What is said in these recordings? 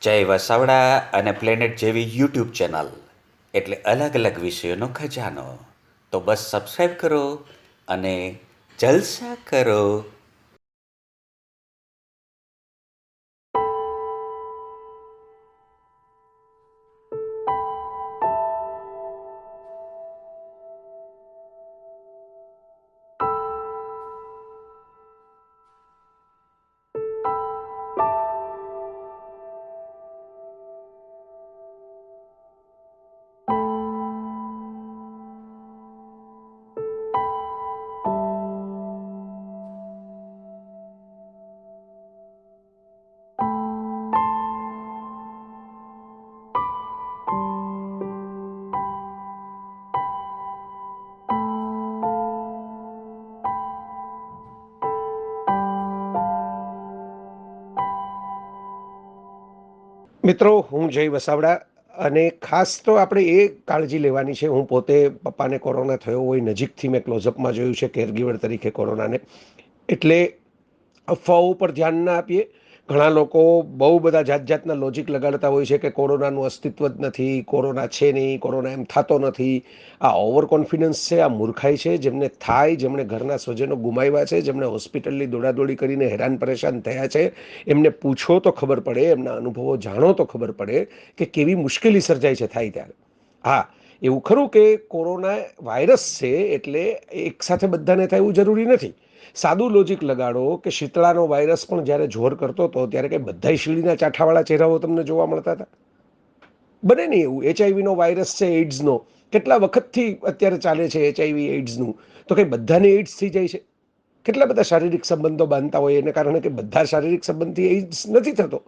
જય વસાવડા અને પ્લેનેટ જેવી YouTube channel એટલે અલગ અલગ વિષયોનો ખજાનો. તો બસ સબસ્ક્રાઈબ કરો અને જલસા કરો. મિત્રો, હું જય વસાવડા અને ખાસ તો આપણે એ કાળજી લેવાની છે. હું પોતે પપ્પાને કોરોના થયો હોય નજીકથી મેં ક્લોઝઅપમાં જોયું છે કેરગીવર તરીકે કોરોનાને. એટલે અફવાઓ ઉપર ધ્યાન ના આપીએ. ઘણા લોકો બહુ બધા જાત જાતના લોજિક લગાડતા હોય છે કે કોરોનાનું અસ્તિત્વ જ નથી, કોરોના છે નહીં, કોરોના એમ થતો નથી. આ ઓવર કોન્ફિડન્સ છે, આ મૂર્ખાઈ છે. જેમને થાય, જેમણે ઘરના સ્વજનો ગુમાવ્યા છે, જેમણે હોસ્પિટલની દોડાદોડી કરીને હેરાન પરેશાન થયા છે, એમને પૂછો તો ખબર પડે, એમના અનુભવો જાણો તો ખબર પડે કે કેવી મુશ્કેલી સર્જાય છે થાય ત્યારે. હા, એવું ખરું કે કોરોના વાયરસ છે એટલે એક સાથે બધાને થાય એવું જરૂરી નથી. સાદું લોજિક લગાડો કે શીતળાનો વાયરસ પણ જ્યારે જોર કરતો હતો ત્યારે કંઈ બધાય શીળીના ચાઠાવાળા ચહેરાઓ તમને જોવા મળતા હતા? બને નહીં એવું. એચઆઈવીનો વાયરસ છે, એઇડ્સનો, કેટલા વખતથી અત્યારે ચાલે છે એચઆઈવી એઇડ્સનું, તો કંઈ બધાને એઇડ્સ થઈ જાય છે? કેટલા બધા શારીરિક સંબંધો બાંધતા હોય એને કારણે કે બધા શારીરિક સંબંધથી એઇડ્સ નથી થતો.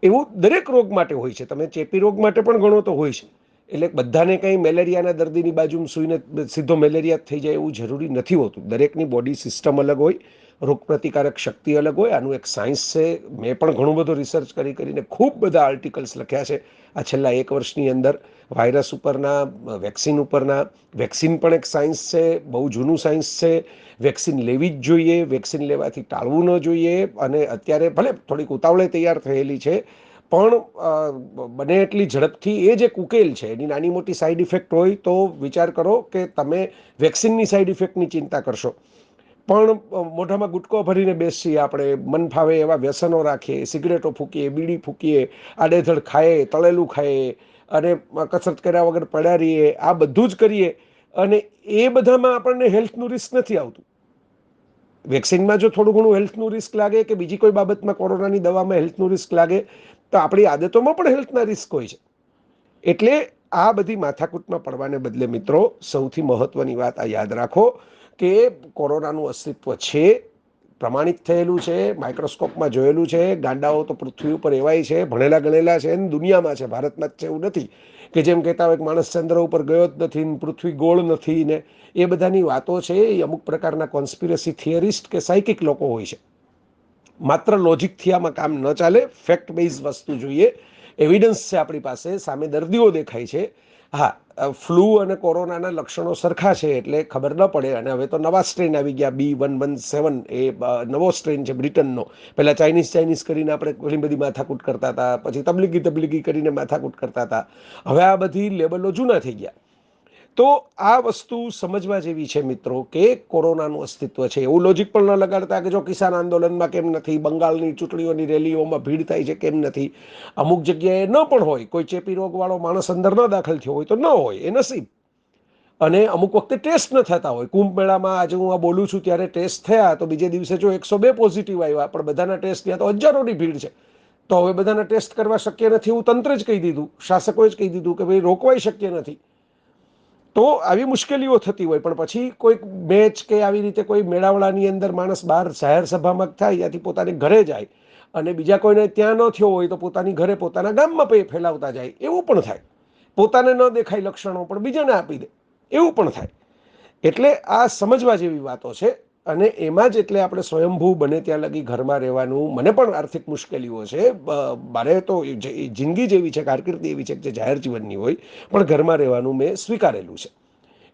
એવું દરેક રોગ માટે હોય છે. તમે ચેપી રોગ માટે પણ ગણો તો હોય છે. એટલે બધાને કંઈ મેલેરિયાના દર્દીની બાજુમાં સૂઈને સીધો મેલેરિયા થઈ જાય એવું જરૂરી નથી હોતું. દરેકની બોડી સિસ્ટમ અલગ હોય, રોગપ્રતિકારક શક્તિ અલગ હોય. આનું એક સાયન્સ છે. મેં પણ ઘણું બધું રિસર્ચ કરીને ખૂબ બધા આર્ટિકલ્સ લખ્યા છે આ છેલ્લા 1 વર્ષની અંદર. વાયરસ ઉપરના, વેક્સિન ઉપરના. વેક્સિન પણ એક સાયન્સ છે, બહુ જૂનું સાયન્સ છે. વેક્સિન લેવી જ જોઈએ, વેક્સિન લેવાથી ટાળવું ન જોઈએ. અને અત્યારે ભલે થોડીક ઉતાવળે તૈયાર થયેલી છે, પણ બને એટલી ઝડપથી એ જે ઉકેલ છે એની નાની મોટી સાઈડ ઇફેક્ટ હોય તો વિચાર કરો કે તમે વેક્સિનની સાઈડ ઇફેક્ટની ચિંતા કરશો. પણ મોઢામાં ગુટકો ભરીને બેસીએ, આપણે મન ફાવે એવા વ્યસનો રાખીએ, સિગરેટો ફૂંકીએ, બીડી ફૂંકીએ, આડેધડ ખાઈએ, તળેલું ખાઈએ અને કસરત કર્યા વગર પડ્યા રહીએ, આ બધું જ કરીએ અને એ બધામાં આપણને હેલ્થનું રિસ્ક નથી આવતું. વેક્સિનમાં જો થોડું ઘણું હેલ્થનું રિસ્ક લાગે કે બીજી કોઈ બાબતમાં કોરોનાની દવામાં હેલ્થનું રિસ્ક લાગે તો આપણી આદતોમાં પણ હેલ્થના રિસ્ક હોય છે. એટલે આ બધી માથાકૂટમાં પડવાને બદલે મિત્રો, સૌથી મહત્વની વાત આ યાદ રાખો કે કોરોનાનું અસ્તિત્વ છે, પ્રમાણિત થયેલું છે, માઇક્રોસ્કોપમાં જોયેલું છે. ગાંડાઓ તો પૃથ્વી ઉપર એવાય છે, ભણેલા ગણેલા છે, દુનિયામાં છે, ભારતમાં જ છે એવું નથી કે જેમ કહેતા હોય કે માણસ ચંદ્ર ઉપર ગયો જ નથી, પૃથ્વી ગોળ નથી ને એ બધાની વાતો છે. એ અમુક પ્રકારના કોન્સ્પિરસી થિયરિસ્ટ કે સાયકિક લોકો હોય છે. માત્ર લોજિકથી આમાં કામ ન ચાલે. ફેક્ટ બેઝ વસ્તુ જોઈએ. એવિડન્સ છે આપણી પાસે, સામે દર્દીઓ દેખાય છે. હા, ફ્લૂ અને કોરોનાના લક્ષણો સરખા છે એટલે ખબર ન પડે. અને હવે તો નવા સ્ટ્રેન આવી ગયા, B.1.1.7, એ નવો સ્ટ્રેન છે બ્રિટનનો. પહેલા ચાઇનીઝ કરીને આપણે ઘણી બધી માથાકૂટ કરતા હતા, પછી તબલીગી કરીને માથાકૂટ કરતા હતા. હવે આ બધી લેબલો જૂના થઈ ગયા. તો આ વસ્તુ સમજવા જેવી છે મિત્રો કે કોરોનાનું અસ્તિત્વ છે. એવું લોજિક પણ ન લગાડતા કે જો કિસાન આંદોલનમાં કેમ નથી, બંગાળની ચૂંટણીઓની રેલીઓમાં ભીડ થાય છે કેમ નથી. અમુક જગ્યાએ ન પણ હોય, કોઈ ચેપી રોગવાળો માણસ અંદર ન દાખલ થયો હોય તો ન હોય, એ નસીબ. અને અમુક વખતે ટેસ્ટ ન થતા હોય. કુંભ મેળામાં આજે હું આ બોલું છું ત્યારે ટેસ્ટ થયા તો બીજે દિવસે જો 102 પોઝિટિવ આવ્યા, પણ બધાના ટેસ્ટ થયા તો હજારોની ભીડ છે. તો હવે બધાના ટેસ્ટ કરવા શક્ય નથી એવું તંત્ર જ કહી દીધું, શાસકોએ જ કહી દીધું કે ભાઈ રોકવાય શક્ય નથી. તો આવી મુશ્કેલીઓ થતી હોય, પણ પછી કોઈ મેચ કે આવી રીતે કોઈ મેળાવડાની અંદર માણસ બહાર જાહેર સભામાં થાય, ત્યાંથી પોતાને ઘરે જાય અને બીજા કોઈને ત્યાં ન થયો હોય તો પોતાની ઘરે પોતાના ગામમાં ફેલાવતા જાય, એવું પણ થાય. પોતાને ન દેખાય લક્ષણો પણ બીજાને આપી દે, એવું પણ થાય. એટલે આ સમજવા જેવી વાતો છે. અને એમાં જ એટલે આપણે સ્વયંભૂ બને ત્યાં લગી ઘરમાં રહેવાનું. મને પણ આર્થિક મુશ્કેલીઓ છે, મારે તો જિંદગી જેવી છે, કારકિર્દી એવી છે કે જે જાહેર જીવનની હોય, પણ ઘરમાં રહેવાનું મેં સ્વીકારેલું છે.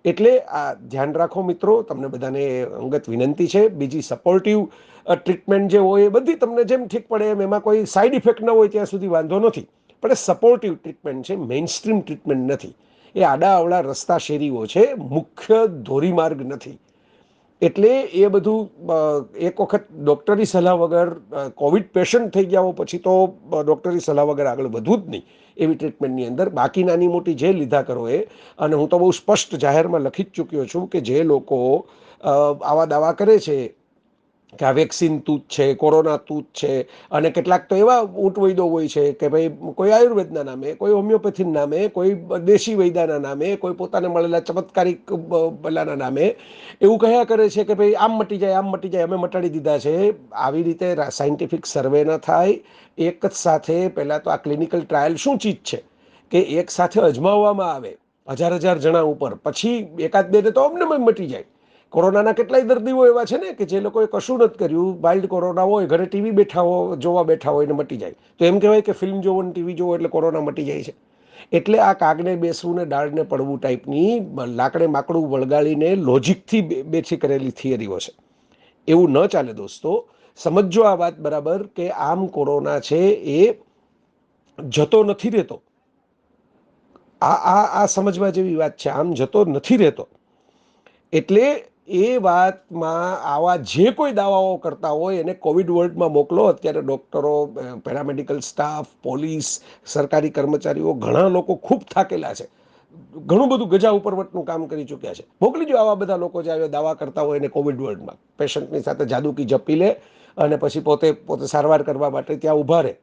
એટલે આ ધ્યાન રાખો મિત્રો, તમને બધાને અંગત વિનંતી છે. બીજી સપોર્ટિવ ટ્રીટમેન્ટ જે હોય એ બધી તમને જેમ ઠીક પડે એમ, એમાં કોઈ સાઈડ ઇફેક્ટ ન હોય ત્યાં સુધી વાંધો નથી, પણ એ સપોર્ટિવ ટ્રીટમેન્ટ છે, મેઇન સ્ટ્રીમ ટ્રીટમેન્ટ નથી. એ આડા અવળા રસ્તા શેરીઓ છે, મુખ્ય ધોરીમાર્ગ નથી. એટલે એ બધું એક વખત ડૉક્ટરી સલાહ વગર, કોવિડ પેશન્ટ થઈ ગયા હો પછી તો ડૉક્ટરી સલાહ વગર આગળ વધવું જ નહીં એવી ટ્રીટમેન્ટની અંદર. બાકી નાની મોટી જે લીધા કરો એ, અને હું તો બહુ સ્પષ્ટ જાહેરમાં લખી જ ચૂક્યો છું કે જે લોકો આવા દાવા કરે છે કે આ વેક્સિન તૂત છે, કોરોના તૂત છે, અને કેટલાક તો એવા ઊંટ વૈદો હોય છે કે ભાઈ કોઈ આયુર્વેદના નામે, કોઈ હોમિયોપેથીના નામે, કોઈ દેશી વૈદ્યના નામે, કોઈ પોતાને મળેલા ચમત્કારિક બલાના નામે એવું કહ્યા કરે છે કે ભાઈ આમ મટી જાય, આમ મટી જાય, અમે મટાડી દીધા છે. આવી રીતે સાયન્ટિફિક સર્વે ન થાય. એક જ સાથે પહેલાં તો આ ક્લિનિકલ ટ્રાયલ શું ચીજ છે કે એક સાથે અજમાવવામાં આવે હજાર જણા ઉપર, પછી એકાદ બે તો અમને મટી જાય. કોરોનાના કેટલાય દર્દીઓ એવા છે ને કે જે લોકોએ કશું નથી કર્યું, વાઇલ્ડ કોરોના હોય, ઘરે ટીવી બેઠા હો, જોવા બેઠા હોય ને મટી જાય. તો એમ કહેવાય કે ફિલ્મ જોવો ને ટીવી જોવો એટલે કોરોના મટી જાય છે? એટલે આ કાગને બેસવું ને ડાળને પડવું ટાઈપની લાકડે માકડું વળગાડીને લોજિકથી બેથી કરેલી થિયરીઓ છે. એવું ન ચાલે દોસ્તો. સમજો આ વાત બરાબર કે આમ કોરોના છે એ જતો નથી રહેતો. આ સમજવા જેવી વાત છે. આમ જતો નથી રહેતો. એટલે એ વાતમાં આવા જે કોઈ દાવાઓ કરતા હોય એને કોવિડ વોર્ડમાં મોકલો. અત્યારે ડૉક્ટરો, પેરામેડિકલ સ્ટાફ, પોલીસ, સરકારી કર્મચારીઓ, ઘણા લોકો ખૂબ થાકેલા છે, ઘણું બધું ગજા ઉપરવટનું કામ કરી ચૂક્યા છે. મોકલી દો આવા બધા લોકો જે દાવા કરતા હોય એને કોવિડ વોર્ડમાં. પેશન્ટની સાથે જાદુકી જપી લે અને પછી પોતે સારવાર કરવા માટે ત્યાં ઊભા રહે.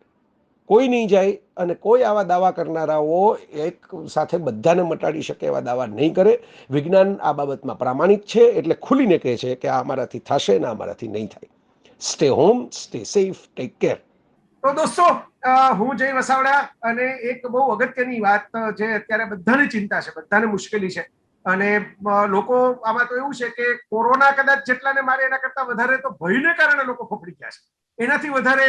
કોઈ નહીં જાય, અને કોઈ આવા દાવા કરનારાઓ એક સાથે બધાને મટાડી શકે એવા દાવા નહીં કરે. વિજ્ઞાન આ બાબતમાં પ્રામાણિક છે, એટલે ખુલીને કહે છે કે આ અમારાથી થશે ને અમારાથી નહીં થાય. Stay home, stay safe, take care. તો દોસ્તો, હું જય વસાવડા, અને એક બહુ અગત્યની વાત જે અત્યારે બધાને ચિંતા છે, બધાને મુશ્કેલી છે, અને લોકો આમાં તો એવું છે કે કોરોના કદાચ જેટલાને મારે એના કરતા વધારે તો ભયને કારણે લોકો ફફડી ગયા છે. એનાથી વધારે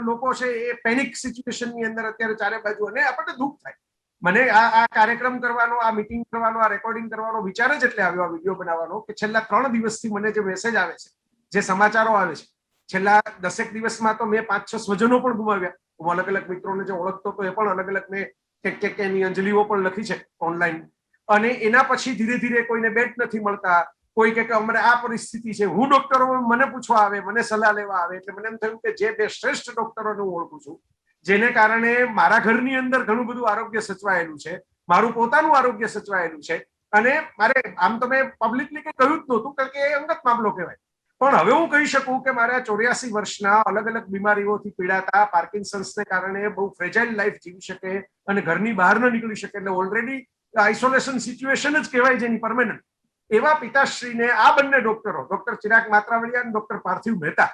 લોકો છે એ પેનિક સિચ્યુએશનની અંદર અત્યારે ચારે બાજુ, અને આપણને દુઃખ થાય. મને આ કાર્યક્રમ કરવાનો, આ મીટિંગ કરવાનો, આ રેકોર્ડિંગ કરવાનો વિચાર જ એટલે આવ્યો, આ વિડીયો બનાવવાનો, કે છેલ્લા 3 દિવસથી મને જે મેસેજ આવે છે, જે સમાચારો આવે છે, છેલ્લા 10 દિવસમાં તો મેં 5-6 સ્વજનો પણ ગુમાવ્યા. હું અલગ અલગ મિત્રોને જે ઓળખતો હતો એ પણ અલગ અલગ મેં ક્યાંક એની અંજલિઓ પણ લખી છે ઓનલાઈન. અને એના પછી ધીરે ધીરે કોઈને બેડ નથી મળતા, કોઈ કે અમારે આ પરિસ્થિતિ છે. હું ડોક્ટરો મને પૂછવા આવે, મને સલાહ લેવા આવે, એટલે મને એમ થયું કે જે બે શ્રેષ્ઠ ડોક્ટરોને હું ઓળખું છું, જેને કારણે મારા ઘરની અંદર ઘણું બધું આરોગ્ય સચવાયેલું છે, મારું પોતાનું આરોગ્ય સચવાયેલું છે, અને મારે આમ તો મેં પબ્લિકલી કંઈ કહ્યું જ નહોતું કારણ કે એ અંગત મામલો કહેવાય. પણ હવે હું કહી શકું કે મારા 84 વર્ષના અલગ અલગ બીમારીઓથી પીડાતા, પાર્કિન્સન્સને કારણે બહુ ફ્રેજાઇલ લાઈફ જીવી શકે અને ઘરની બહાર ન નીકળી શકે, એટલે ઓલરેડી આઇસોલેશન સિચ્યુએશન જ કહેવાય જેની પરમેનન્ટ, એવા પિતાશ્રીને આ બંને ડોક્ટરો, ડોક્ટર ચિરાગ માત્રાવડિયા અને ડોક્ટર પાર્થિવ મહેતા,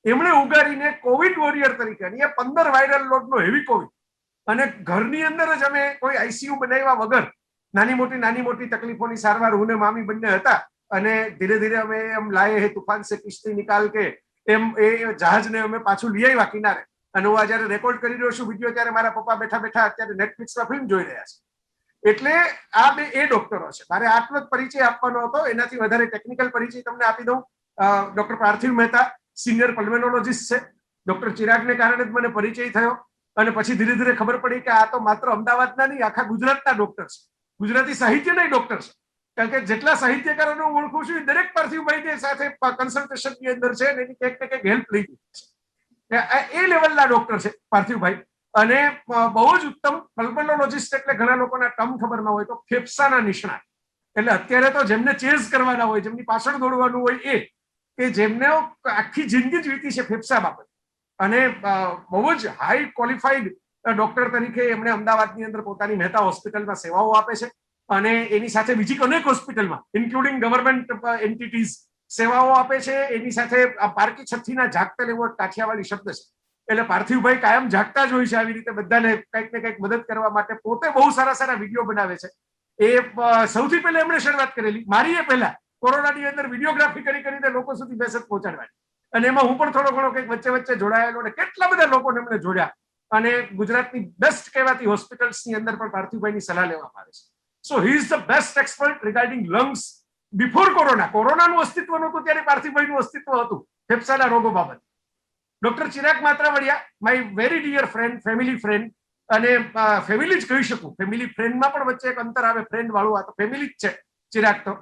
એમણે ઉગાડીને કોવિડ વોરિયર તરીકે, અને એ 15 વાયરલ લોડનો હેવી કોવિડ, અને ઘરની અંદર જ અમે કોઈ આઈસીયુ બનાવ્યા વગર નાની મોટી તકલીફોની સારવાર, હું ને મામી બંને હતા, અને ધીરે ધીરે અમે એમ લાયે હે તુફાન સે કિશ્તી નિકાલ કે એમ એ જહાજને અમે પાછું લઈ આવ્યા કિનારે. અને હું જયારે રેકોર્ડ કરી રહ્યો છું વિડીયો, ત્યારે મારા પપ્પા બેઠા બેઠા અત્યારે નેટફ્લિક્સમાં ફિલ્મ જોઈ રહ્યા છે. એટલે આ બે એ ડોક્ટરો છે. મારે આટલો જ પરિચય આપવાનો હતો, એનાથી વધારે ટેકનિકલ પરિચય તમને આપી દઉં. ડોક્ટર પાર્થિવ મહેતા સિનિયર પલ્મેનોલોજીસ્ટ છે. ડોક્ટર ચિરાગને કારણે જ મને પરિચય થયો, અને પછી ધીરે ધીરે ખબર પડી કે આ તો માત્ર અમદાવાદના નહીં, આખા ગુજરાતના ડોક્ટર છે, ગુજરાતી સાહિત્યના ડોક્ટર છે. કારણ કે જેટલા સાહિત્યકારોને હું ઓળખું છું એ દરેક પાર્થિવભાઈ સાથે કન્સલ્ટેશનની અંદર છે, એની કંઈક ને કંઈક હેલ્પ લઈ છે. એ લેવલના ડોક્ટર છે પાર્થિવભાઈ, અને બહુ જ ઉત્તમ પલ્મોનોલોજીસ્ટ. એટલે ઘણા લોકોના ટર્મ ખબર ના હોય તો ફેફસાના નિષ્ણાત, એટલે અત્યારે તો જેમને ચેઝ કરવાના હોય, જેમની પાછળ દોડવાનું હોય, એ કે જેમને આખી જિંદગી જ વીતી છે ફેફસા બાબત, અને બહુ જ હાઈ ક્વોલિફાઈડ ડોક્ટર તરીકે એમણે અમદાવાદની અંદર પોતાની મહેતા હોસ્પિટલમાં સેવાઓ આપે છે, અને એની સાથે બીજી અનેક હોસ્પિટલમાં ઇન્ક્લુડિંગ ગવર્મેન્ટ એન્ટિટીઝ સેવાઓ આપે છે. એની સાથે પારકી છઠ્ઠીના જાગતા લેવો કાઠિયાવાડી શબ્દ છે, એટલે પાર્થિવભાઈ કાયમ જાગતા જ હોય છે આવી રીતે બધાને કંઈક ને કંઈક મદદ કરવા માટે. પોતે બહુ સારા વિડીયો બનાવે છે. એ સૌથી પહેલા એમણે શરૂઆત કરેલી, મારી એ પહેલા કોરોનાની અંદર વિડીયોગ્રાફી કરીને લોકો સુધી મેસેજ પહોંચાડવાની, અને એમાં હું પણ થોડો ઘણો કંઈક વચ્ચે જોડાયેલો, અને કેટલા બધા લોકોને એમણે જોડ્યા, અને ગુજરાતની બેસ્ટ કહેવાતી હોસ્પિટલ્સની અંદર પણ પાર્થિવભાઈની સલાહ લેવામાં આવે છે. So he is the best expert regarding lungs before corona. કોરોનાનું અસ્તિત્વ નહોતું ત્યારે પાર્થિવભાઈનું અસ્તિત્વ હતું ફેફસાના રોગો બાબત. Doctor Chirag Matravadiya, my very dear friend, family friend, અને ફેમિલી જ કહી શકું. ફેમિલી ફ્રેન્ડમાં પણ વચ્ચે એક અંતર આવે, ફ્રેન્ડ વાળું. આ તો ફેમિલી જ છે ચિરાગ તો.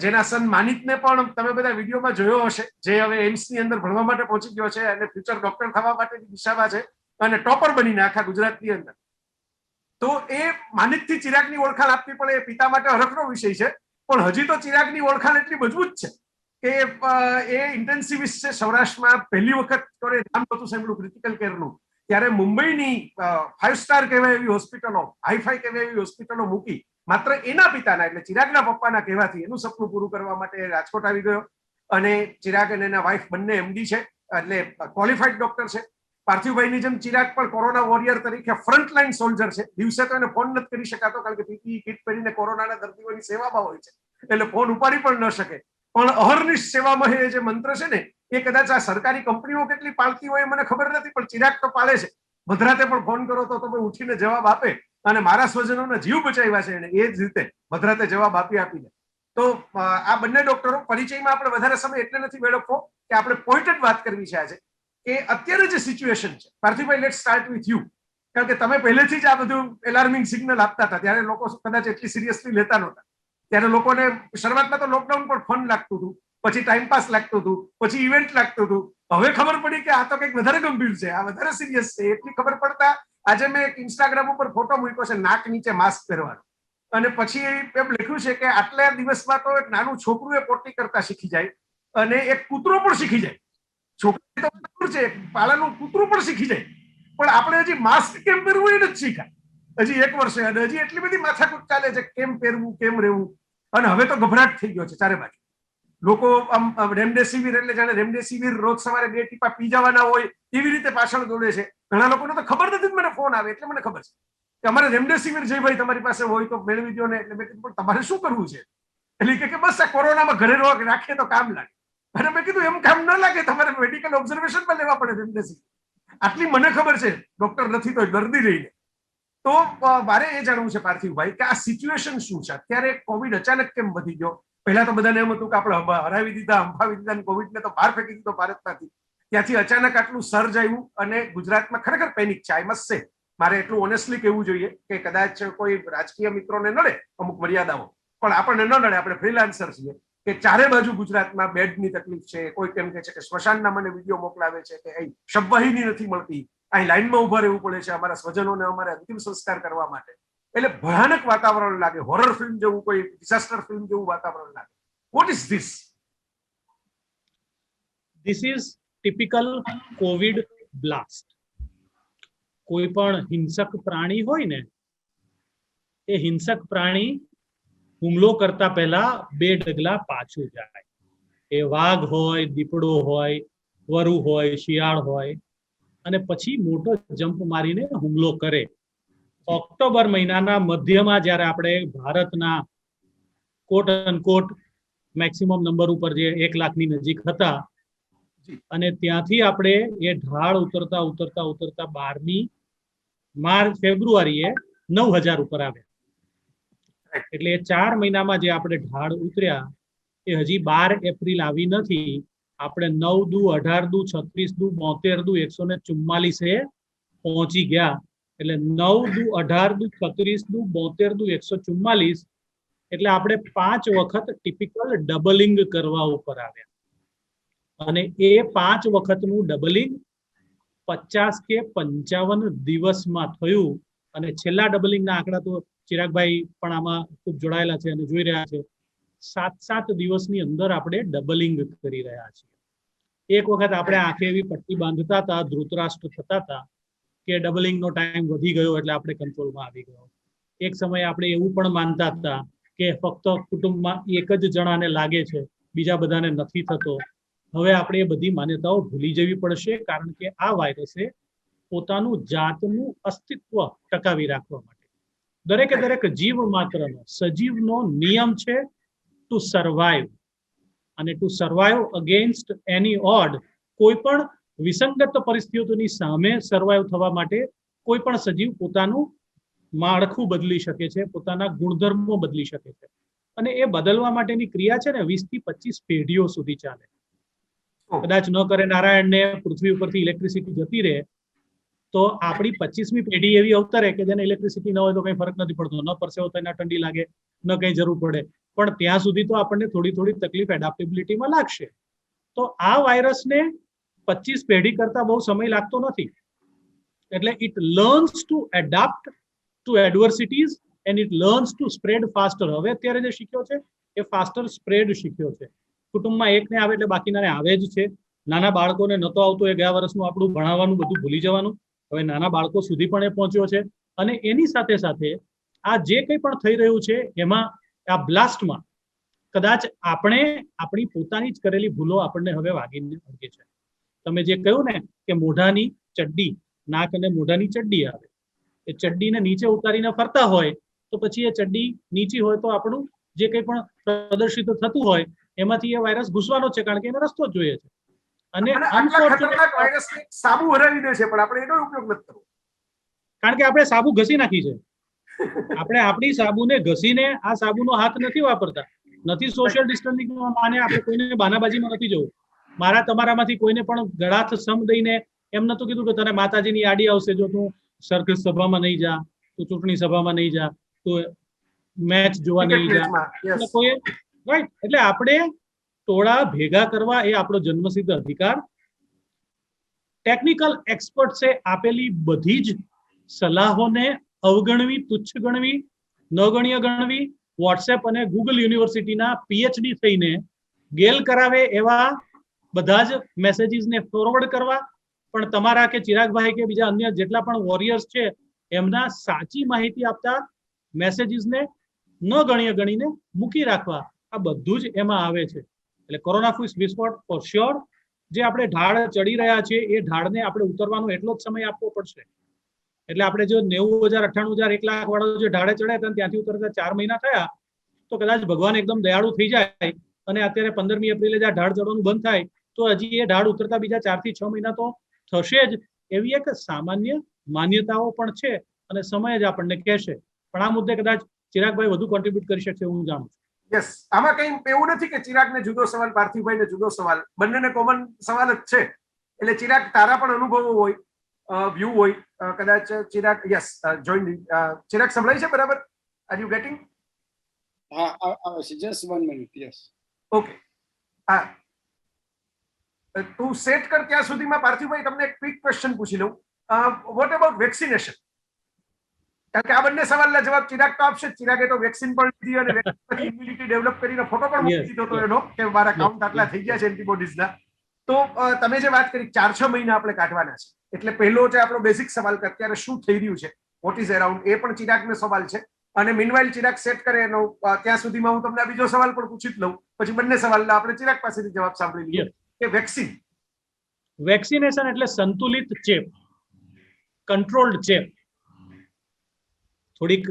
જેના સન માનિતને પણ તમે બધા વિડીયોમાં જોયો હશે, જે હવે એમ્સની અંદર ભણવા માટે પહોંચી ગયો છે અને ફ્યુચર ડોક્ટર થવા માટેની દિશામાં છે અને ટોપર બનીને આખા ગુજરાતની અંદર. તો એ માનિતથી ચિરાગની ઓળખાણ આપવી પણ એ પિતા માટે હરખનો વિષય છે. પણ હજી તો ચિરાગની ઓળખાણ એટલી મજબૂત છે કે એ ઇન્ટેન્સિવિસ્ટ છે. સૌરાષ્ટ્રમાં પહેલી વખત નામ નહોતું સાંભળ્યું ક્રિટિકલ કેરનું, ત્યારે મુંબઈની 5 સ્ટાર કહેવાય એવી હોસ્પિટલો, હાઈફાઈ કહેવાય એવી હોસ્પિટલો મૂકી માત્ર એના પિતાના એટલે ચિરાગના પપ્પાના કહેવાથી એનું સપનું પૂરું કરવા માટે રાજકોટ આવી ગયો. અને ચિરાગ અને એના વાઇફ બંને એમડી છે, એટલે ક્વોલિફાઈડ ડોક્ટર છે. પાર્થિવભાઈની જેમ ચિરાગ પણ કોરોના વોરિયર તરીકે ફ્રન્ટલાઈન સોલ્જર છે. દિવસે તો એને ફોન નથી કરી શકાતો કારણ કે પીપીઈ કિટ પહેરીને કોરોનાના દર્દીઓની સેવામાં હોય છે, એટલે ફોન ઉપાડી પણ ન શકે. પણ અહર્નિશ સેવામાં એ જે મંત્ર છે ને, એ કદાચ આ સરકારી કંપનીઓ કેટલી પાળતી હોય મને ખબર નથી, પણ ચિરાગ તો પાળે છે. મધરાતે પણ ફોન કરો તો તમે ઉઠીને જવાબ આપે, અને મારા સ્વજનોના જીવ બચાવ્યા છે એને એ જ રીતે મધરાતે જવાબ આપીને. તો આ બંને ડોક્ટરો પરિચયમાં આપણે વધારે સમય એટલે નથી વેડફવો કે આપણે પોઈન્ટેડ વાત કરવી છે આજે કે અત્યારે જે સિચ્યુએશન છે. પાર્થિવભાઈ, લેટ્સ સ્ટાર્ટ વિથ યુ, કારણ કે તમે પહેલેથી જ આ બધું એલાર્મિંગ સિગ્નલ આપતા હતા. ત્યારે લોકો કદાચ એટલી સિરિયસલી લેતા નહોતા. ત્યારે લોકોને શરૂઆતમાં તો લોકડાઉન પણ ફન લાગતું હતું, પછી ટાઈમપાસ લાગતું હતું, પછી ઇવેન્ટ લાગતું હતું. હવે ખબર પડી કે આ તો કંઈક વધારે ગંભીર છે, આ વધારે સિરિયસ છે. એટલી ખબર પડતા આજે મેં એક ઇન્સ્ટાગ્રામ ઉપર ફોટો મૂક્યો છે નાક નીચે માસ્ક પહેરવાનો, અને પછી એમ લખ્યું છે કે આટલા દિવસમાં તો એક નાનું છોકરું એ પોટી કરતા શીખી જાય અને એક કૂતરો પણ શીખી જાય. છોકરી તો બરાબર છે, પાળાનું કૂતરું પણ શીખી જાય, પણ આપણે હજી માસ્ક કેમ પહેરવું એ નથી શીખાય. હજી 1 વર્ષે અને હજી એટલી બધી માથાકૂટ ચાલે છે કેમ પહેરવું, કેમ રહેવું. અને હવે તો ગભરાટ થઈ ગયો છે ચારે બાજુ. લોકો આમ રેમડેસિવિર એટલે જાણે રેમડેસિવિર રોજ સવારે 2 ટીપા પી જવાના હોય એવી રીતે પાછળ દોડે છે. ઘણા લોકોને તો ખબર નથી, મને ફોન આવે એટલે મને ખબર છે કે અમારે રેમડેસિવિર જય ભાઈ તમારી પાસે હોય તો મેળવી દો ને. એટલે મેં કીધું પણ તમારે શું કરવું છે? એટલે કે બસ આ કોરોનામાં ઘરે રાખીએ તો કામ લાગે. અને મેં કીધું એમ કામ ન લાગે, તમારે મેડિકલ ઓબ્ઝર્વેશનમાં લેવા પડે રેમડેસિવિર. આટલી મને ખબર છે, ડોક્ટર નથી તો દર્દી રહીને. તો મારે એ જાણવું છે પાર્થિવભાઈ કે આ સિચ્યુએશન શું છે અત્યારે? કોવિડ અચાનક કેમ વધી ગયો? પહેલા તો બધાને એમ હતું કે આપણે હરાવી દીધા, હંફાવી દીધા, કોવિડને તો બહાર ફેંકી દીધો ભારતમાંથી. ત્યાંથી અચાનક આટલું સર્જ આવ્યું અને ગુજરાતમાં ખરેખર પેનિક છે. આઈ મસ્ટ સે, મારે એટલું ઓનેસ્ટલી કહેવું જોઈએ કે કદાચ કોઈ રાજકીય મિત્રોને નડે અમુક મર્યાદાઓ, પણ આપણને ન નડે. આપણે ફ્રીલાન્સર છીએ કે ચારે બાજુ ગુજરાતમાં બેડની તકલીફ છે. કોઈ કેમ કે છે કે સ્મશાનના મને વિડીયો મોકલાવે છે કે અહીં શબવાહિની નથી મળતી, અહીં લાઈનમાં ઉભા રહેવું પડે છે અમારા સ્વજનોને અમારે અંતિમ સંસ્કાર કરવા માટે. એટલે ભયાનક વાતાવરણ લાગે, હોરર ફિલ્મ જેવું, કોઈ ડિઝાસ્ટર ફિલ્મ જેવું વાતાવરણ લાગે. What is this? This is typical COVID blast. કોઈ પણ હિંસક પ્રાણી હોય ને, એ હિંસક પ્રાણી હુમલો કરતા પહેલા 2 ડગલા પાછું જાય. એ વાઘ હોય, દીપડો હોય, વરુ હોય, શિયાળ હોય, અને પછી મોટો જમ્પ મારીને હુમલો કરે. ઓક્ટોબર મહિનાના મધ્યમાં જ્યારે આપણે ભારતના કોટ અનકોટ મેક્સિમમ નંબર ઉપર જે 1 લાખની નજીક હતા, અને ત્યાંથી આપણે એ ઢાળ ઉતરતા 12મી ફેબ્રુઆરીએ 9000 ઉપર આવ્યા. એટલે 4 મહિનામાં જે આપણે ઢાળ ઉતર્યા એ હજી 12 એપ્રિલ આવી નથી. આપણે 9 દુ 18 દુ 36 દુ 72 દુ 144 પહોંચી ગયા. એટલે 9 દુ 18 દુ 36 દુ 72 દુ 144, એટલે આપણે 5 વખત ટિપિકલ ડબલિંગ કરવા ઉપર આવ્યા. અને એ 5 વખતનું ડબલિંગ 50 કે 55 દિવસમાં થયું. અને છેલ્લા ડબલિંગના આંકડા તો ચિરાગભાઈ પણ આમાં ખૂબ જોડાયેલા છે અને જોઈ રહ્યા છે. 7 દિવસની અંદર આપણે ડબલિંગ કરી રહ્યા છીએ. એક વખત આપણે આંખે એવી પટ્ટી બાંધતા હતા, ધૃતરાષ્ટ્ર થતા હતા કે ડબલિંગનો ટાઈમ વધી ગયો એટલે આપણે કંટ્રોલમાં આવી ગયો. એક સમયે આપણે એવું પણ માનતા હતા કે ફક્ત કુટુંબમાં એક જ જણાને લાગે છે, બીજા બધાને નથી થતો. હવે આપણે એ બધી માન્યતાઓ ભૂલી જવી પડશે, કારણ કે આ વાયરસે પોતાનું જાતનું અસ્તિત્વ ટકાવી રાખવા માટે દરેક જીવ માત્રનો, સજીવનો નિયમ છે ટુ સર્વાઈવ. અને ટુ સર્વાઈવ અગેન્સ્ટ એની ઓડ, કોઈ પણ વિસંગત પરિસ્થિતિઓની સામે સર્વાઈવ થવા માટે કોઈ પણ સજીવ પોતાનું માળખું બદલી શકે છે, પોતાના ગુણધર્મો બદલી શકે છે, અને એ બદલવા માટેની ક્રિયા છે ને 20 થી 25 પેઢીઓ સુધી ચાલે. કદાચ ન કરે નારાયણને પૃથ્વી ઉપરથી ઇલેક્ટ્રિસિટી જતી રહે તો આપણી 25મી પેઢી એવી અવતરે કે જેને ઇલેક્ટ્રિસિટી ન હોય તો કઈ ફરક નથી પડતો, ન પરસેવો થઈને ઠંડી લાગે, ન કઈ જરૂર પડે, પણ ત્યાં સુધી તો આપણને થોડી થોડી તકલીફ એડેપ્ટેબિલિટીમાં લાગશે. તો આ વાયરસને 25 પેઢી કરતા બહુ સમય લાગતો નથી, એટલે it learns to adapt to adversities and it learns to spread faster. હવે અત્યારે જે શીખ્યો છે એ ફાસ્ટર સ્પ્રેડ શીખ્યો છે. કુટુંબમાં એકને આવે એટલે બાકીનાને આવે જ છે. નાના બાળકોને નતો આવતો એ ગયા વર્ષનું આપણું ભણાવવાનું બધું ભૂલી જવાનું, હવે નાના બાળકો સુધી પણ એ પહોંચ્યો છે. અને એની સાથે સાથે આ જે કંઈ પણ થઈ રહ્યું છે એમાં આ બ્લાસ્ટમાં કદાચ આપણે આપણી પોતાની જ કરેલી ભૂલો આપણને હવે વાગીને અડકે છે. તમે જે કહ્યું ને કે મોઢાની ચડ્ડી, નાક અને મોઢાની ચડ્ડી આવે, એ ચડ્ડીને નીચે ઉતારીને ફરતા હોય તો પછી એ ચડ્ડી નીચી હોય તો આપણું જે કંઈ પણ પ્રદર્શિત થતું હોય એમાંથી એ વાયરસ ઘૂસવાનો છે, કારણ કે એને રસ્તો જ જોઈએ છે. અને ખતરનાક વાયરસને સાબુ હરાવી દે છે પણ આપણે એનો ઉપયોગ નથી કરવો, કારણ કે આપણે સાબુ ઘસી નાખી છે. આપણે આપણી સાબુને ઘસીને આ સાબુનો હાથ નથી વાપરતા, નથી સોશિયલ ડિસ્ટન્સિંગ માને આપણે કોઈને બાનાબાજીમાં નથી જવું. મારા તમારામાંથી કોઈને પણ ગળાથ સમ દઈને એમ નતું કીધું કે તને માતાજીની આડી આવશે જો તું સરખી સભામાં નહીં જા, તું ચૂંટણી સભામાં નહીં જા, તું મેચ જોવા નહીં જા. એટલે કોઈ રાઈટ, એટલે આપણે ટોળા ભેગા કરવા એ આપણો જન્મસિદ્ધ અધિકાર. ટેકનિકલ એક્સપર્ટ્સે આપેલી બધી જ સલાહોને અવગણવી, તુચ્છ ગણવી, નગણ્ય ગણવી, વોટ્સએપ અને ગૂગલ યુનિવર્સિટીના પીએચડી થઈને ગેલ કરાવે એવા બધા જ મેસેજીસને ફોરવર્ડ કરવા, પણ તમારા કે ચિરાગભાઈ કે બીજા અન્ય જેટલા પણ વોરિયર્સ છે એમના સાચી માહિતી આપતા મેસેજીસને ન ગણ્ય ગણીને મૂકી રાખવા, આ બધું જ એમાં આવે છે. એટલે કોરોના વિસ્ફોટ ફોર શ્યોર જે આપણે ઢાળ ચડી રહ્યા છીએ એ ઢાળને આપણે ઉતરવાનો એટલો જ સમય આપવો પડશે. એટલે આપણે જો 90,000, 98,000, 1 લાખ વાળો જે ઢાળે ચડે ત્યાંથી ઉતરતા 4 મહિના થયા તો કદાચ ભગવાન એકદમ દયાળુ થઈ જાય અને અત્યારે 15મી એપ્રિલે જ ઢાળ ચડવાનું બંધ થાય તો હજી એ ઢાળ ઉતરતા બીજા 4 થી 6 મહિના તો થશે જ, એવી એક સામાન્ય માન્યતાઓ પણ છે અને સમય જ આપણને કહેશે. પણ આ મુદ્દે કદાચ ચિરાગભાઈ વધુ કોન્ટ્રીબ્યુટ કરી શકશે હું જાણું છું. યસ, આમાં કઈ એવું નથી કે ચિરાગને જુદો સવાલ, પાર્થિવભાઈને જુદો સવાલ, બંનેને કોમન સવાલ જ છે. એટલે ચિરાગ તારા પણ અનુભવો હોય, વ્યૂ હોય, કદાચ ચિરાગ યસ જોઈન. ચિરાગ સંભળાય છે બરાબર? Are you getting? હા, આવે છે. Just 1 minute. Yes, okay. હા, તું સેટ કર ત્યાં સુધીમાં પાર્થિવભાઈ તમને એક ક્વિક ક્વેશ્ચન પૂછી લઉં. What about vaccination? કારણ કે આ બંને સવાલના જવાબ ચિરાગ તો આપશે. ચિરાગે તો વેક્સિન પણ લીધી અને ઇમ્યુનિટી ડેવલપ કરીને ફોટો પણ મૂકી દીધો હતો એનો કે મારા કાઉન્ટ આટલા થઈ ગયા છે એન્ટીબોડીઝના. તો તમે જે વાત કરી 4-6 મહિના આપણે કાઢવાના છે, એટલે પહેલો જે આપણો બેઝિક સવાલ કે અત્યારે શું થઈ રહ્યું છે, વોટ ઇઝ અરાઉન્ડ, એ પણ ચિરાગનો સવાલ છે. અને મીનવાઇલ ચિરાગ સેટ કરે એનો ત્યાં સુધીમાં હું તમને બીજો સવાલ પણ પૂછી જ લઉં, પછી બંને સવાલના આપણે ચિરાગ પાસેથી જવાબ સાંભળી લઈએ. કે વેક્સિનેશન એટલે સંતુલિત ચેપ, કંટ્રોલ્ડ ચેપ. થોડીક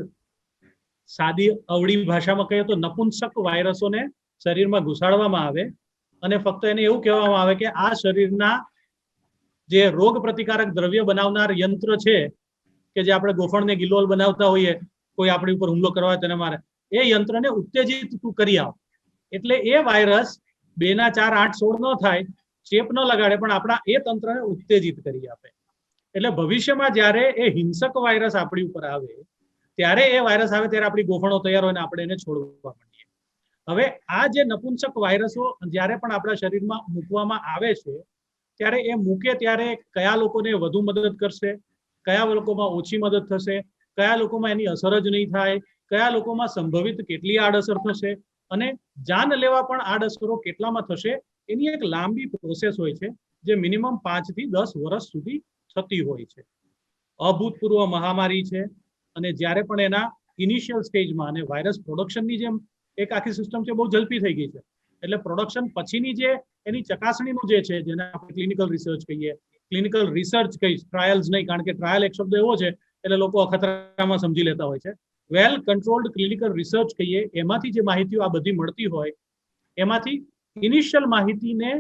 સાદી અવળી ભાષામાં કહીએ તો નપુંસક વાયરસોને શરીરમાં ઘુસાડવામાં આવે અને ફક્ત એને એવું કહેવામાં આવે કે આ શરીરના જે રોગ પ્રતિકારક દ્રવ્ય બનાવનાર યંત્ર છે કે જે આપણે ગોફણને ગિલોલ બનાવતા હોઈએ, કોઈ આપણી ઉપર હુમલો કરવા હોય તેને મારે, એ યંત્રને ઉત્તેજિત તું કરી આવ. એટલે એ વાયરસ 2 ના 4, 8, 16 ન થાય, ચેપ ન લગાડે, પણ આપણા એ તંત્રને ઉત્તેજિત કરી આપે. એટલે ભવિષ્યમાં જ્યારે એ હિંસક વાયરસ આપણી ઉપર આવે ત્યારે એ વાયરસ આવે ત્યારે આપણી ગોફણો તૈયાર હોય ને આપણે એને છોડવા માંડીએ. હવે આ જે નપુંસક વાયરસો જ્યારે પણ આપણા શરીરમાં મૂકવામાં આવે છે ત્યારે એ મૂકે ત્યારે કયા લોકોને વધુ મદદ કરશે, કયા લોકોમાં ઓછી મદદ થશે, કયા લોકોમાં એની અસર જ નહીં થાય, કયા લોકોમાં સંભવિત કેટલી આડઅસર થશે અને જાન લેવા પણ આડઅસરો કેટલામાં થશે, એની એક લાંબી પ્રોસેસ હોય છે જે મિનિમમ 5 થી 10 વર્ષ સુધી થતી હોય છે. અભૂતપૂર્વ મહામારી છે અને જ્યારે પણ એના ઇનિશિયલ સ્ટેજમાં અને વાયરસ પ્રોડક્શનની જેમ એક આખી સિસ્ટમ છે બહુ ઝડપી થઈ ગઈ છે. એટલે પ્રોડક્શન પછીની જે એની ચકાસણીનું જે છે જેને આપણે ક્લિનિકલ રિસર્ચ કહીએ, ક્લિનિકલ રિસર્ચ કહીશ, ટ્રાયલ્સ નહીં, કારણ કે ટ્રાયલ એક શબ્દ એવો છે એટલે લોકો અખતરામાં સમજી લેતા હોય છે. વેલ કંટ્રોલ્ડ ક્લિનિકલ રિસર્ચ કહીએ, એમાંથી જે માહિતીઓ આ બધી મળતી હોય એમાંથી ઇનિશિયલ માહિતીને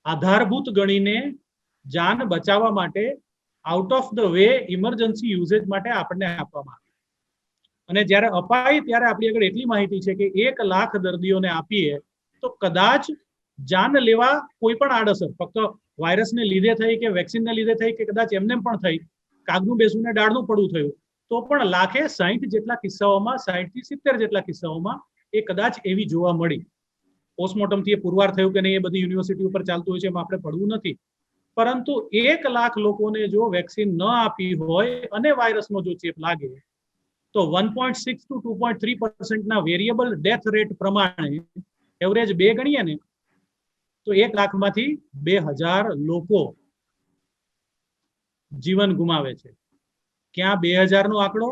આધારભૂત ગણીને જાન બચાવવા માટે out of the way emergency usage માટે આપણને આપવામાં આવે. અને જ્યારે અપાય ત્યારે આપણી આગળ એટલી માહિતી છે કે 1 લાખ દર્દીઓને આપીએ તો કદાચ જાન લેવા કોઈ પણ આડઅસર, ફક્ત વાયરસને લીધે થઈ કે વેક્સિનને લીધે થઈ કે કદાચ એમને પણ થઈ, કાગનું બેસવું ને ડાળનું પડવું થયું, તો પણ 160 જેટલા કિસ્સાઓમાં, 60 થી 70 જેટલા કિસ્સાઓમાં એ કદાચ એવી જોવા મળી. પોસ્ટમોર્ટમથી એ પુરવાર થયું કે નહીં એ બધી યુનિવર્સિટી ઉપર ચાલતું હોય છે, એમાં આપણે પડવું નથી. પરંતુ 1 લાખ લોકોને જો વેક્સિન ન આપી હોય અને વાયરસનો જો ચેપ લાગે તો 1.6 to 2.3% વેરિયેબલ ડેથ રેટ પ્રમાણે એવરેજ 2 ગણીએ ને તો 1 લાખમાંથી 2000 લોકો જીવન ગુમાવે છે. ક્યાં 2000 નો આંકડો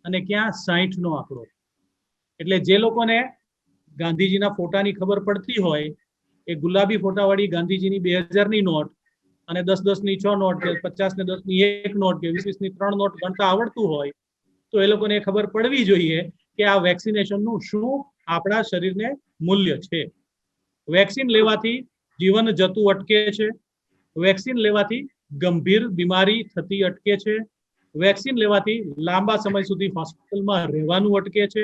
અને ક્યાં 60 નો આંકડો. એટલે જે લોકોને ગાંધીજીના ફોટાની ખબર પડતી હોય એ ગુલાબી ફોટાવાળી ગાંધીજીની 2000ની નોટ અને 10-10ની 6 નોટ કે 50 ને 10ની 1 નોટ કે 20-20ની 3 નોટ ગણતા આવડતું હોય તો એ લોકોને ખબર પડવી જોઈએ કે આ વેક્સિનેશનનું શું આપણા શરીરને મૂલ્ય છે. વેક્સિન લેવાથી જીવન જતું અટકે છે, વેક્સિન લેવાથી ગંભીર બીમારી થતી અટકે છે, વેક્સિન લેવાથી લાંબા સમય સુધી હોસ્પિટલમાં રહેવાનું અટકે છે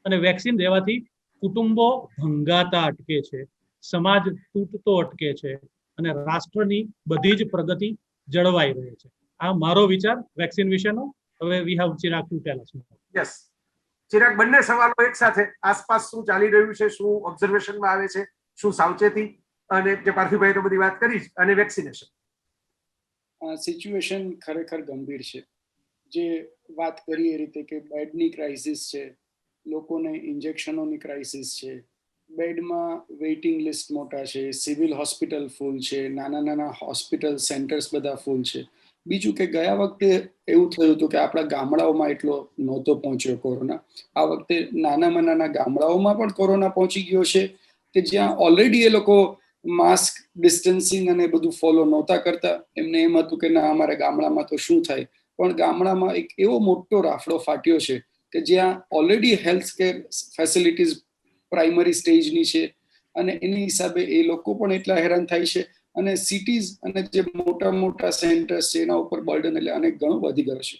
અને વેક્સિન લેવાથી કુટુંબો ભંગાતા અટકે છે, સમાજ તૂટતો અટકે છે અને રાષ્ટ્રની બધી જ પ્રગતિ જળવાઈ રહે છે. આ મારો વિચાર વેક્સિન વિશેનો. હવે we have Chirag to tell us. Yes Chirag, બંને સવાલો એક સાથે. આસપાસ શું ચાલી રહ્યું છે, શું ઓબ્ઝર્વેશનમાં આવે છે, શું સાવચેતી, અને જે પાર્થિવભાઈ તો બધી વાત કરી, અને વેક્સિનેશન. સિચ્યુએશન ખરેખર ગંભીર છે. જે વાત કરી એ રીતે કે બેડની ક્રાઇસિસ છે, લોકોને ઇન્જેક્શનોની ક્રાઇસિસ છે, બેડમાં વેઇટિંગ લિસ્ટ મોટા છે, સિવિલ હોસ્પિટલ ફૂલ છે, નાના નાના હોસ્પિટલ સેન્ટર્સ બધા ફૂલ છે. બીજું કે ગયા વખતે એવું થયું હતું કે આપણા ગામડાઓમાં એટલો નહોતો પહોંચ્યો કોરોના. આ વખતે નાનામાં નાના ગામડાઓમાં પણ કોરોના પહોંચી ગયો છે કે જ્યાં ઓલરેડી એ લોકો માસ્ક, ડિસ્ટન્સિંગ અને બધું ફોલો નહોતા કરતા. એમને એમ હતું કે ના, અમારા ગામડામાં તો શું થાય, પણ ગામડામાં એક એવો મોટો રાફડો ફાટ્યો છે કે જ્યાં already health care facilities primary સ્ટેજની છે અને એની હિસાબે એ લોકો પણ એટલા હેરાન થાય છે અને સિટીઝ અને જે મોટા મોટા સેન્ટર્સ છે એના ઉપર બર્ડન એટલે અનેક ગણું વધી ગયો છે.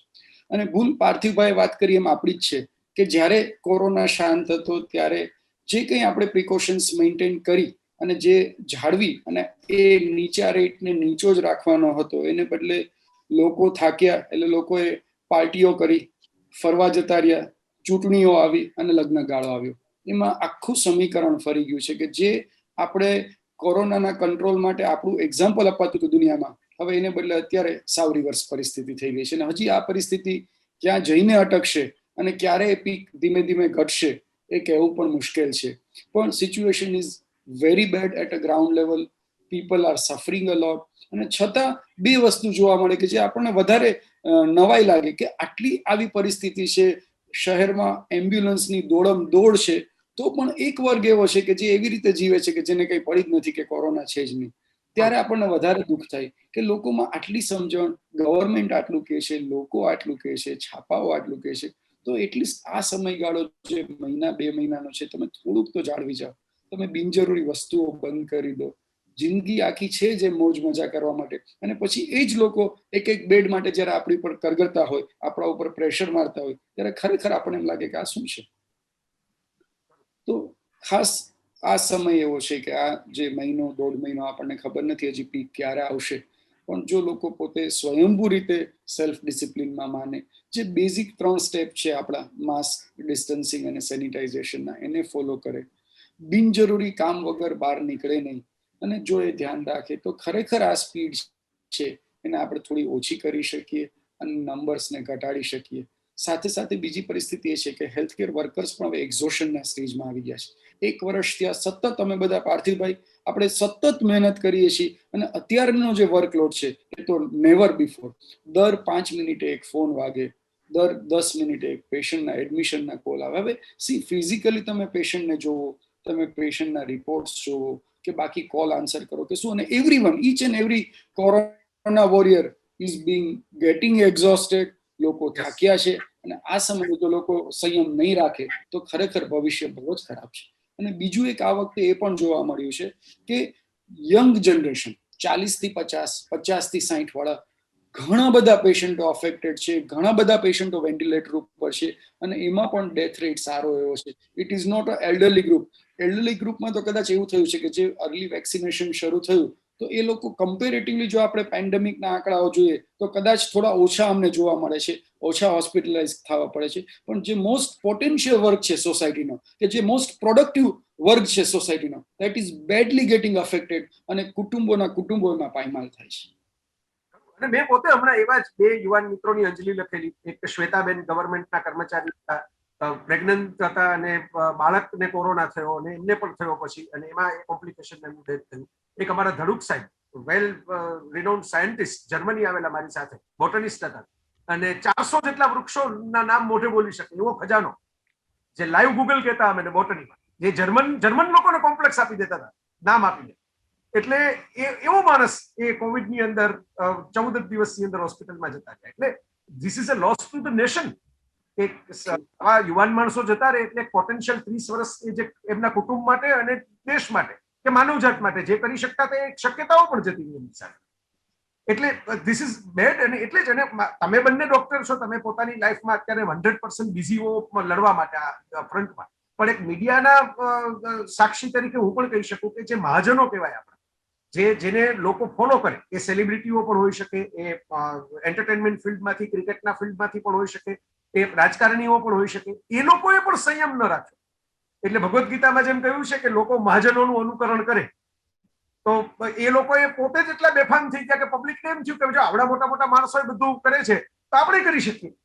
અને ભૂલ પાર્થિવભાઈ વાત કરી એમ આપણી જ છે કે જ્યારે કોરોના શાંત હતો ત્યારે જે કંઈ આપણે પ્રિકોશન્સ મેન્ટેન કરી અને જે જાળવી અને એ નીચા રેટને નીચો જ રાખવાનો હતો, એને બદલે લોકો થાક્યા એટલે લોકોએ પાર્ટીઓ કરી, ફરવા જતા રહ્યા, ચૂંટણીઓ આવી અને લગ્ન ગાળો આવ્યો. એમાં આખું સમીકરણ ફરી ગયું છે કે જે આપણે કોરોનાના કંટ્રોલ માટે આપણું એક્ઝામ્પલ અપાતું હતું દુનિયામાં, હવે એને બદલે અત્યારે સાવ રિવર્સ પરિસ્થિતિ થઈ ગઈ છે. અને હજી આ પરિસ્થિતિ ક્યાં જઈને અટકશે અને ક્યારે એ પીક ધીમે ધીમે ઘટશે એ કહેવું પણ મુશ્કેલ છે. પણ situation is very bad at a ground level. People are suffering a lot. અને છતાં બે વસ્તુ જોવા મળે કે જે આપણને વધારે નવાઈ લાગે કે આટલી આવી પરિસ્થિતિ છે, શહેરમાં એમ્બ્યુલન્સની દોડમ દોડ છે, તો પણ એક વર્ગ એવો છે કે જે એવી રીતે જીવે છે કે જેને કંઈ પડી જ નથી કે કોરોના છે જ નહીં. ત્યારે આપણને વધારે દુઃખ થાય કે લોકોમાં આટલી સમજણ, ગવર્મેન્ટ આટલું કહે છે, લોકો આટલું કહે છે, છાપાઓ આટલું કહે છે, તો એટલીસ્ટ આ સમયગાળો જે મહિના 2 મહિનાનો છે તમે થોડુંક તો જાળવી જાઓ. તમે બિનજરૂરી વસ્તુઓ બંધ કરી દો. જિંદગી આખી છે જે મોજ મજા કરવા માટે, અને પછી એ જ લોકો એક એક બેડ માટે જ્યારે આપણી પર કરગરતા હોય, આપણા ઉપર પ્રેશર મારતા હોય, ત્યારે ખરેખર આપણને એમ લાગે કે આ શું છે. તો ખાસ આ સમય એવો છે કે આ જે મહિનો 1.5 મહિનો આપણને ખબર નથી હજી પીક ક્યારે આવશે, પણ જો લોકો પોતે સ્વયંભૂ રીતે સેલ્ફ ડિસિપ્લિનમાં માને, જે બેઝિક 3 સ્ટેપ છે આપણા માસ્ક, ડિસ્ટન્સિંગ અને સેનિટાઇઝેશનના, એને ફોલો કરે, બિનજરૂરી કામ વગર બહાર નીકળે નહીં, અને જો એ ધ્યાન રાખે તો ખરેખર આ સ્પીડ છે એને આપણે થોડી ઓછી કરી શકીએ અને નંબર્સને ઘટાડી શકીએ. સાથે સાથે બીજી પરિસ્થિતિ એ છે કે હેલ્થકેર વર્કર્સ પણ હવે એક્ઝોશનના સ્ટેજમાં આવી ગયા છે. 1 વર્ષ ત્યાં સતત અમે બધા પાર્થિવભાઈ આપણે સતત મહેનત કરીએ છીએ અને અત્યારનો જે વર્કલોડ છે એ તો નેવર બિફોર. દર 5 મિનિટે એક ફોન વાગે, દર 10 મિનિટે એક પેશન્ટના એડમિશનના કોલ આવે. હવે સી ફિઝિકલી તમે પેશન્ટને જોવો, તમે પેશન્ટના રિપોર્ટ્સ જોવો કે બાકી કોલ આન્સર કરો કે શું, અને everyone, each and every corona warrior is being getting exhausted. લોકો થાક્યા છે અને આ સમયે જો લોકો સંયમ નહીં રાખે તો ખરેખર ભવિષ્ય બહુ જ ખરાબ છે. અને બીજું એક આ વખતે એ પણ જોવા મળ્યું છે કે યંગ જનરેશન 40 થી 50, 50 થી 60 વાળા ઘણા બધા પેશન્ટો અફેક્ટેડ છે, ઘણા બધા પેશન્ટો વેન્ટિલેટર ઉપર છે, અને એમાં પણ ડેથ રેટ સારો એવો છે. It is not a elderly group. Elderly ગ્રુપમાં તો કદાચ એવું થયું છે કે જે અર્લી વેક્સિનેશન શરૂ થયું તો એ લોકો કમ્પેરેટિવલી જો આપણે પેન્ડેમિકના આંકડાઓ જોઈએ તો કદાચ થોડા ઓછા અમને જોવા મળે છે, ઓછા હોસ્પિટલાઇઝ થવા પડે છે. પણ જે મોસ્ટ પોટેન્શિયલ વર્ગ છે સોસાયટીનો, કે જે મોસ્ટ પ્રોડક્ટિવ વર્ગ છે સોસાયટીનો, that is badly getting affected, અને કુટુંબોમાં પાયમાલ થાય છે. અને મેં પોતે હમણાં એવા જ 2 યુવાન મિત્રોની અંજલિ લખેલી. એક શ્વેતાબેન ગવર્મેન્ટના કર્મચારી હતા, પ્રેગ્નન્ટ હતા, અને બાળકને કોરોના થયો અને એમને પણ થયો પછી, અને એમાં કોમ્પ્લિકેશન એમનું ડેથ થયું. એક અમારા ધડુક સાહેબ, વેલ રિનાઉન્ડ સાયન્ટિસ્ટ, જર્મની આવેલા મારી સાથે, બોટનિસ્ટ હતા, અને 400 જેટલા વૃક્ષોના નામ મોઢે બોલી શકે એવો ખજાનો, જે લાઈવ ગૂગલ કહેતા અમે બોટનીમાં, જે જર્મન લોકોને કોમ્પ્લેક્સ આપી દેતા હતા નામ આપીને. એટલે એવો માણસ એ કોવિડની અંદર 14 દિવસની અંદર હોસ્પિટલમાં જતા રહ્યા. એટલે this is a loss to the nation. આવા યુવાન માણસો જતા રહે એટલે પોટેન્શિયલ 30 વર્ષ એ જે એમના કુટુંબ માટે અને દેશ માટે કે માનવજાત માટે જે કરી શકતા તે શક્યતાઓ પણ જતી રહી એમની સાથે. એટલે ધીસ ઇઝ બેડ. અને એટલે જ, અને તમે બંને ડોક્ટર છો, તમે પોતાની લાઈફમાં અત્યારે 100% બિઝી હો લડવા માટે આ ફ્રન્ટમાં, પણ એક મીડિયાના સાક્ષી તરીકે હું પણ કહી શકું કે જે મહાજનો કહેવાય આપણા, જેને લોકો ફોલો કરે, એ સેલિબ્રિટીઓ પણ હોઈ શકે, એ એન્ટરટેનમેન્ટ ફિલ્ડમાંથી, ક્રિકેટના ફિલ્ડમાંથી પણ હોઈ શકે, એ રાજકારણીઓ પણ હોઈ શકે, એ લોકોએ પણ સંયમ ન રાખ્યો. એટલે ભગવદ્ ગીતામાં જેમ કહ્યું છે કે લોકો મહાજનોનું અનુકરણ કરે, તો એ લોકોએ પોતે જ એટલા બેફામ થઈ ગયા કે પબ્લિકને એમ થયું કે જો આવડા મોટા મોટા માણસો બધું કરે છે તો આપણે કરી શકીએ.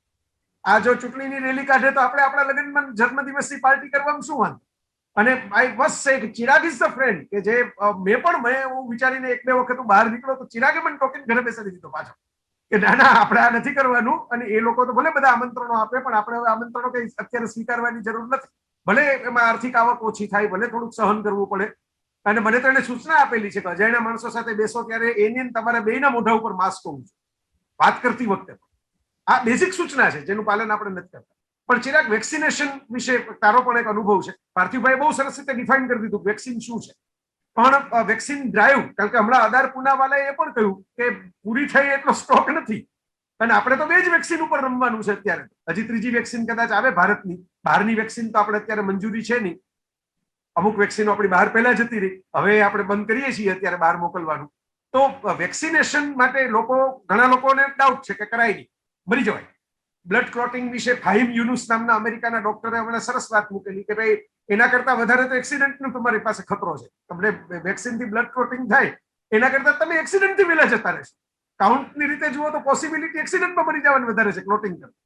આ જો ચૂંટણીની રેલી કાઢે તો આપણે આપણા લગ્નમાં જન્મદિવસની પાર્ટી કરવામાં શું વાંધો. અને આઈ મસ્ટ સે કે ચિરાગ ઇઝ ધ ફ્રેન્ડ, કે જે મેં એવું વિચારીને 1-2 વખત બહાર નીકળો તો ચિરાગે મને ટોકીને ઘરે બેસાડી દીધો પાછો, કે ના ના આપણે આ નથી કરવાનું. અને એ લોકો તો ભલે બધા આમંત્રણો આપે, પણ આપણે હવે આમંત્રણો કઈ અત્યારે સ્વીકારવાની જરૂર નથી. ભલે એમાં આર્થિક આવક ઓછી થાય, ભલે થોડુંક સહન કરવું પડે. અને મને તો એને સૂચના આપેલી છે કે અજાણ્યા માણસો સાથે બેસો ત્યારે એની તમારે બેયના મોઢા ઉપર માસ્ક હોવું જોઈએ વાત કરતી વખતે. આ બેઝિક સૂચના છે જેનું પાલન આપણે નથી કરતા. પણ ચિરાગ, વેક્સિનેશન વિશે તારો પણ એક અનુભવ છે. પાર્થિવભાઈ બહુ સરસ રીતે ડિફાઇન કરી દીધું વેક્સિન શું છે. પણ વેક્સિન ડ્રાઈવ, કારણ કે હમણાં અદાર પૂનાવાલાએ એ પણ કહ્યું કે પૂરી થઈ એટલો સ્ટોક નથી, અને આપણે તો 2 જ વેક્સિન ઉપર રમવાનું છે અત્યારે. હજી 3જી વેક્સિન કદાચ આવે ભારતની. બહારની વેક્સિન તો આપણે અત્યારે મંજૂરી છે નહીં. અમુક વેક્સિનો આપણી બહાર પહેલા જતી રહી, હવે આપણે બંધ કરીએ છીએ અત્યારે બહાર મોકલવાનું. તો વેક્સિનેશન માટે ઘણા લોકોને ડાઉટ છે કે કરાય નહીં, મરી જવાય. બ્લડ ક્લોટિંગ વિશે ફાહિમ યુનુસ નામના અમેરિકાના ડોક્ટરે હમણાં સરસ વાત મૂકેલી કે ભાઈ એના કરતા વધારે તો એક્સિડન્ટનો તમારી પાસે ખતરો છે. તમને વેક્સિનથી બ્લડ ક્લોટિંગ થાય એના કરતા તમે એક્સિડન્ટથી વહેલા જતા રહેશો. કાઉન્ટની રીતે જુઓ તો પોસિબિલિટી એક્સિડન્ટમાં મરી જવાની વધારે છે ક્લોટિંગ કરતા.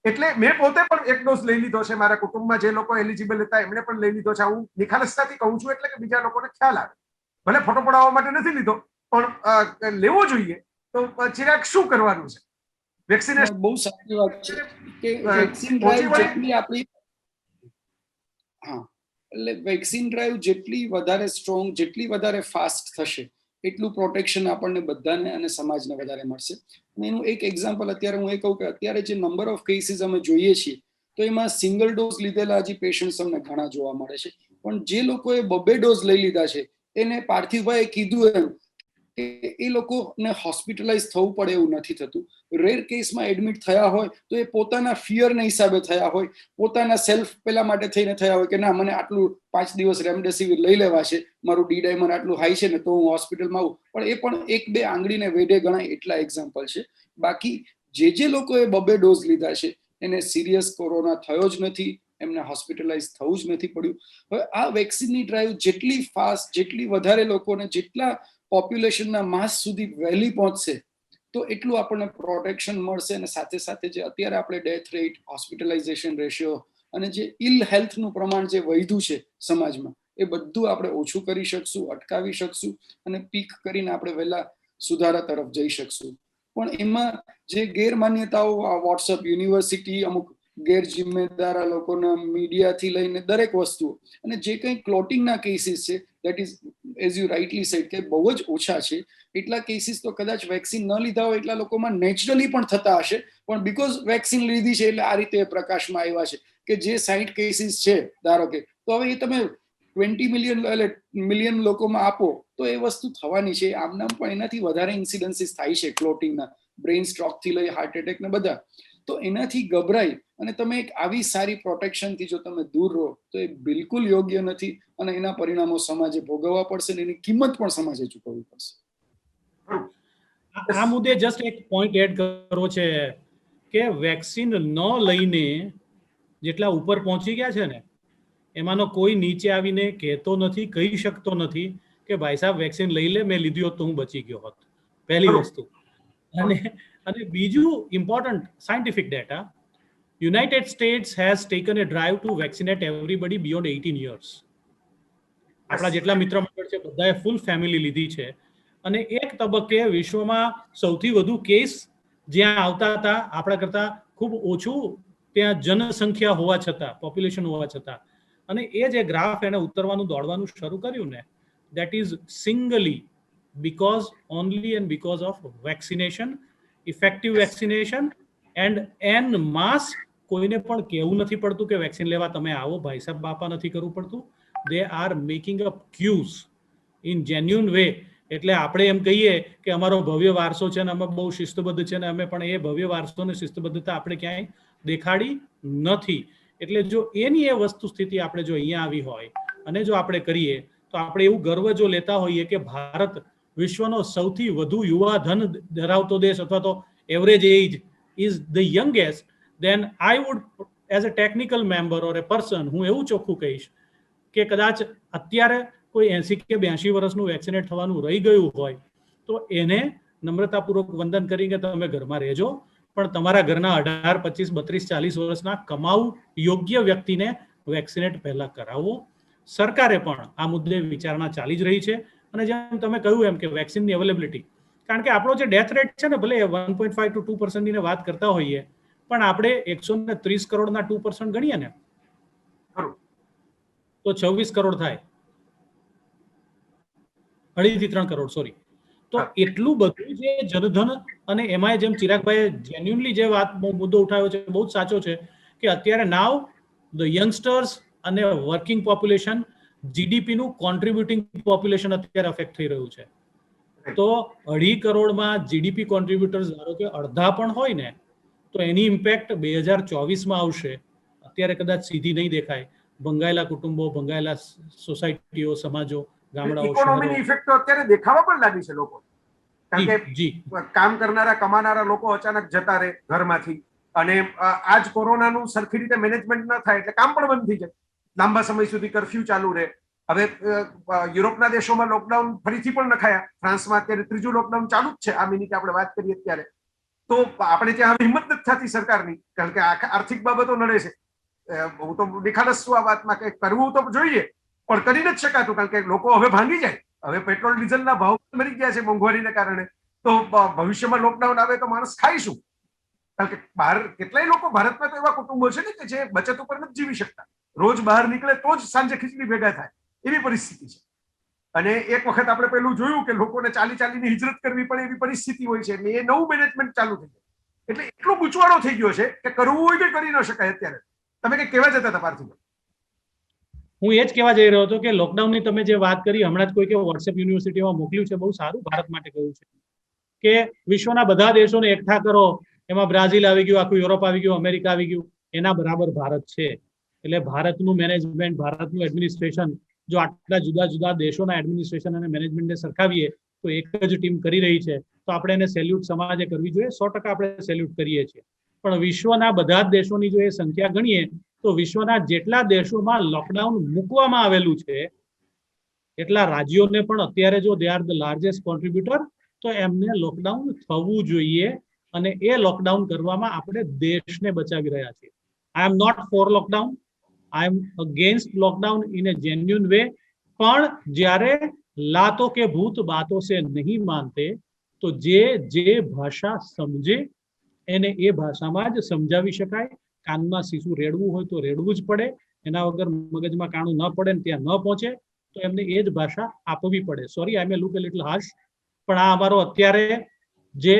એટલે મેં પોતે પણ 1 ડોઝ લઈ લીધો છે. મારા કુટુંબમાં જે લોકો એલિજિબલ હતા એમણે પણ લઈ લીધો છે. હું નિખાલસતાથી કહું છું એટલે કે બીજા લોકોને ખ્યાલ આવે. ભલે ફોટો પડાવવા માટે નથી લીધો, પણ લેવો જોઈએ. તો ચિરાગ, શું કરવાનું છે? વેક્સિનેશન બહુ સારી વાત છે કે વેક્સિન પહોંચી ડ્રાઈવ વળે. જેટલી આપણી એટલે વેક્સિન ડ્રાઈવ જેટલી વધારે સ્ટ્રોંગ, જેટલી વધારે ફાસ્ટ થશે, એટલું પ્રોટેક્શન આપણને બધાને અને સમાજને વધારે મળશે. અને એનું એક એક્ઝામ્પલ અત્યારે હું એ કહું કે અત્યારે જે નંબર ઓફ કેસીસ અમે જોઈએ છીએ તો એમાં સિંગલ ડોઝ લીધેલા હજી પેશન્ટ્સ અમને ઘણા જોવા મળે છે. પણ જે લોકોએ 2 ડોઝ લઈ લીધા છે એને પાર્થિવભાઈએ કીધું એમ કે એ લોકોને હોસ્પિટલાઇઝ થવું પડે એવું નથી થતું. રેર કેસમાં એડમિટ થયા હોય તો એ પોતાના ફિયરના હિસાબે થયા હોય, પોતાના સેલ્ફ પેલા માટે થઈને થયા હોય કે ના મને આટલું 5 દિવસ રેમડેસિવિર લઈ લેવા છે, મારું ડી ડાયમર આટલું હાઈ છે ને તો હું હોસ્પિટલમાં આવું. પણ એ પણ 1-2 આંગળીને વેઢે ગણાય એટલા એક્ઝામ્પલ છે. બાકી જે લોકોએ 2 ડોઝ લીધા છે એને સિરિયસ કોરોના થયો જ નથી, એમને હોસ્પિટલાઇઝ થવું જ નથી પડ્યું. હવે આ વેક્સિનની ડ્રાઈવ જેટલી ફાસ્ટ, જેટલી વધારે લોકોને, જેટલા પોપ્યુલેશનના માસ સુધી વહેલી પહોંચશે તો એટલું આપણને પ્રોટેક્શન મળશે. અને સાથે સાથે જે અત્યારે આપણે ડેથ રેટ, હોસ્પિટલાઇઝેશન રેશિયો અને જે ઇલ હેલ્થનું પ્રમાણ જે વધ્યું છે સમાજમાં, એ બધું આપણે ઓછું કરી શકશું, અટકાવી શકશું અને પીક કરીને આપણે વહેલા સુધારા તરફ જઈ શકશું. પણ એમાં જે ગેરમાન્યતાઓ, વોટ્સઅપ યુનિવર્સિટી, અમુક ગેરજિમ્મેદાર લોકોના મીડિયાથી લઈને દરેક વસ્તુઓ, અને જે કંઈ ક્લોટિંગના કેસીસ છે, that is as you rightly said કે બહુ જ ઓછા છે. એટલા કેસીસ તો કદાચ વેક્સિન ન લીધા હોય એટલા લોકોમાં નેચરલી પણ થતા હશે, પણ બીકોઝ વેક્સિન લીધી છે એટલે આ રીતે પ્રકાશમાં આવ્યા છે. કે જે 60 કેસીસ છે ધારો કે, તો હવે એ તમે 20 મિલિયન લોકોમાં આપો તો એ વસ્તુ થવાની છે. આમનામ પણ એનાથી વધારે ઇન્સિડન્સીસ થાય છે ક્લોટિંગના. બ્રેઇન સ્ટ્રોકથી લઈ હાર્ટ એટેક ને બધા. તો એનાથી ગભરાઈ અને તમે એક આવી સારી પ્રોટેક્શનથી જો તમે દૂર રહો તો એ બિલકુલ યોગ્ય નથી, અને એના પરિણામો સમાજે ભોગવવા પડશે ને એની કિંમત પણ સમાજે ચૂકવવી પડશે. આ મુદ્દે જસ્ટ એક પોઈન્ટ એડ કરવો છે કે વેક્સિન ન લઈને જેટલા ઉપર પહોંચી ગયા છે ને એમાંનો કોઈ નીચે આવીને કહેતો નથી, કહી શકતો નથી કે ભાઈ સાહેબ વેક્સિન લઈ લે, મેં લીધી હોત તો હું બચી ગયો હોત. પહેલી વસ્તુ. અને બીજું important scientific data, United States has taken a drive to vaccinate everybody beyond 18 years. આપણા જેટલા મિત્ર મંડળ છે બધાએ ફૂલ ફેમિલી લીધી છે, અને એક તબક્કે વિશ્વમાં સૌથી વધુ કેસ જ્યાં આવતા હતા આપણા કરતા ખૂબ ઓછું ત્યાં જનસંખ્યા હોવા છતાં, પોપ્યુલેશન હોવા છતાં, અને એ જે ગ્રાફ એને ઉતરવાનું દોડવાનું શરૂ કર્યું ને, that is singly because only and because of vaccination, effective vaccination and en mass. કોઈને પણ કહેવું નથી પડતું કે વેક્સિન લેવા તમે આવો, ભાઈ સાહેબ બાપા નથી કરવું પડતું. they are making up queues in genuine way. એટલે આપણે એમ કહીએ કે અમારો ભવ્ય વારસો છે ને અમે બહુ શિસ્તબદ્ધ છે ને અમે, પણ એ ભવ્ય વારસો ને શિસ્તબદ્ધતા આપણે ક્યાંય દેખાડી નથી. એટલે જો એની એ વસ્તુ સ્થિતિ આપણે જો અહીંયા આવી હોય અને જો આપણે કરીએ તો આપણે એવું ગર્વ જો લેતા હોઈએ કે ભારત વિશ્વનો સૌથી વધુ યુવા ધન ધરાવતો દેશ અથવા તો average age is the youngest, then I would as a technical member or a person હું એવું ચોખ્ખું કહીશ કે કદાચ અત્યારે કોઈ 80 કે 82 વર્ષનું વેક્સિનેટ થવાનું રહી ગયું હોય તો એને નમ્રતાપૂર્વક વંદન કરીને તમે ઘરમાં રહેજો, પણ તમારા ઘરના 18, 25, 32, 40 વર્ષના કમાઉ યોગ્ય વ્યક્તિને વેક્સિનેટ પહેલા કરાવો. સરકારે પણ આ મુદ્દે વિચારણા ચાલી જ રહી છે, અને જેમ તમે કહ્યું એમ કે વેક્સિનની અવેલેબિલિટી, કારણ કે આપણો જે ડેથ રેટ છે ને ભલે 1.5 to 2% ની વાત કરતા હોઈએ, પણ આપણે 130 કરોડના 2% ગણીએ ને તો 26 કરોડ થાય, 2.5 થી 3 કરોડ, સોરી. તો એટલું બધું જે જનધન, અને એમાં જેમ ચિરાગભાઈએ જેન્યુઅનલી જે વાત મુદ્દો ઉઠાવ્યો છે બહુ જ સાચો છે કે અત્યારે નાવ ધ યંગસ્ટર્સ અને વર્કિંગ પોપ્યુલેશન, જીડીપી નું કોન્ટ્રીબ્યુટિંગ પોપ્યુલેશન અત્યારે અફેક્ટ થઈ રહ્યું છે. તો 2.5 કરોડમાં જીડીપી કોન્ટ્રીબ્યુટર્સ ધારો કે અડધા પણ હોય ને તો એની ઇમ્પેક્ટ 2024માં આવશે. અત્યારે કદાચ સીધી નહીં દેખાય. ભંગાયેલા કુટુંબો, ભંગાયેલા સોસાયટીઓ, સમાજો, ગામડાઓ, ઇકોનોમીની ઇફેક્ટ તો અત્યારે દેખાવા પણ લાગી છે લોકો, કારણ કે કામ કરનારા કમાનારા લોકો અચાનક જતા રહે ઘરમાંથી, અને આજ કોરોનાનું સરખી રીતે મેનેજમેન્ટ ન થાય એટલે કામ પણ બંધ થઈ જાય, લાંબા સમય સુધી કર્ફ્યુ ચાલુ રહે. હવે યુરોપના દેશોમાં લોકડાઉન ફરીથી પણ નખાયા, ફ્રાન્સમાં અત્યારે 3જું લોકડાઉન ચાલુ જ છે આ મિનિટે આપણે વાત કરીએ ત્યારે. તો આપણે ત્યાં હિંમત નથી થતી સરકારની, કારણ કે આર્થિક બાબતો નડે છે. હું તો નિખાલસ છું આ વાતમાં કે કરવું તો જોઈએ પણ કરી નથી શકાતું, કારણ કે લોકો હવે ભાંગી જાય. હવે પેટ્રોલ ડીઝલના ભાવ મરી ગયા છે મોંઘવારીને કારણે, તો ભવિષ્યમાં લોકડાઉન આવે તો માણસ ખાય શું? કારણ કે બહાર કેટલાય લોકો ભારતમાં તો એવા કુટુંબો છે ને કે જે બચત ઉપર નથી જીવી શકતા, રોજ બહાર નીકળે તો જ સાંજે ખીચડી ભેગા થાય એવી પરિસ્થિતિ છે. અને એક વખત આપણે પેલું જોયું કે લોકોને ચાલીને હિજરત કરવી પડે એવી પરિસ્થિતિ હોય છે, એ નવું મેનેજમેન્ટ ચાલુ થઈ જાય. એટલે એટલો ગૂંચવાડો થઈ ગયો છે કે કરવું હોય તો કરી ન શકાય. અત્યારે તમે કઈ કહેવા જતા હતા પાર્થિવ? હું એ જ કહેવા જઈ રહ્યો હતો કે લોકડાઉનની તમે જે વાત કરી, હમણાં જ કોઈ કે વોટ્સએપ યુનિવર્સિટીમાં મોકલ્યું છે, બહુ સારું ભારત માટે કહ્યું છે કે વિશ્વના બધા દેશોને એકઠા કરો, એમાં બ્રાઝિલ આવી ગયું, આખું યુરોપ આવી ગયું, અમેરિકા આવી ગયું, એના બરાબર ભારત છે. એટલે ભારતનું મેનેજમેન્ટ, ભારતનું એડમિનિસ્ટ્રેશન જો આટલા જુદા જુદા દેશોના એડમિનિસ્ટ્રેશન અને મેનેજમેન્ટને સરખાવીએ તો એક જ ટીમ કરી રહી છે, તો આપણે એને સેલ્યુટ સમાજે કરવી જોઈએ. 100% આપણે સેલ્યુટ કરીએ છીએ. પણ વિશ્વના બધા જ દેશોની જો એ સંખ્યા ગણીએ તો વિશ્વના જેટલા દેશોમાં લોકડાઉન મૂકવામાં આવેલું છે એટલા રાજ્યોને પણ અત્યારે જો they are the largest contributor, તો એમને લોકડાઉન થવું જોઈએ, અને એ લોકડાઉન કરવામાં આપણે દેશને બચાવી રહ્યા છીએ. I am not for lockdown, I am against lockdown in a genuine way. પણ જ્યારે લાતો કે ભૂત બાતો સે નહીં માનતે, તો જે ભાષા સમજે એને એ ભાષામાં જ સમજાવી શકાય. કાનમાં શીશુ રેડવું હોય તો રેડવું જ પડે, એના વગર મગજમાં કાણું ન પડે ને ત્યાં ન પહોંચે તો એમને એ જ ભાષા આપવી પડે. સોરી, આઈ મે લુક એ લિટલ હાર્શ, પણ આ અમારો અત્યારે જે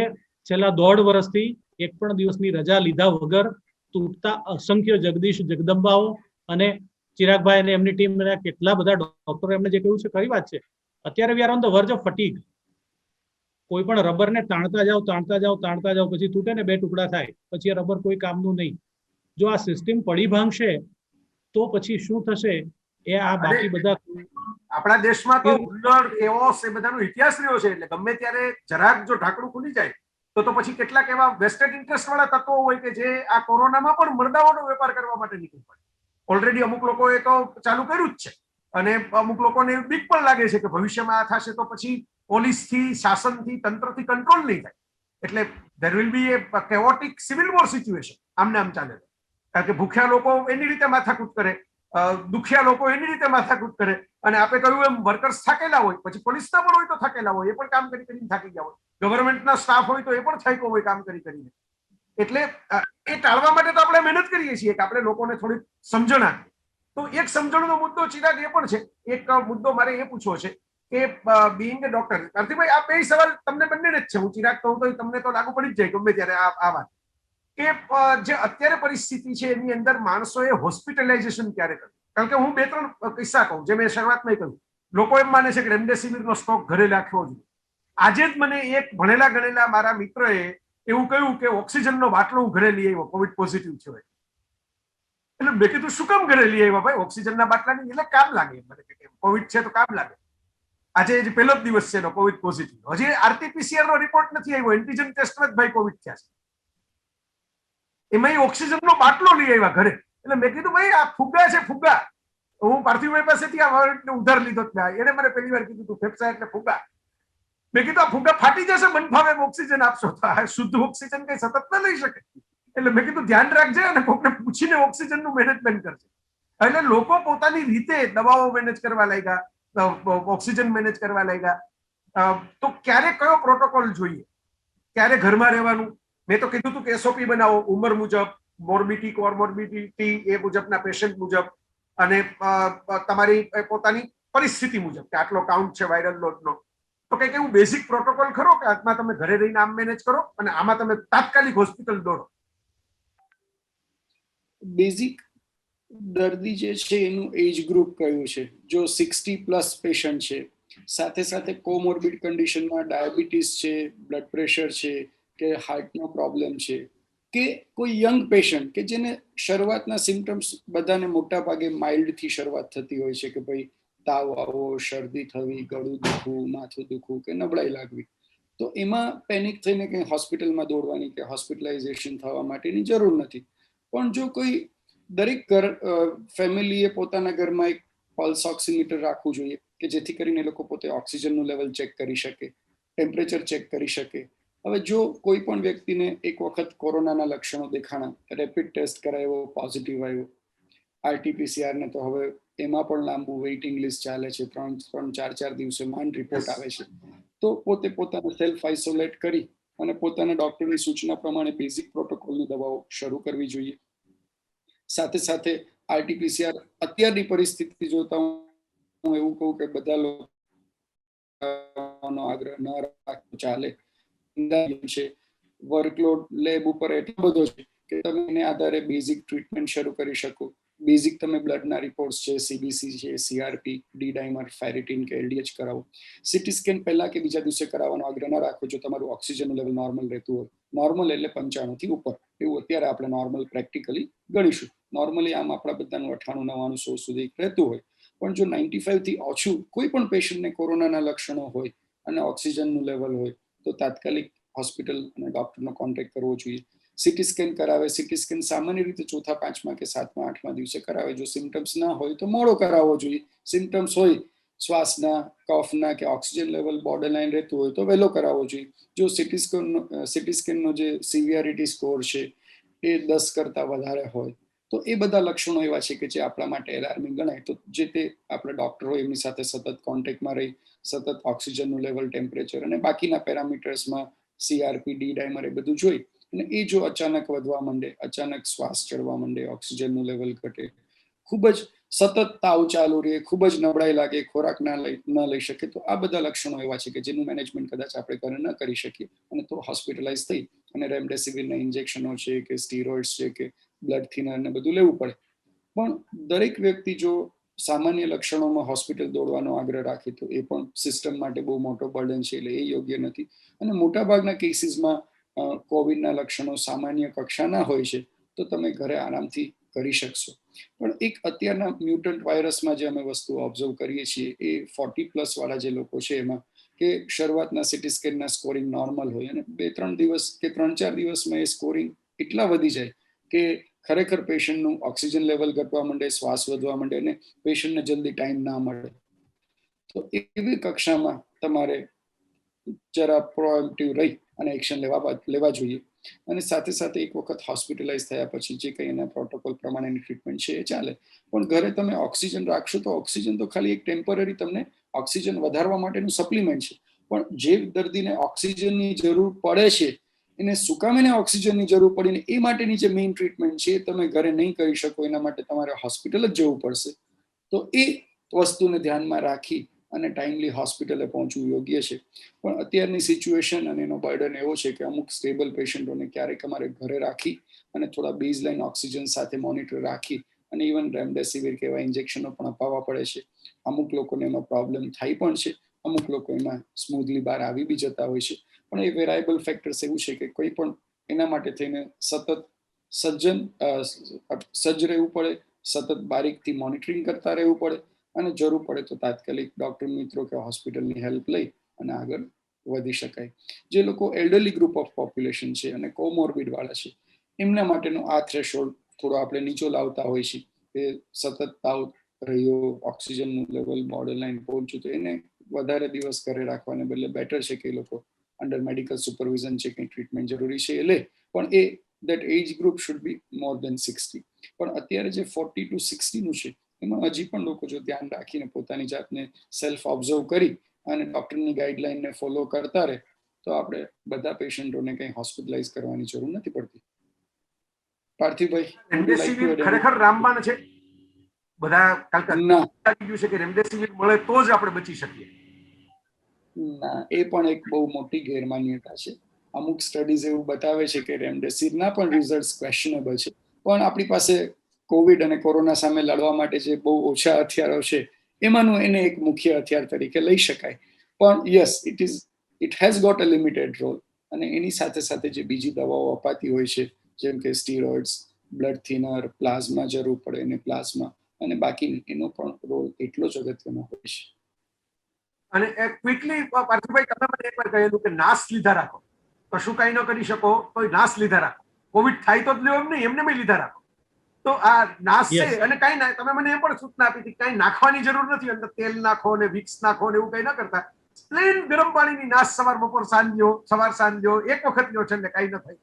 છેલ્લા 1.5 વર્ષથી એક પણ દિવસની રજા લીધા વગર તૂટતા અસંખ્ય જગદીશ જગદંબાઓ અને ચિરાગભાઈ અને એમની ટીમ કેટલા બધા ડોક્ટરો એમને જે કહ્યું છે ખરી વાત છે. અત્યારે we are on the verge of fatigue. કોઈ પણ રબરને તાણતા જાઓ પછી તૂટે ને 2 ટુકડા થાય, પછી આ રબર કોઈ કામનું નહીં. જો આ સિસ્ટમ પડી ભાંગશે તો પછી શું થશે એ આ બાકી બધા આપણા દેશમાં તો હુલ્લડ, કેઓસ એ બધાનો ઇતિહાસ રહ્યો છે. એટલે ગમે ત્યારે જરાક જો ઢાંકણું ખુલી જાય તો પછી કેટલાક એવા વેસ્ટેડ ઇન્ટરેસ્ટ વાળા તત્વો હોય કે જે આ કોરોનામાં પણ મરદાઓનો વેપાર કરવા માટે નીકળી પડે. ઓલરેડી અમુક લોકોએ તો ચાલુ કર્યું જ છે અને અમુક લોકોને બીક પણ લાગે છે કે ભવિષ્યમાં આ થશે તો પછી પોલીસથી, શાસનથી, તંત્રથી કંટ્રોલ નહીં થાય. એટલે there will be a chaotic civil war situation. આમને આમ ચાલે, કારણ કે ભૂખ્યા લોકો એની રીતે માથાકૂટ કરે, દુખિયા લોકો એની રીતે માથાકૂટ કરે, અને આપણે કહ્યું એમ વર્કર્સ થાકેલા હોય, પછી પોલીસના પણ હોય તો થાકેલા હોય, એ પણ કામ કરી કરીને થાકી ગયા હોય, ગવર્મેન્ટના સ્ટાફ હોય તો એ પણ થાક્યો હોય કામ કરી કરીને. એટલે એ ટાળવા માટે તો આપણે મહેનત કરીએ છીએ કે આપણે લોકોને થોડી સમજણ આપીએ. તો એક સમજણનો મુદ્દો ચિરાગ એ પણ છે. એક મુદ્દો મારે એ પૂછવો છે કે બીઇંગ એ ડોક્ટર, કાર્તિકભાઈ આ બે સવાલ તમને બંનેને જ છે. હું ચિરાગ કહું તો તમને તો લાગુ પડી જ જાય ગમે ત્યારે આ વાત, કે જે અત્યારે પરિસ્થિતિ છે એની અંદર માણસોએ હોસ્પિટલાઇઝેશન ક્યારે કર્યું. કારણ કે હું 2-3 કિસ્સા કહું, જે મેં શરૂઆતમાં કહ્યું. લોકો એમ માને છે કે રેમડેસિવિરનો સ્ટોક ઘરે રાખવો જોઈએ. આજે જ મને એક ભણેલા ગણેલા મારા મિત્રએ એવું કહ્યું કે ઓક્સિજનનો બાટલો હું ઘરે લઈ આવ્યો, કોવિડ પોઝિટિવ છે. એટલે મેં કીધું શું કામ ઘરે લઈ આવ્યા ભાઈ? ઓક્સિજનના બાટલાની એટલે કામ લાગે, કોવિડ છે તો કામ લાગે. આજે જે પહેલો જ દિવસ છે એનો કોવિડ પોઝિટિવ, હજી આરટીપીસીઆર નો રિપોર્ટ નથી આવ્યો, એન્ટીજન ટેસ્ટમાં જ ભાઈ કોવિડ થયા છે. એમાં ઓક્સિજનનો બાટલો લઈ આવ્યા ઘરે. એટલે મેં કીધું ભાઈ આ ફુગ્ગા છે, ફુગ્ગા. હું પાર્થિવભાઈ પાસેથી આ વર્ડને ઉધાર લીધો. એને મને પહેલી વાર કીધું તું ફેફસા એટલે ફુગ્ગા. મેં કીધું આ ફુગ્ગા ફાટી જશે, મન ફાવે ઓક્સિજન આપશો તો. શુદ્ધ ઓક્સિજન કઈ સતત ન લઈ શકે. એટલે મેં કીધું ધ્યાન રાખજે અને કોકને પૂછીને ઓક્સિજનનું મેનેજમેન્ટ કરજે. એટલે લોકો પોતાની રીતે દવાઓ મેનેજ કરવા લાગ્યા, ઓક્સિજન મેનેજ કરવા લાગ્યા. તો ક્યારે કયો પ્રોટોકોલ જોઈએ, ક્યારે ઘરમાં રહેવાનું. મેં તો કીધું હતું કે એસઓપી બનાવો ઉંમર મુજબ, મોર્બિટી, કોર્મોર્બિડિટી એ મુજબના પેશન્ટ મુજબ, અને તમારી પોતાની પરિસ્થિતિ મુજબ કે આટલો કાઉન્ટ છે વાયરલ લોડનો. તો કંઈક એવું બેઝિક પ્રોટોકોલ ખરો કે આમાં તમે ઘરે રહીને આમ મેનેજ કરો અને આમાં તમે તાત્કાલિક હોસ્પિટલ દોડો? બેઝિક દર્દી જે છે એનું એજ ગ્રુપ કયું છે. જો 60+ પેશન્ટ છે, સાથે સાથે કોમોર્બિડ કન્ડિશનમાં ડાયાબિટીસ છે, બ્લડ પ્રેશર છે, કે હાર્ટનો પ્રોબ્લેમ છે, કે કોઈ યંગ પેશન્ટ કે જેને શરૂઆતના સિમ્ટમ્સ બધાને મોટા ભાગે માઇલ્ડથી શરૂઆત થતી હોય છે, કે ભાઈ તાવ આવવો, શરદી થવી, ગળું દુખવું, માથું દુખવું કે નબળાઈ લાગવી. તો એમાં પેનિક થઈને કંઈ હોસ્પિટલમાં દોડવાની કે હોસ્પિટલાઇઝેશન થવા માટેની જરૂર નથી. પણ જો કોઈ દરેક ફેમિલીએ પોતાના ઘરમાં એક પલ્સ ઓક્સિમીટર રાખવું જોઈએ કે જેથી કરીને લોકો પોતે ઓક્સિજનનું લેવલ ચેક કરી શકે, ટેમ્પરેચર ચેક કરી શકે. હવે જો કોઈ પણ વ્યક્તિને એક વખત કોરોનાના લક્ષણો દેખાણા, રેપિડ ટેસ્ટ કરાવ્યો, પોઝિટિવ આવ્યો, આરટીપીસીઆર ને તો હવે એમાં પણ લાંબુ વેઇટિંગ લિસ્ટ ચાલે છે, 3-4 દિવસે માંડ રિપોર્ટ આવે છે. તો પોતે પોતાને સેલ્ફ આઇસોલેટ કરી અને પોતાના ડોક્ટરની સૂચના પ્રમાણે બેઝિક પ્રોટોકોલની દવાઓ શરૂ કરવી જોઈએ. સાથે સાથે આરટીપીસીઆર અત્યારની પરિસ્થિતિ જોતા હું એવું કહું કે બધા લોકોનો આગ્રહ ન રાખવો ચાલે. છે વર્કલોડ લેબ ઉપર એટલો બધો છે કે તમે એને આધારે બેઝિક ટ્રીટમેન્ટ શરૂ કરી શકો. બેઝિક તમે બ્લડના રિપોર્ટ્સ છે, સીબીસી છે, સીઆરપી, ડી ડાયમર, ફેરિટીન કે એલડીએચ કરાવો. સીટી સ્કેન પહેલા કે બીજા દિવસે કરાવવાનો આગ્રહ ન રાખો જો તમારું ઓક્સિજનનું લેવલ નોર્મલ રહેતું હોય. નોર્મલ એટલે 95 થી ઉપર, એવું અત્યારે આપણે નોર્મલ પ્રેક્ટિકલી ગણીશું. નોર્મલી આમ આપણા બધાનું 98, 99, 100 સુધી રહેતું હોય. પણ જો 95 થી ઓછું કોઈ પણ પેશન્ટને કોરોનાના લક્ષણો હોય અને ઓક્સિજનનું લેવલ હોય તો તાત્કાલિક હોસ્પિટલ અને ડોક્ટરનો કોન્ટેક્ટ કરવો જોઈએ. સીટી સ્કેન કરાવે. સીટી સ્કેન સામાન્ય રીતે 4થા, 5મા કે 7મા, 8મા દિવસે કરાવે. જો સિમ્ટમ્સ ના હોય તો મોડો કરાવવો જોઈએ. સિમ્ટમ્સ હોય શ્વાસના, કફના કે ઓક્સિજન લેવલ બોર્ડર લાઈન રહેતું હોય તો વહેલો કરાવવો જોઈએ. જો સીટી સ્કેનનો જે સિવિયરિટી સ્કોર છે એ 10 કરતાં વધારે હોય તો એ બધા લક્ષણો એવા છે કે જે આપણા માટે એલાર્મિંગ ગણાય. તો જે તે આપણા ડોક્ટર હોય એમની સાથે સતત કોન્ટેક્ટમાં રહી સતત ઓક્સિજનનું લેવલ, ટેમ્પરેચર અને બાકીના પેરામીટર્સમાં સીઆરપી, ડી ડાયમર એ બધું જોઈ અને એ જો અચાનક વધવા માંડે, અચાનક શ્વાસ ચડવા માંડે, ઓક્સિજનનું લેવલ ઘટે, ખૂબ જ સતત તાવ ચાલુ રહે, ખૂબ જ નબળાઈ લાગે, ખોરાક ન લઈ શકે, તો આ બધા લક્ષણો એવા છે કે જેનું મેનેજમેન્ટ કદાચ આપણે ઘરે ન કરી શકીએ અને તો હોસ્પિટલાઇઝ થઈ અને રેમડેસિવિરના ઇન્જેક્શનો છે કે સ્ટીરોઇડ્સ છે કે બ્લડ થિનર ને બધું લેવું પડે. પણ દરેક વ્યક્તિ જો સામાન્ય લક્ષણોમાં હોસ્પિટલ દોડવાનો આગ્રહ રાખે તો એ પણ સિસ્ટમ માટે બહુ મોટો બર્ડન છે, એટલે એ યોગ્ય નથી. અને મોટાભાગના કેસીસમાં કોવિડના લક્ષણો સામાન્ય કક્ષાના હોય છે તો તમે ઘરે આરામથી કરી શકશો. પણ એક અત્યારના મ્યુટન્ટ વાયરસમાં જે અમે વસ્તુ ઓબ્ઝર્વ કરીએ છીએ એ 40+ વાળા જે લોકો છે એમાં કે શરૂઆતના સિટી સ્કેનના સ્કોરિંગ નોર્મલ હોય અને 2-3 દિવસ કે 3-4 દિવસમાં એ સ્કોરિંગ એટલા વધી જાય કે ખરેખર પેશન્ટનું ઓક્સિજન લેવલ ઘટવા માંડે, શ્વાસ વધવા માંડે અને પેશન્ટને જલ્દી ટાઈમ ના મળે. તો એવી કક્ષામાં તમારે જરા પ્રોએક્ટિવ રહી અને એક્શન લેવા જોઈએ. અને સાથે સાથે એક વખત હોસ્પિટલાઇઝ થયા પછી જે કંઈ એના પ્રોટોકોલ પ્રમાણેની ટ્રીટમેન્ટ છે એ ચાલે. પણ ઘરે તમે ઓક્સિજન રાખશો તો ઓક્સિજન તો ખાલી એક ટેમ્પરરી તમને ઓક્સિજન વધારવા માટેનું સપ્લિમેન્ટ છે. પણ જે દર્દીને ઓક્સિજનની જરૂર પડે છે એને સુકામીને ઓક્સિજનની જરૂર પડીને એ માટેની જે મેઇન ટ્રીટમેન્ટ છે એ તમે ઘરે નહીં કરી શકો, એના માટે તમારે હોસ્પિટલ જ જવું પડશે. તો એ વસ્તુને ધ્યાનમાં રાખી અને ટાઈમલી હોસ્પિટલે પહોંચવું યોગ્ય છે. પણ અત્યારની સિચ્યુએશન અને એનો બર્ડન એવો છે કે અમુક સ્ટેબલ પેશન્ટોને ક્યારેક અમારે ઘરે રાખી અને થોડા બેઝલાઇન ઓક્સિજન સાથે મોનિટર રાખી અને ઇવન રેમડેસિવિર કે એવા ઇન્જેક્શનો પણ અપાવવા પડે છે. અમુક લોકોને એમાં પ્રોબ્લેમ થાય પણ છે, અમુક લોકો એમાં સ્મૂધલી બહાર આવી બી જતા હોય છે. પણ એ વેરાયેબલ ફેક્ટર્સ એવું છે કે કોઈ પણ એના માટે થઈને સતત સજ્જ રહેવું પડે, સતત બારીકથી મોનિટરિંગ કરતા રહેવું પડે અને જરૂર પડે તો તાત્કાલિક ડોક્ટર મિત્રો કે હોસ્પિટલની હેલ્પ લઈ અને આગળ વધી શકાય. જે લોકો એલ્ડરલી ગ્રુપ ઓફ પોપ્યુલેશન છે અને કોમોર્બિડ વાળા છે એમના માટેનો આ થ્રેશોલ્ડ થોડો આપણે નીચો લાવતા હોય છે કે સતત તાવ રહ્યો, ઓક્સિજનનું લેવલ બોર્ડર લાઈન પહોંચ્યું તો એને વધારે દિવસ ઘરે રાખવાને બદલે બેટર છે કે એ લોકો અંડર મેડિકલ સુપરવિઝન છે કંઈ ટ્રીટમેન્ટ જરૂરી છે એ લે. પણ એ that age group should be more than 60. પણ અત્યારે જે 40 to 60 નું છે એમાં હજી પણ લોકો જો ધ્યાન રાખીને પોતાની જાતને સેલ્ફ ઓબ્ઝર્વ કરી અને ડોક્ટરની ગાઈડલાઈનને ફોલો કરતા રહે તો આપણે બધા પેશન્ટોને કંઈ હોસ્પિટલાઇઝ કરવાની જરૂર નથી પડતી. પાર્થિવભાઈ, રેમડેસિવિર ખરેખર રામબાણ છે. બધા લાગી ગયું છે કે રેમડેસિવિર મળે તો જ આપણે બચી શકીએ. ના, એ પણ એક બહુ મોટી ગેરમાન્યતા છે. અમુક સ્ટડીઝ એવું બતાવે છે કે રેમડેસિવિરના પણ રિઝલ્ટ ક્વેશ્ચનેબલ છે. પણ આપણી પાસે કોવિડ અને કોરોના સામે લડવા માટે જે બહુ ઓછા હથિયારો છે એમાંનું એને એક મુખ્ય હથિયાર તરીકે લઈ શકાય. પણ yes, it has got a limited role. અને એની સાથે સાથે જે બીજી દવાઓ અપાતી હોય છે જેમ કે સ્ટીરોઇડ્સ, બ્લડ થિનર, પ્લાઝમા જરૂર પડે એને પ્લાઝમા અને બાકી એનો પણ રોલ એટલો જ અગત્યનો હોય છે. અને ક્વિકલી પાર્થિવભાઈ તમે મને એકવાર કહેલું કે નાશ લીધા રાખો, કશું કઈ ન કરી શકો તો નાશ લીધા રાખો. કોવિડ થાય તો જ લ્યો એમ નહીં, એમને લીધા રાખો. તો આ નાશ છે અને કઈ ના, તમે મને એ પણ સૂચના આપી હતી કઈ નાખવાની જરૂર નથી, અંદર તેલ નાખો ને વિક્સ નાખો ને એવું કઈ ના કરતા. પ્લેન ગરમ પાણીની નાશ સવાર બપોર સાંજ લ્યો, સવાર સાંજ લ્યો, એક વખત લ્યો છે એટલે કઈ ન થાય.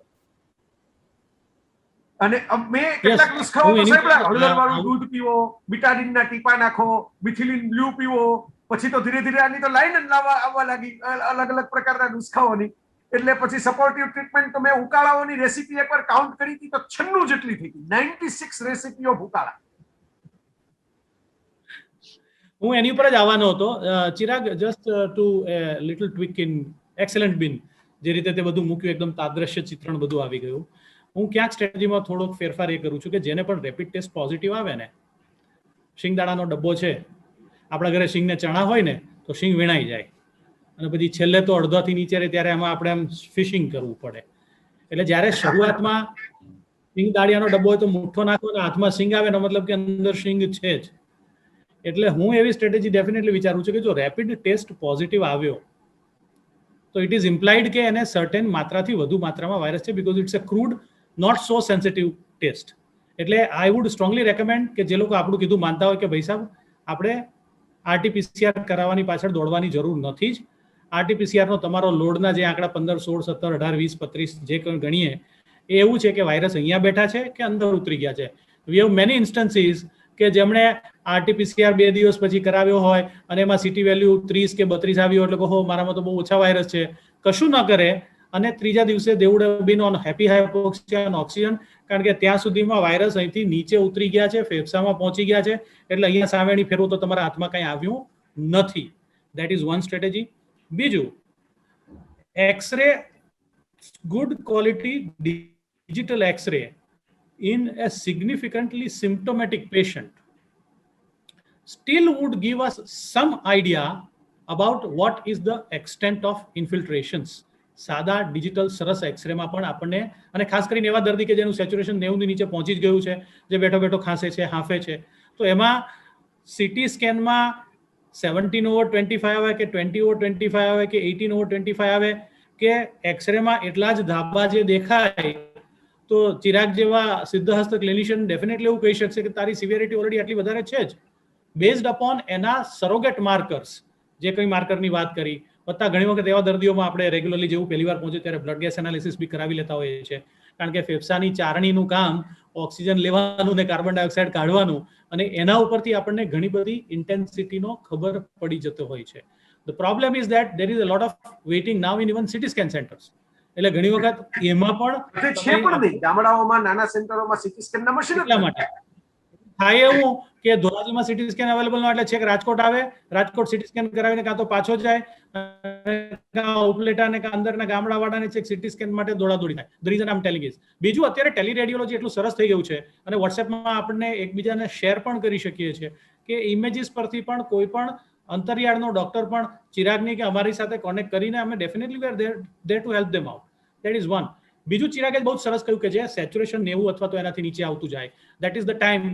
અને મેં કેટલાક નુસ્ખાઓ તો સાંભળ્યા, હળદર વાળું દૂધ પીવો, બીટાડીનના ટીપા નાખો, મિથિલિન બ્લુ પીવો. પછી તો ધીરે ધીરે આની તો લાઈન જ આવવા લાગી અલગ અલગ પ્રકારના નુસ્ખાઓની. એટલે પછી સપોર્ટિવ ટ્રીટમેન્ટ તો મેં ઉકાળાઓની રેસીપી એકવાર કાઉન્ટ કરી હતી તો 96 જેટલી થઈ ગઈ. 96 રેસીપી ઓફ ઉકાળા. હું એની ઉપર જ આવવાનો હતો. Chirag, just to little tweak in excellent been, જે રીતે તે બધું મૂક્યું એકદમ તાદ્રશ્ય ચિત્રણ બધું આવી ગયું. હું ક્યાંક સ્ટ્રેટેજીમાં થોડોક ફેરફાર એ કરું છું કે જેને પણ રેપિડ ટેસ્ટ પોઝિટિવ આવે ને, શિંગદાણાનો ડબ્બો છે, આપણા ઘરે શિંગને ચણા હોય ને તો શિંગ વીણાઈ જાય અને પછી છેલ્લે તો અડધાથી નીચે રહે ત્યારે એમાં આપણે આમ ફિશિંગ કરવું પડે. એટલે જ્યારે શરૂઆતમાં શિંગ દાળિયાનો ડબ્બો હોય તો મુઠ્ઠો નાખો અને હાથમાં શિંગ આવે એનો મતલબ કે અંદર શિંગ છે જ. એટલે હું એવી સ્ટ્રેટેજી ડેફિનેટલી વિચારું છું કે જો રેપિડ ટેસ્ટ પોઝિટિવ આવ્યો તો ઇટ ઇઝ ઇમ્પ્લાઇડ કે એને સર્ટેન માત્રાથી વધુ માત્રામાં વાયરસ છે, because it's a crude not so sensitive test. એટલે આઈ વુડ સ્ટ્રોંગલી રેકમેન્ડ કે જે લોકો આપણું કીધું માનતા હોય કે ભાઈ સાહેબ આપણે RT-PCR કરાવવાની પાછળ દોડવાની જરૂર નથી જ. RT-PCRનો તમારો લોડના જે આંકડા 15, 16, 17, 18, 20, 25 જે કંઈ ગણીએ એ એવું છે કે વાયરસ અહીંયા બેઠા છે કે અંદર ઉતરી ગયા છે. વી હેવ મેની ઇન્સ્ટન્સીસ કે જેમણે RT-PCR 2 દિવસ પછી કરાવ્યો હોય અને એમાં સિટી વેલ્યુ 30 કે 32 આવ્યો એટલે કહો મારામાં તો બહુ ઓછા વાયરસ છે, કશું ન કરે અને ત્રીજા દિવસે they would have been on happy hypoxia on oxygen, કારણ કે ત્યાં સુધીમાં વાયરસ અહીંથી નીચે ઉતરી ગયા છે, ફેફસામાં પહોંચી ગયા છે, એટલે અહીંયા સાવેણી ફેરવો તો તમારા હાથમાં કંઈ આવ્યું નથી. That is one strategy. બીજું, x-ray, good quality digital x-ray in a significantly symptomatic patient. still would give us some idea about what is the extent of infiltrations. સાદા ડિજિટલ સરસ એક્સરેમાં પણ આપણને, અને ખાસ કરીને એવા દર્દી કે જેનું સેચ્યુરેશન 90 ની નીચે પહોંચી જ ગયું છે, જે બેઠો બેઠો ખાંસે છે, હાંફે છે, તો એમાં સીટી સ્કેનમાં 17/25 આવે કે 20/25 આવે કે 18/25 આવે કે એક્સરેમાં એટલા જ ધાબા જે દેખાય, તો ચિરાગ જેવા સિદ્ધહસ્ત ક્લિનિશિયન ડેફિનેટલી એવું કહી શકશે કે તારી સિવિયરિટી ઓલરેડી આટલી વધારે છે જ. બેઝડ અપોન એના સરોગેટ માર્કર્સ, જે કંઈ માર્કરની વાત કરી, વત્તા ઘણી વખત એવા દર્દીઓમાં આપણે રેગ્યુલરલી જેવું પહેલી વાર પહોંચે ત્યારે બ્લડ ગેસ એનાલિસિસ બી કરાવી લેતા હોઈએ છીએ, કારણ કે ફેફસાની ચારણીનું કામ ઓક્સિજન લેવાનું ને કાર્બન ડાયોક્સાઇડ કાઢવાનું, અને એના ઉપરથી આપણને ઘણી બધી ઇન્ટેન્સિટીનો ખબર પડી જતો હોય છે. The problem is that there is a lot of waiting now in even CT scan centres. એટલે ઘણી વખત એમાં પણ છે પણ નહીં, ગામડાઓમાં નાના સેન્ટરોમાં સીટી સ્કેનના મશીન એટલા માટે થાય એવું કે ધોરાજીમાં સીટી સ્કેન અવેલેબલ ન, એટલે છેક રાજકોટ આવે, રાજકોટ સીટી સ્કેન કરાવીને કાં તો પાછો જાય, ઉપલેટા ને અંદરના ગામડાવાળાને છેક સીટી સ્કેન માટે દોડાદોડી થાય. The reason I M telling is, બીજું અત્યારે ટેલિરેડિયોલોજી એટલું સરસ થઈ ગયું છે અને વોટ્સએપમાં આપણને એકબીજાને શેર પણ કરી શકીએ છીએ કે ઇમેજીસ પરથી પણ કોઈ પણ અંતરિયાળનો ડોક્ટર પણ ચિરાગની કે અમારી સાથે કોનેક્ટ કરીને અમે definitely we are there to help them out. That is one. બીજું ચિરાગે બહુ સરસ કહ્યું કે જે સેચ્યુરેશન 90 અથવા તો એનાથી નીચે આવતું જાય, દેટ ઇઝ ધ ટાઈમ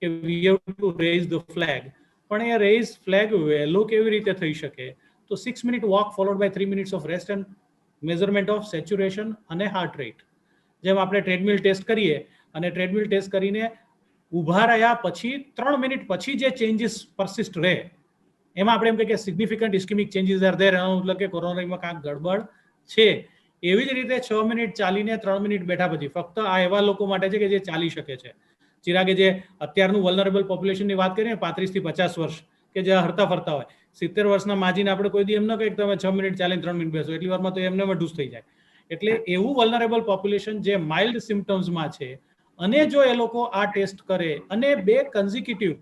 કે we have to raise the flag. પણ એ રેઝ ફ્લેગ વહેલો કેવી રીતે થઈ શકે? તો 6 minute walk followed by 3 minutes of rest and measurement of saturation અને હાર્ટ રેટ. જેમ આપણે ટ્રેડમિલ ટેસ્ટ કરીએ અને ટ્રેડમિલ ટેસ્ટ કરીને ઊભા રહ્યા પછી 3 મિનિટ પછી જે ચેન્જીસ પરસિસ્ટ રહે, એમાં આપણે એમ કહીએ કે સિગ્નિફિકન્ટ ઇસ્કેમિક ચેન્જીસ આર ધેર, એટલે કે કોરોનરીમાં કાંઈક ગડબડ છે. એવી જ રીતે 6 મિનિટ ચાલીને 3 મિનિટ બેઠા પછી, ફક્ત આ એવા લોકો માટે છે કે જે ચાલી શકે છે. ચિરાગે જે અત્યારનું વલ્નરેબલ પોપ્યુલેશનની વાત કરીએ, 35 થી 50 વર્ષ કે જે હરતા ફરતા હોય, 70 વર્ષના માજીને આપણે કોઈ દી એમ ન કહીએ કે તમે 6 મિનિટ ચાલીને 3 મિનિટ બેસો, એટલી વારમાં તો એમને ઢૂસ થઈ જાય. એટલે એવું વલ્નરેબલ પોપ્યુલેશન જે માઇલ્ડ સિમ્ટમ્સમાં છે, અને જો એ લોકો આ ટેસ્ટ કરે અને 2 કન્ઝિક્યુટિવ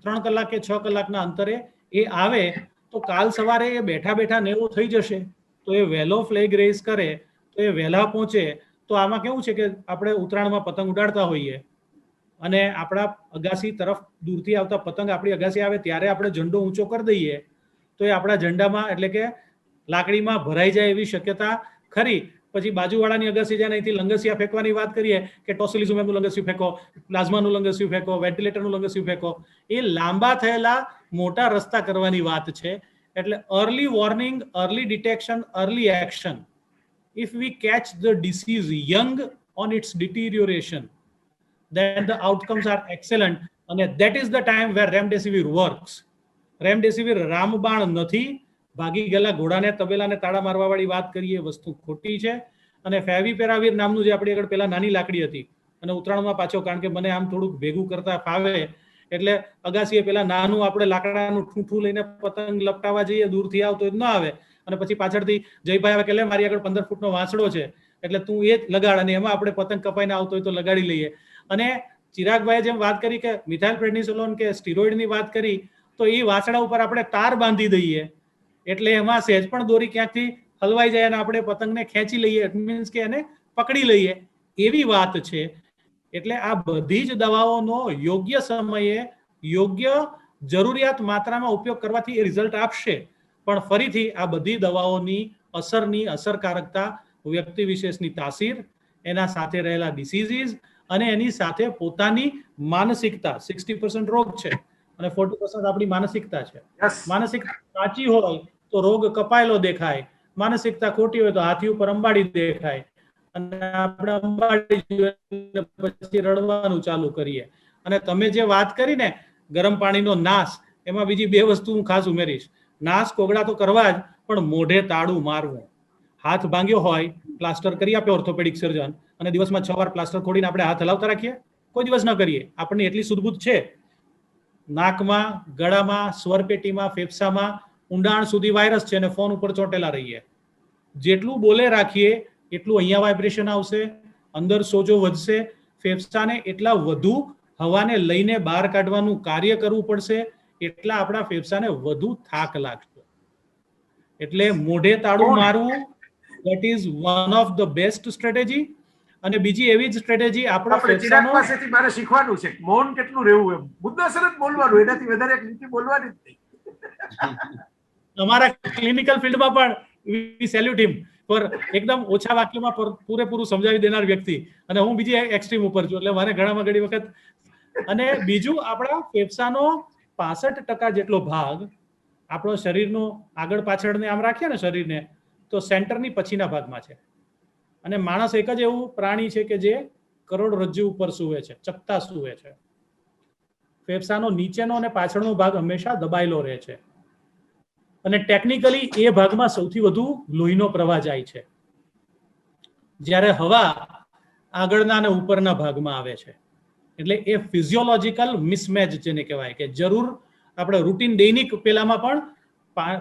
3 કલાક કે 6 કલાકના અંતરે એ આવે, તો કાલ સવારે એ બેઠા બેઠા 90 થઈ જશે. તો એ વહેલો ફ્લેગ રેઝ કરે તો એ વહેલા પહોંચે. તો આમાં કેવું છે કે આપણે ઉત્તરાયણમાં પતંગ ઉડાડતા હોઈએ અને આપણા અગાસી તરફ દૂરથી આવતા પતંગ આપણી અગાસી આવે ત્યારે આપણે ઝંડો ઊંચો કરી દઈએ, તો એ આપણા ઝંડામાં એટલે કે લાકડીમાં ભરાઈ જાય એવી શક્યતા ખરી. પછી બાજુવાળાની અગાસી જાય, અહીંથી લંગસિયા ફેંકવાની વાત કરીએ કે ટોસિલિઝુમેબનું લંગસિયું ફેંકો, પ્લાઝમાનું લંગસિયું ફેંકો, વેન્ટિલેટરનું લંગસિયું ફેંકો, એ લાંબા થયેલા મોટા રસ્તા કરવાની વાત છે. એટલે early warning, early detection, early action. If we catch the disease young on its deterioration, then the outcomes are excellent. And that is the time where remdesivir works. Remdesivir રામબાણ નથી. ભાગી ગયેલા ઘોડાને તબેલાને તાળા મારવા વાળી વાત કરીએ, વસ્તુ ખોટી છે. અને ફેવિપેરાવીર નામનું જે આપણી આગળ પેલા નાની લાકડી હતી, અને ઉત્તરાયણમાં પાછો, કારણ કે મને આમ થોડુંક ભેગું કરતા ફાવે, એટલે અગાસીએ પેલા નાનું આપણે લાકડાનું ઠૂઠું લઈને પતંગ લપટાવા જઈએ, દૂરથી આવતો જ ન આવે, અને પછી પાછળથી જયભાઈ આવે કે લે મારી આગળ 15 ફૂટનો વાંસડો છે એટલે તું એ જ લગાડ, અને એમાં આપણે પતંગ કપાઈને આવતો હોય તો લગાડી લઈએ. અને ચિરાગભાઈએ જેમ વાત કરી કે મિથાઇલ પ્રેડનિસોલોન કે સ્ટીરોઇડની વાત કરી, તો એ વાંસડા ઉપર આપણે તાર બાંધી દઈએ એટલે એમાં સહેજ પણ દોરી ક્યાંકથી હલવાઈ જાય અને આપણે પતંગને ખેંચી લઈએ, ઇટ મીન્સ કે એને પકડી લઈએ, એવી વાત છે. એટલે આ બધી જ દવાઓનો યોગ્ય સમયે યોગ્ય જરૂરિયાત માત્રામાં ઉપયોગ કરવાથી એ રિઝલ્ટ આપશે. પણ ફરીથી આ બધી દવાઓની અસરની અસરકારકતા વ્યક્તિ વિશેષની તાસીર, એના સાથે રહેલા ડિસીઝીસ અને એની સાથે પોતાની માનસિકતા, 60% રોગ છે અને 40% આપણી માનસિકતા છે. માનસિકતા સાચી હોય તો રોગ કપાયેલો દેખાય, માનસિકતા ખોટી હોય તો હાથી ઉપર અંબાડી દેખાય, અને આપણે અંબાડી પછી રડવાનું ચાલુ કરીએ. અને તમે જે વાત કરી ને ગરમ પાણીનો નાશ, એમાં બીજી 2 વસ્તુ હું ખાસ ઉમેરીશ. નાશ કોગળા તો કરવા જ, પણ મોઢે તાળું મારવું. હાથ ભાંગ્યો હોય, પ્લાસ્ટર કરી આપે ઓર્થોપેડિક સર્જન, અને દિવસમાં 6 વાર પ્લાસ્ટર ખોડીને આપણે હાથ હલાવતા રાખીએ? કોઈ દિવસ ન કરીએ. આપણને એટલી સુધબૂધ છે, નાકમાં, ગળામાં, સ્વરપેટીમાં, ફેફસામાં ઊંડાણ સુધી વાયરસ છે અને ફોન ઉપર ચોંટેલા રહીએ. જેટલું બોલે રાખીએ એટલું અહીંયા વાઇબ્રેશન આવશે, અંદર સોજો વધશે, ફેફસાને એટલા વધુ હવાને લઈને બહાર કાઢવાનું કાર્ય કરવું પડશે, એટલા આપણા ફેફસાને વધુ થાક લાગશે. એટલે મોઢે તાળું મારવું, that is one of the best strategy. અને બીજી એવી જ સ્ટ્રેટેજી આપણો આપણે ચિરાગ પાસેથી મારે શીખવાનું છે મૌન કેટલું રહેવું, એમ મુદ્દાસર જ બોલવાનું, એનાથી વધારે એક લીટી બોલવાની જ નહીં. અમારા ક્લિનિકલ ફિલ્ડમાં પણ વી સેલ્યુટ હિમ ફોર એકદમ ઓછા વાક્યમાં પૂરેપૂરું સમજાવી દેનાર વ્યક્તિ, અને હું બીજી એક્સ્ટ્રીમ ઉપર છું, એટલે મારે ઘણી વખત. અને બીજું, આપણા ફેફસાનો 65% જેટલો ભાગ આપણો શરીરનો આગળ પાછળને આમ રાખીએ ને શરીરને, તો સેન્ટરની પછીના ભાગમાં છે. અને માણસ એક જ એવું પ્રાણી છે કે જે કરોડરજ્જુ ઉપર સૂવે છે, ચપટા સૂવે છે. ફેફસાનો નીચેનો અને પાછળનો ભાગ હંમેશા દબાયેલો રહે છે, અને ટેકનિકલી એ ભાગમાં સૌથી વધુ લોહીનો પ્રવાહ જાય છે, જ્યારે હવા આગળના અને ઉપરના ભાગમાં આવે છે. એટલે એ ફિઝિયોલોજીકલ મિસમેચ જેને કહેવાય, કે જરૂર આપણે રૂટીન દૈનિક પેલામાં પણ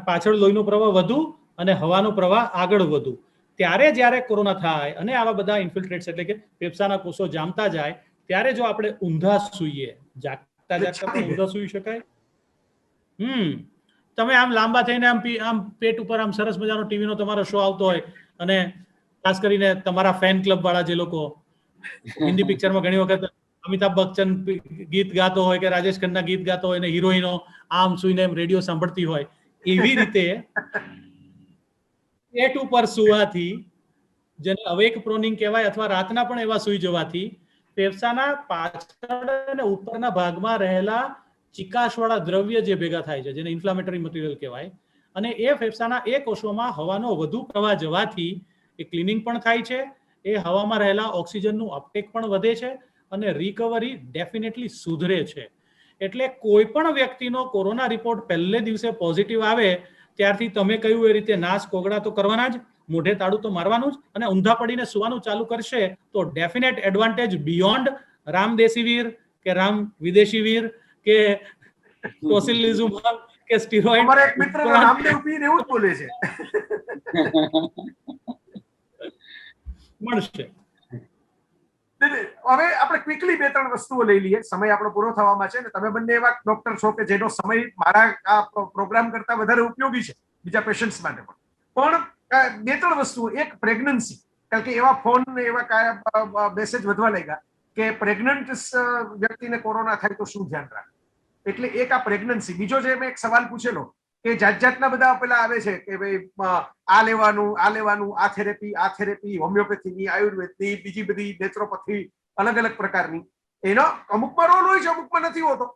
પાછળ લોહીનો પ્રવાહ વધુ અને હવાનો પ્રવાહ આગળ વધુ, ત્યારે જ્યારે કોરોના થાય અને આવા બધા ઇન્ફિલ્ટ્રેટ્સ એટલે કે ફેફસાના કોષો જામતા જાય, ત્યારે જો આપણે ઊંધા સૂઈએ, જાગતા પણ ઊંધા સૂઈ શકાય. તમે આમ લાંબા થઈને આમ પેટ ઉપર આમ સરસ મજાનો ટીવીનો તમારો શો આવતો હોય, અને ખાસ કરીને તમારા ફેન ક્લબ વાળા જે લોકો હિન્દી પિક્ચરમાં ઘણી વખત અમિતાભ બચ્ચન ગીત ગાતો હોય કે રાજેશ ખન્ના ગીત ગાતો હોય, ને હિરોઈનો આમ સુઈને એમ રેડિયો સાંભળતી હોય, એવી રીતે પેટ ઉપર સુવાથી, જેને અવેક પ્રોનિંગ કહેવાય, અથવા રાતના પણ એવા સુઈ જવાથી ફેફસાના પાછળ અને ઉપરના ભાગમાં રહેલા ચિકાશવાળા દ્રવ્ય જે ભેગા થાય છે, જેને ઇન્ફ્લામેટરી મટીરિયલ કહેવાય, અને એ ફેફસાના એ કોષોમાં હવાનો વધુ પ્રવાહ જવાથી એ ક્લીનિંગ પણ થાય છે, એ હવામાં રહેલા ઓક્સિજનનું અપટેક પણ વધે છે, અને રિકવરી ડેફિનેટલી સુધરે છે. એટલે કોઈ પણ વ્યક્તિનો કોરોના રિપોર્ટ પહેલે દિવસે પોઝિટિવ આવે ત્યારથી તમે કહ્યું એ રીતે નાશ કોગળા તો કરવાના જ, મોઢે તાળું તો મારવાનું જ, અને ઊંધા પડીને સુવાનું ચાલુ કરશે તો ડેફિનેટ એડવાન્ટેજ બિયોન્ડ રામ દેશીવીર કે રામ વિદેશીવીર કે ટોસિલિઝુમાબ કે સ્ટીરોઇડ. અમારા એક મિત્ર રામદેવ પીર એવું જ બોલે છે. મળશે. હવે આપણે ક્વિકલી 2-3 વસ્તુઓ લઈ લઈએ, સમય આપણો પૂરો થવામાં છે, ને તમે બંને એવા ડોક્ટર છો કે જેનો સમય મારા આ પ્રોગ્રામ કરતા વધારે ઉપયોગી છે બીજા પેશન્ટ્સ માટે પણ 2-3 વસ્તુઓ. એક, પ્રેગ્નન્સી, કારણ કે એવા ફોન ને એવા મેસેજ વધવા લાગ્યા કે પ્રેગ્નન્ટ વ્યક્તિને કોરોના થાય તો શું ધ્યાન રાખે, એટલે એક આ પ્રેગ્નન્સી. બીજો જે મેં એક સવાલ પૂછેલો કે જાતના બધા પેલા આવે છે કે ભાઈ આ લેવાનું, આ થેરેપી, હોમિયોપેથીની, આયુર્વેદની, બીજી બધી નેચરોપેથી, અલગ અલગ પ્રકારની, એનો અમુકમાં રોલ હોય છે, અમુકમાં નથી હોતો.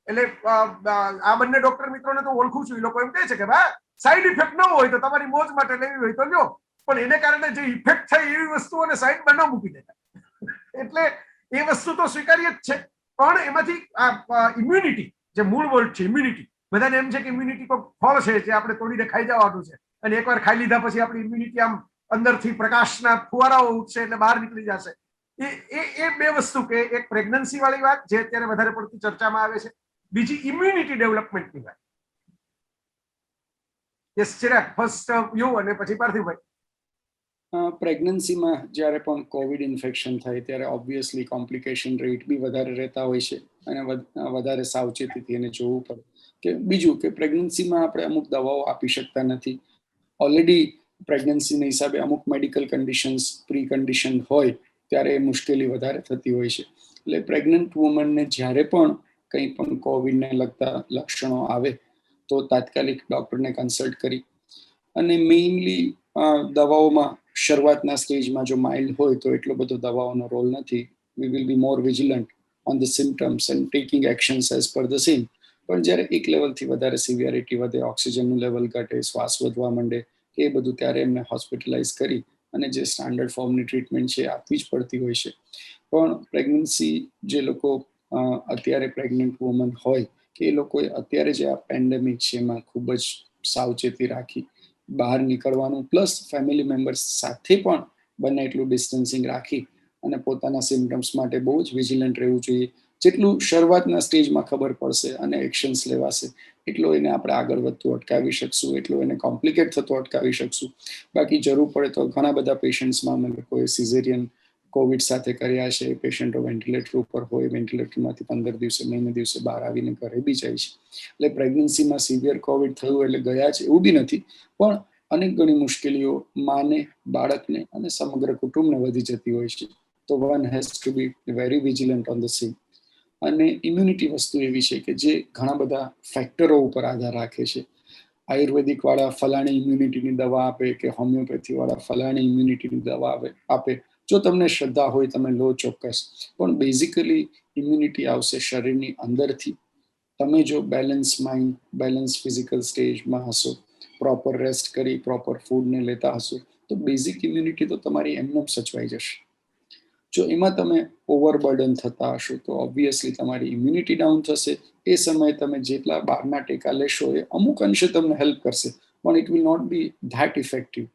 એટલે આ બંને ડોક્ટર મિત્રોને તો ઓળખું છું, એ લોકો એમ કહે છે કે ભાઈ સાઈડ ઇફેક્ટ ન હોય તો તમારી મોજ માટે લેવી હોય તો લ્યો, પણ એને કારણે જે ઇફેક્ટ થાય એવી વસ્તુઓને સાઈડમાં ન મૂકી દેતા. એટલે એ વસ્તુ તો સ્વીકાર્ય જ છે, પણ એમાંથી ઇમ્યુનિટી, જે મૂળ વર્ડ છે ઇમ્યુનિટી, બધાને એમ છે કે ઇમ્યુનિટી કોઈ ફળ છે જે આપણે તોડીને ખાઈ જવાનું છે, અને એકવાર ખાઈ લીધા પછી આપણી ઇમ્યુનિટી આમ અંદરથી પ્રકાશના ફુવારાઓ ઉઠશે એટલે બહાર નીકળી જશે. એ 2 વસ્તુ, કે એક પ્રેગ્નન્સી વાળી વાત જે અત્યારે વધારે પડતી ચર્ચામાં આવે છે, બીજી ઇમ્યુનિટી ડેવલપમેન્ટની વાત. યસ ચિરાગ, ફર્સ્ટ યુ અને પછી પાર્થિવભાઈ. પ્રેગ્નન્સીમાં જ્યારે પણ કોવિડ ઇન્ફેક્શન થાય ત્યારે ઓબ્વિયસલી કોમ્પ્લિકેશન રેટ બી વધારે રહેતા હોય છે, અને વધારે સાવચેતીથી એને જોવું પડે. કે બીજું કે પ્રેગ્નન્સીમાં આપણે અમુક દવાઓ આપી શકતા નથી. ઓલરેડી પ્રેગ્નન્સીના હિસાબે અમુક મેડિકલ કન્ડિશન્સ પ્રી કન્ડિશન હોય ત્યારે મુશ્કેલી વધારે થતી હોય છે. એટલે પ્રેગ્નન્ટ વુમનને જ્યારે પણ કંઈ પણ કોવિડને લગતા લક્ષણો આવે તો તાત્કાલિક ડૉક્ટરને કન્સલ્ટ કરી, અને મેઇનલી દવાઓમાં શરૂઆતના સ્ટેજમાં જો માઇલ્ડ હોય તો એટલો બધો દવાઓનો રોલ નથી. We will be more vigilant on the symptoms and taking actions as per the same. પણ જ્યારે એક લેવલથી વધારે સિવિયરિટી વધે, ઓક્સિજનનું લેવલ ઘટે, શ્વાસ વધવા માંડે, એ બધું ત્યારે એમને હોસ્પિટલાઇઝ કરી અને જે સ્ટાન્ડર્ડ ફોર્મની ટ્રીટમેન્ટ છે આપવી જ પડતી હોય છે. પણ પ્રેગ્નન્સી જે લોકો અત્યારે પ્રેગ્નન્ટ વુમન હોય કે એ લોકોએ અત્યારે જે આ પેન્ડેમિક છે એમાં ખૂબ જ સાવચેતી રાખી બહાર નીકળવાનું, પ્લસ ફેમિલી મેમ્બર્સ સાથે પણ બને એટલું ડિસ્ટન્સિંગ રાખી અને પોતાના સિમ્ટમ્સ માટે બહુ જ વિજિલન્ટ રહેવું જોઈએ. જેટલું શરૂઆતના સ્ટેજમાં ખબર પડશે અને એક્શન્સ લેવાશે એટલો એને આપણે આગળ વધતું અટકાવી શકશું, એટલો એને કોમ્પ્લિકેટ થતો અટકાવી શકશું. બાકી જરૂર પડે તો ઘણા બધા પેશન્ટ્સમાં અમે લોકોએ સિઝેરિયન કોવિડ સાથે કર્યા છે. પેશન્ટો વેન્ટિલેટર ઉપર હોય, વેન્ટિલેટરમાંથી 15 દિવસે, મહિને દિવસે બહાર આવીને ઘરે બી જાય છે. એટલે પ્રેગ્નન્સીમાં સિવિયર કોવિડ થયું એટલે ગયા છે એવું બી નથી, પણ અનેક ઘણી મુશ્કેલીઓ માને, બાળકને અને સમગ્ર કુટુંબને વધી જતી હોય છે. તો one has to be very vigilant on the same. અને ઇમ્યુનિટી વસ્તુ એવી છે કે જે ઘણા બધા ફેક્ટરો ઉપર આધાર રાખે છે. આયુર્વેદિક વાળા ફલાણી ઇમ્યુનિટીની દવા આપે કે હોમિયોપેથી વાળા ફલાણી ઇમ્યુનિટીની દવા આપે. જો તમને શ્રદ્ધા હોય તમે લો ચોક્કસ, પણ બેઝિકલી ઇમ્યુનિટી આવશે શરીરની અંદરથી. તમે જો બેલેન્સ માઇન્ડ, બેલેન્સ ફિઝિકલ સ્ટેજમાં હશો, પ્રોપર રેસ્ટ કરી પ્રોપર ફૂડને લેતા હશો, તો બેઝિક ઇમ્યુનિટી તો તમારી એમને સચવાઈ જશે. જો એમાં તમે ઓવરબર્ડન થતા હશો તો ઓબ્વિયસલી તમારી ઇમ્યુનિટી ડાઉન થશે. એ સમયે તમે જેટલા બહારના ટેકા લેશો એ અમુક અંશે તમને હેલ્પ કરશે, પણ it will not be that effective.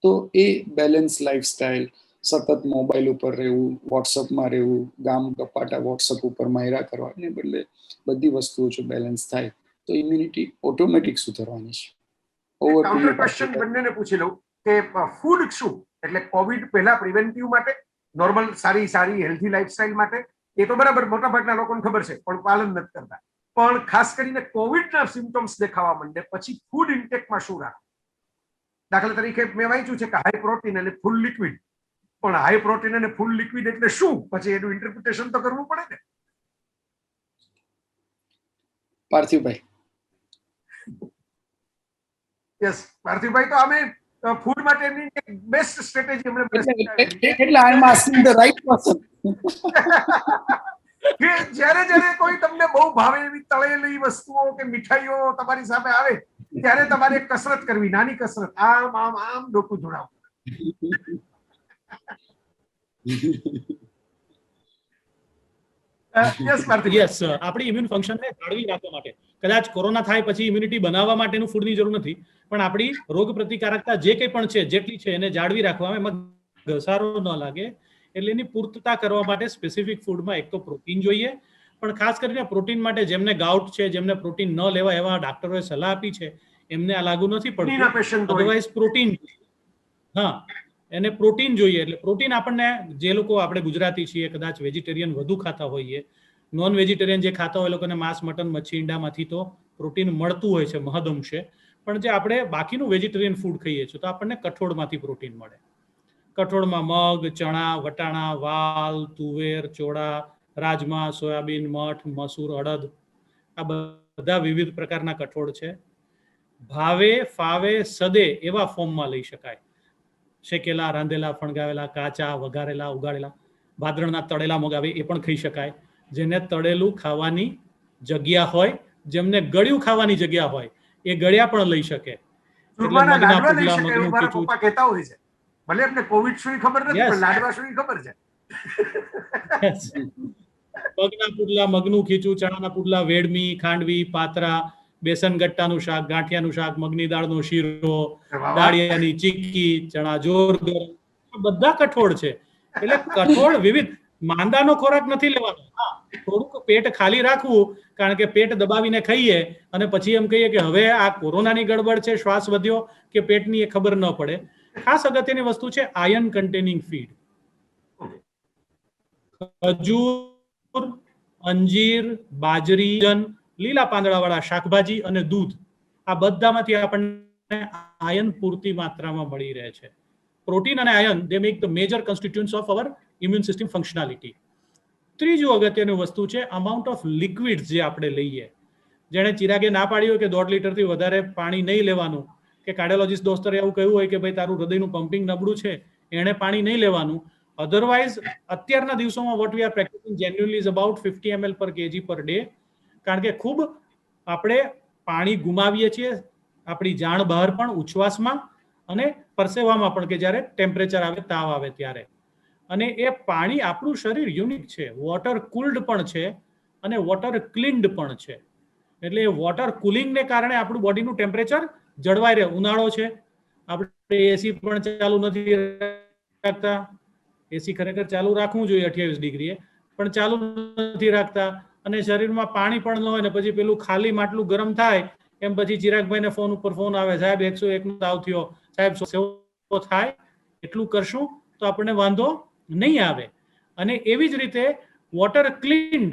તો એ બેલેન્સ લાઈફસ્ટાઈલ, સતત મોબાઈલ ઉપર રહેવું, વોટ્સઅપમાં રહેવું, ગામ ગપાટા વોટ્સઅપ ઉપર માયરા કરવા, એને બદલે બધી વસ્તુઓ જો બેલેન્સ થાય તો ઇમ્યુનિટી ઓટોમેટિક સુધરવાની છે. Over to counter you question બંનેને પૂછી લઉં કે ફૂડ શું, એટલે કોવિડ પહેલા પ્રિવેન્ટિવ માટે, નોર્મલ સારી હેલ્ધી લાઈફસ્ટાઈલ માટે, એ તો બરાબર મોટા ભાગના લોકોને ખબર છે પણ પાલન નથી કરતા. પણ ખાસ કરીને કોવિડના સિમ્ટમ્સ દેખાવા માંડે પછી ફૂડ ઇન્ટેકમાં શું રાખવું? દાખલા તરીકે મેં વાંચ્યું છે કે હાઈ પ્રોટીન અને ફૂલ લિક્વિડ, પણ હાઈ પ્રોટીન અને ફૂલ લિક્વિડ એટલે શું? પછી એનું ઇન્ટરપ્રિટેશન તો કરવું પડે ને. પાર્થિવભાઈ. યસ, પાર્થિવભાઈ તો અમે ફૂડ માટેની બેસ્ટ સ્ટ્રેટેજી અમને એટલે આઈ એમ આસ્કિંગ ધ રાઈટ પર્સન. કે જ્યારે કોઈ તમને બહુ ભાવે એવી તળેલી વસ્તુઓ કે મીઠાઈઓ તમારી સામે આવે ત્યારે તમારે કસરત કરવી, નાની કસરત, આમ આમ આમ ડોકું જોડાવું. યસ, આપણી ઇમ્યુન ફંક્શનને જાળવી રાખવા માટે કદાચ કોરોના થાય પછી ઇમ્યુનિટી બનાવવા માટેનું ફૂડની જરૂર નથી, પણ આપણી રોગ પ્રતિકારકતા જે કંઈ પણ છે જેટલી છે એને જાળવી રાખવામાં એમાં ઘસારો ન લાગે એટલે એની પૂર્તતા કરવા માટે સ્પેસિફિક ફૂડમાં એક તો પ્રોટીન જોઈએ, પણ ખાસ કરીને પ્રોટીન માટે જેમને ગાઉટ છે, જેમને પ્રોટીન ન લેવા એવા ડોક્ટરોએ સલાહ આપી છે, એમને આ લાગુ નથી પડતું. અધરવાઇઝ પ્રોટીન, હા, એને પ્રોટીન જોઈએ. એટલે પ્રોટીન આપણને, જે લોકો આપણે ગુજરાતી છીએ કદાચ વેજીટેરિયન વધુ ખાતા હોઈએ, નોન વેજીટેરિયન જે ખાતા હોય એ લોકોને માંસ, મટન, મચ્છી, ઈંડામાંથી તો પ્રોટીન મળતું હોય છે મહદઅંશે, પણ જે આપણે બાકીનું વેજીટેરિયન ફૂડ ખાઈએ છીએ તો આપણને કઠોળમાંથી પ્રોટીન મળે. કઠોળમાં મગ, ચણા, વટાણા, વાલ, તુવેર, ચોળા, રાજમા, સોયાબીન, મઠ, મસૂર, અડદ, આ બધા વિવિધ પ્રકારના કઠોળ છે. ભાવે, ફાવે, સદે એવા ફોર્મમાં લઈ શકાય. શેકેલા, રાંધેલા, ફણગાવેલા, કાચા, વઘારેલા, ઉગાડેલા. ભાદરણના તળેલા મગ આવે એ પણ ખાઈ શકાય. જેને તળેલું ખાવાની જગ્યા હોય, જેમને ગળ્યું ખાવાની જગ્યા હોય એ ગળ્યા પણ લઈ શકે. એટલે મગના પુડલા, મગનું ખીચું. પપ્પા કહેતા હોય છે, ભલે એમને કોવિડ શું ખબર નથી પણ લાડવા શું ખબર છે. મગના પુડલા, મગનું ખીચું, ચણાના પુડલા, વેડમી, ખાંડવી, પાતરા, બેસન ગટ્ટાનું શાક, ગાંઠિયાનું શાક, મગની દાળનો શીરો, દાળિયાની ચીક્કી, ચણા જોર ગરમ, બધા કઠોળ છે. એટલે કઠોળ વિવિધ. માંદાનો ખોરાક નથી લેવાનો. હા, થોડુંક પેટ ખાલી રાખવું, કારણ કે પેટ દબાવીને ખાઈએ અને પછી એમ કહીએ કે હવે આ કોરોનાની ગડબડ છે, શ્વાસ વધ્યો કે પેટની, એ ખબર ન પડે. ખાસ અગત્યની વસ્તુ છે આયર્ન કન્ટેનિંગ ફીડ. ખજૂર, અંજીર, બાજરી, લીલા પાંદડાવાળા શાકભાજી અને દૂધ, આ બધામાંથી આપણને આયર્ન પૂરતી માત્રામાં મળી રહે છે. પ્રોટીન અને iron, they make the major constituents of our immune system functionality. ત્રીજું અગત્યનું વસ્તુ છે અમાઉન્ટ ઓફ લિક્વિડ્સ જે આપણે લઈએ. જેણે ચિરાગે ના પાડી હોય કે 1.5 લીટરથી વધારે પાણી નહીં લેવાનું, કે કાર્ડિયોલોજિસ્ટ દોસ્તરે એવું કહ્યું હોય કે ભાઈ તારું હૃદયનું પમ્પિંગ નબળું છે, એણે પાણી નહીં લેવાનું. અધરવાઇઝ અત્યારના દિવસોમાં what we are practising genuinely is about 50 ml per KG per day. કારણ કે ખૂબ આપણે પાણી ગુમાવીએ છીએ આપણી જાણ બહાર પણ, ઉચ્છ્વાસમાં અને પરસેવામાં પણ, કે જ્યારે ટેમ્પરેચર આવે, તાવ આવે ત્યારે. અને એ પાણી, આપણું શરીર યુનિક છે, વોટર કુલ્ડ પણ છે અને વોટર ક્લીન્ડ પણ છે. એટલે એ વોટર કુલિંગને કારણે આપણું બોડીનું ટેમ્પરેચર જળવાઈ રહે. ઉનાળો છે, આપણે એસી પણ ચાલુ નથી રાખતા. એસી ખરેખર ચાલુ રાખવું જોઈએ 28 ડિગ્રીએ, પણ ચાલુ નથી રાખતા. અને શરીરમાં પાણી પણ ન હોય ને પછી પેલું ખાલી માટલું ગરમ થાય એમ પછી ચિરાગભાઈને ફોન ઉપર ફોન આવે, સાહેબ 101 નો તાવ થયો, સાહેબ થાય. એટલું કરશું તો આપણને વાંધો નહીં આવે. અને એવી જ રીતે વોટર ક્લીન્ડ,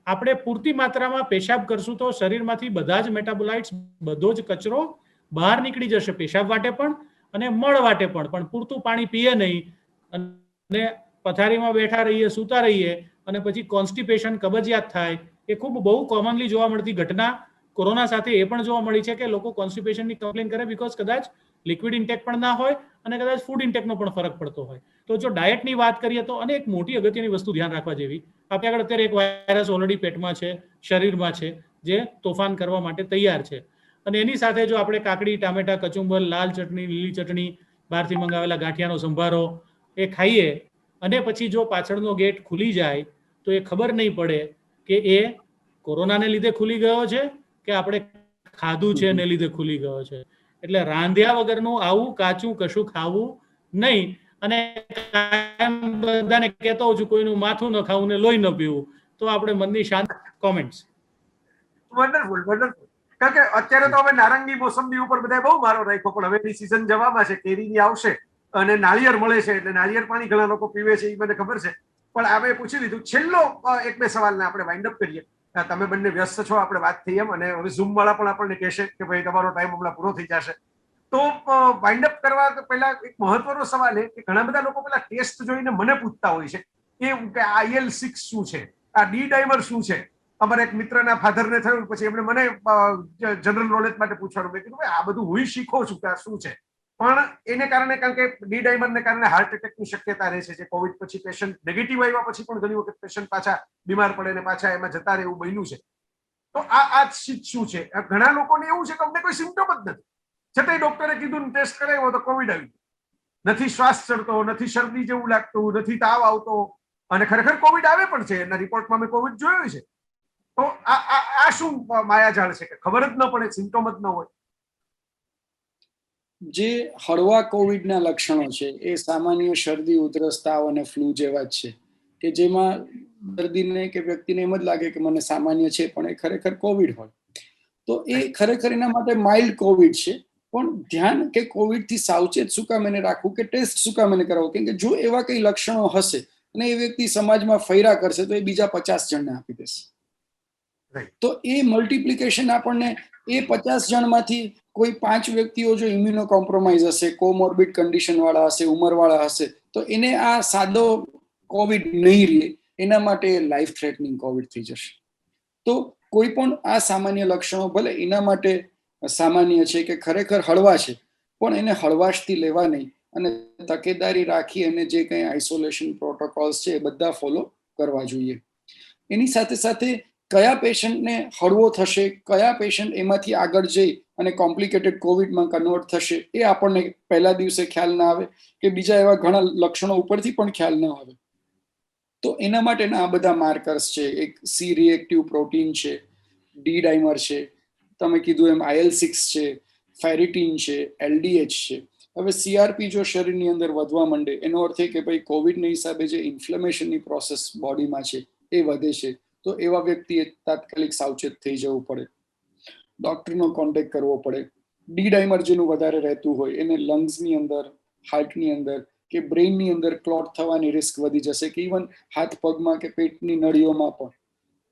આપણે પૂરતી માત્રામાં પેશાબ કરશું તો શરીરમાંથી બધા જ મેટાબોલાઇટ્સ, બધો જ કચરો બહાર નીકળી જશે, પેશાબ વાટે પણ અને મળ વાટે પણ પૂરતું પાણી પીએ નહીં અને પથારીમાં બેઠા રહીએ, સૂતા રહીએ અને પછી કોન્સ્ટિપેશન, કબજિયાત થાય, એ ખૂબ બહુ કોમનલી જોવા મળતી ઘટના કોરોના સાથે એ પણ જોવા મળી છે કે લોકો કોન્સ્ટિપેશનની કમ્પ્લેન કરે બીકોઝ કદાચ લિક્વિડ ઇન્ટેક પણ ના હોય અને કદાચ ફૂડ ઇન્ટેકનો પણ ફરક પડતો હોય. તો જો ડાયટની વાત કરીએ તો અને એક મોટી અગત્યની વસ્તુ ધ્યાન રાખવા જેવી, આપણે આગળ અત્યારે એક વાયરસ ઓલરેડી પેટમાં છે, શરીરમાં છે, જે તોફાન કરવા માટે તૈયાર છે. અને એની સાથે જો આપણે કાકડી, ટામેટા, કચુંબર, લાલ ચટણી, લીલી ચટણી, બહારથી મંગાવેલા ગાંઠિયાનો સંભારો એ ખાઈએ અને પછી જો પાછળનો ગેટ ખુલી જાય તો એ ખબર નહીં પડે કે એ કોરોનાને લીધે ખુલી ગયો છે કે આપણે ખાધું છે એને લીધે ખુલી ગયો છે. એટલે રાંધ્યા વગરનું આવું કાચું કશું ખાવું નહીં. અને બધાને કહેતો હોઉં છું, કોઈનું માથું ન ખાવું ને લોહી ન પીવું, તો આપણે મનની શાંત. કોમેન્ટ્સ. Wonderful, wonderful. કારણ કે અત્યારે તો હવે નારંગી મોસંબી ઉપર બધા બહુ મારો રાખ્યો, પણ હવેની સીઝન જવામાં છે, કેરીની આવશે અને નાળિયેર મળે છે, એટલે નાળિયેર પાણી ઘણા લોકો પીવે છે, એ મને ખબર છે. પણ આપણે પૂછી લીધું. છેલ્લો એક બે સવાલને આપણે વાઇન્ડ અપ કરીએ. તમે બંને વ્યસ્ત છો, આપણે વાત થઈ એમ, અને હવે ઝૂમ વાળા પણ આપણને કહેશે કે ભાઈ તમારો ટાઈમ હમણાં પૂરો થઈ જશે. તો વાઇન્ડ અપ કરવા પહેલા એક મહત્વનો સવાલ એ કે ઘણા બધા લોકો પેલા ટેસ્ટ જોઈને મને પૂછતા હોય છે કે IL-6 શું છે, આ ડી ડાઈમર શું છે. અમારા એક મિત્રના ફાધરને થયું, પછી એમણે મને જનરલ નોલેજ માટે પૂછવાનું, મેં કીધું ભાઈ આ બધું હું શીખો છું કે આ શું છે. પણ એને કારણે, કારણ કે ડી ડાઈમરને કારણે હાર્ટ એટેકની શક્યતા રહે છે, જે કોવિડ પછી પેશન્ટ નેગેટિવ આવ્યા પછી પણ ઘણી વખત પેશન્ટ પાછા બીમાર પડે ને પાછા એમાં જતા રહે એવું બન્યું છે. તો આ શું છે? ઘણા લોકોને એવું છે કે અમને કોઈ સિમ્ટમ જ નથી, છતાંય ડોક્ટરે કીધું ટેસ્ટ કરાવ્યો તો કોવિડ આવી, નથી શ્વાસ ચડતો, નથી શરદી જેવું લાગતું, નથી તાવ આવતો, અને ખરેખર કોવિડ આવે પણ છે, એના રિપોર્ટમાં મેં કોવિડ જોયું છે. તો આ શું માયાજાળ છે કે ખબર જ ન પડે, સિમ્ટમ જ ન હોય? જે હળવા કોવિડના લક્ષણો છે એ સામાન્ય શરદી, ઉધરસ, તાવ અને ફ્લૂ જેવા જ છે, કે જેમાં દર્દીને કે વ્યક્તિને એમ જ લાગે કે મને સામાન્ય છે, પણ એ ખરેખર કોવિડ હોય. તો એ ખરેખર એના માટે માઇલ્ડ કોવિડ છે. પણ ધ્યાન કે કોવિડથી સાવચેત શું કામ એને રાખવું, કે ટેસ્ટ શું કામ એને કરાવવું, કેમ કે જો એવા કઈ લક્ષણો હશે અને એ વ્યક્તિ સમાજમાં ફૈરા કરશે તો એ બીજા 50 જણને આપી દેશે. તો એ મલ્ટિપ્લિકેશન આપણને એ 50 જણમાંથી કોઈ 5 વ્યક્તિઓ જો ઇમ્યુનો કોમ્પ્રોમાઇઝ હશે, કોમોર્બિડ કન્ડિશન વાળા હશે, ઉંમરવાળા હશે, તો એને આ સાદો કોવિડ નહીં રહે, એના માટે લાઈફ થ્રેટનિંગ કોવિડ થઈ જશે. તો કોઈ પણ આ સામાન્ય લક્ષણો ભલે એના માટે સામાન્ય છે કે ખરેખર હળવા છે, પણ એને હળવાશથી લેવા નહીં અને તકેદારી રાખી અને જે કંઈ આઇસોલેશન પ્રોટોકોલ્સ છે એ બધા ફોલો કરવા જોઈએ. એની સાથે સાથે કયા પેશન્ટને હળવો થશે, કયા પેશન્ટ એમાંથી આગળ જઈ અને કોમ્પ્લિકેટેડ કોવિડમાં કન્વર્ટ થશે, એ આપણને પહેલા દિવસે ખ્યાલ ના આવે, કે બીજા એવા ઘણા લક્ષણો ઉપરથી પણ ખ્યાલ ના આવે. તો એના માટેના આ બધા માર્કર્સ છે. એક સી રિએક્ટિવ પ્રોટીન છે, ડી ડાઈમર છે, તમે કીધું એમ IL-6 છે, ફેરિટીન છે, LDH છે. હવે CRP જો શરીરની અંદર વધવા માંડે, એનો અર્થ એ કે ભાઈ કોવિડના હિસાબે જે ઇન્ફ્લેમેશનની પ્રોસેસ બોડીમાં છે એ વધે છે, તો એવા વ્યક્તિએ તાત્કાલિક સાવચેત થઈ જવું પડે, ડોક્ટરનો કોન્ટેક્ટ કરવો પડે. ડી ડાઈમર જેનું વધારે રહેતું હોય એને લંગ્સની અંદર, હાર્ટની અંદર કે બ્રેઇનની અંદર ક્લોટ થવાની રિસ્ક વધી જશે, કે ઇવન હાથ પગમાં કે પેટની નળીઓમાં પણ.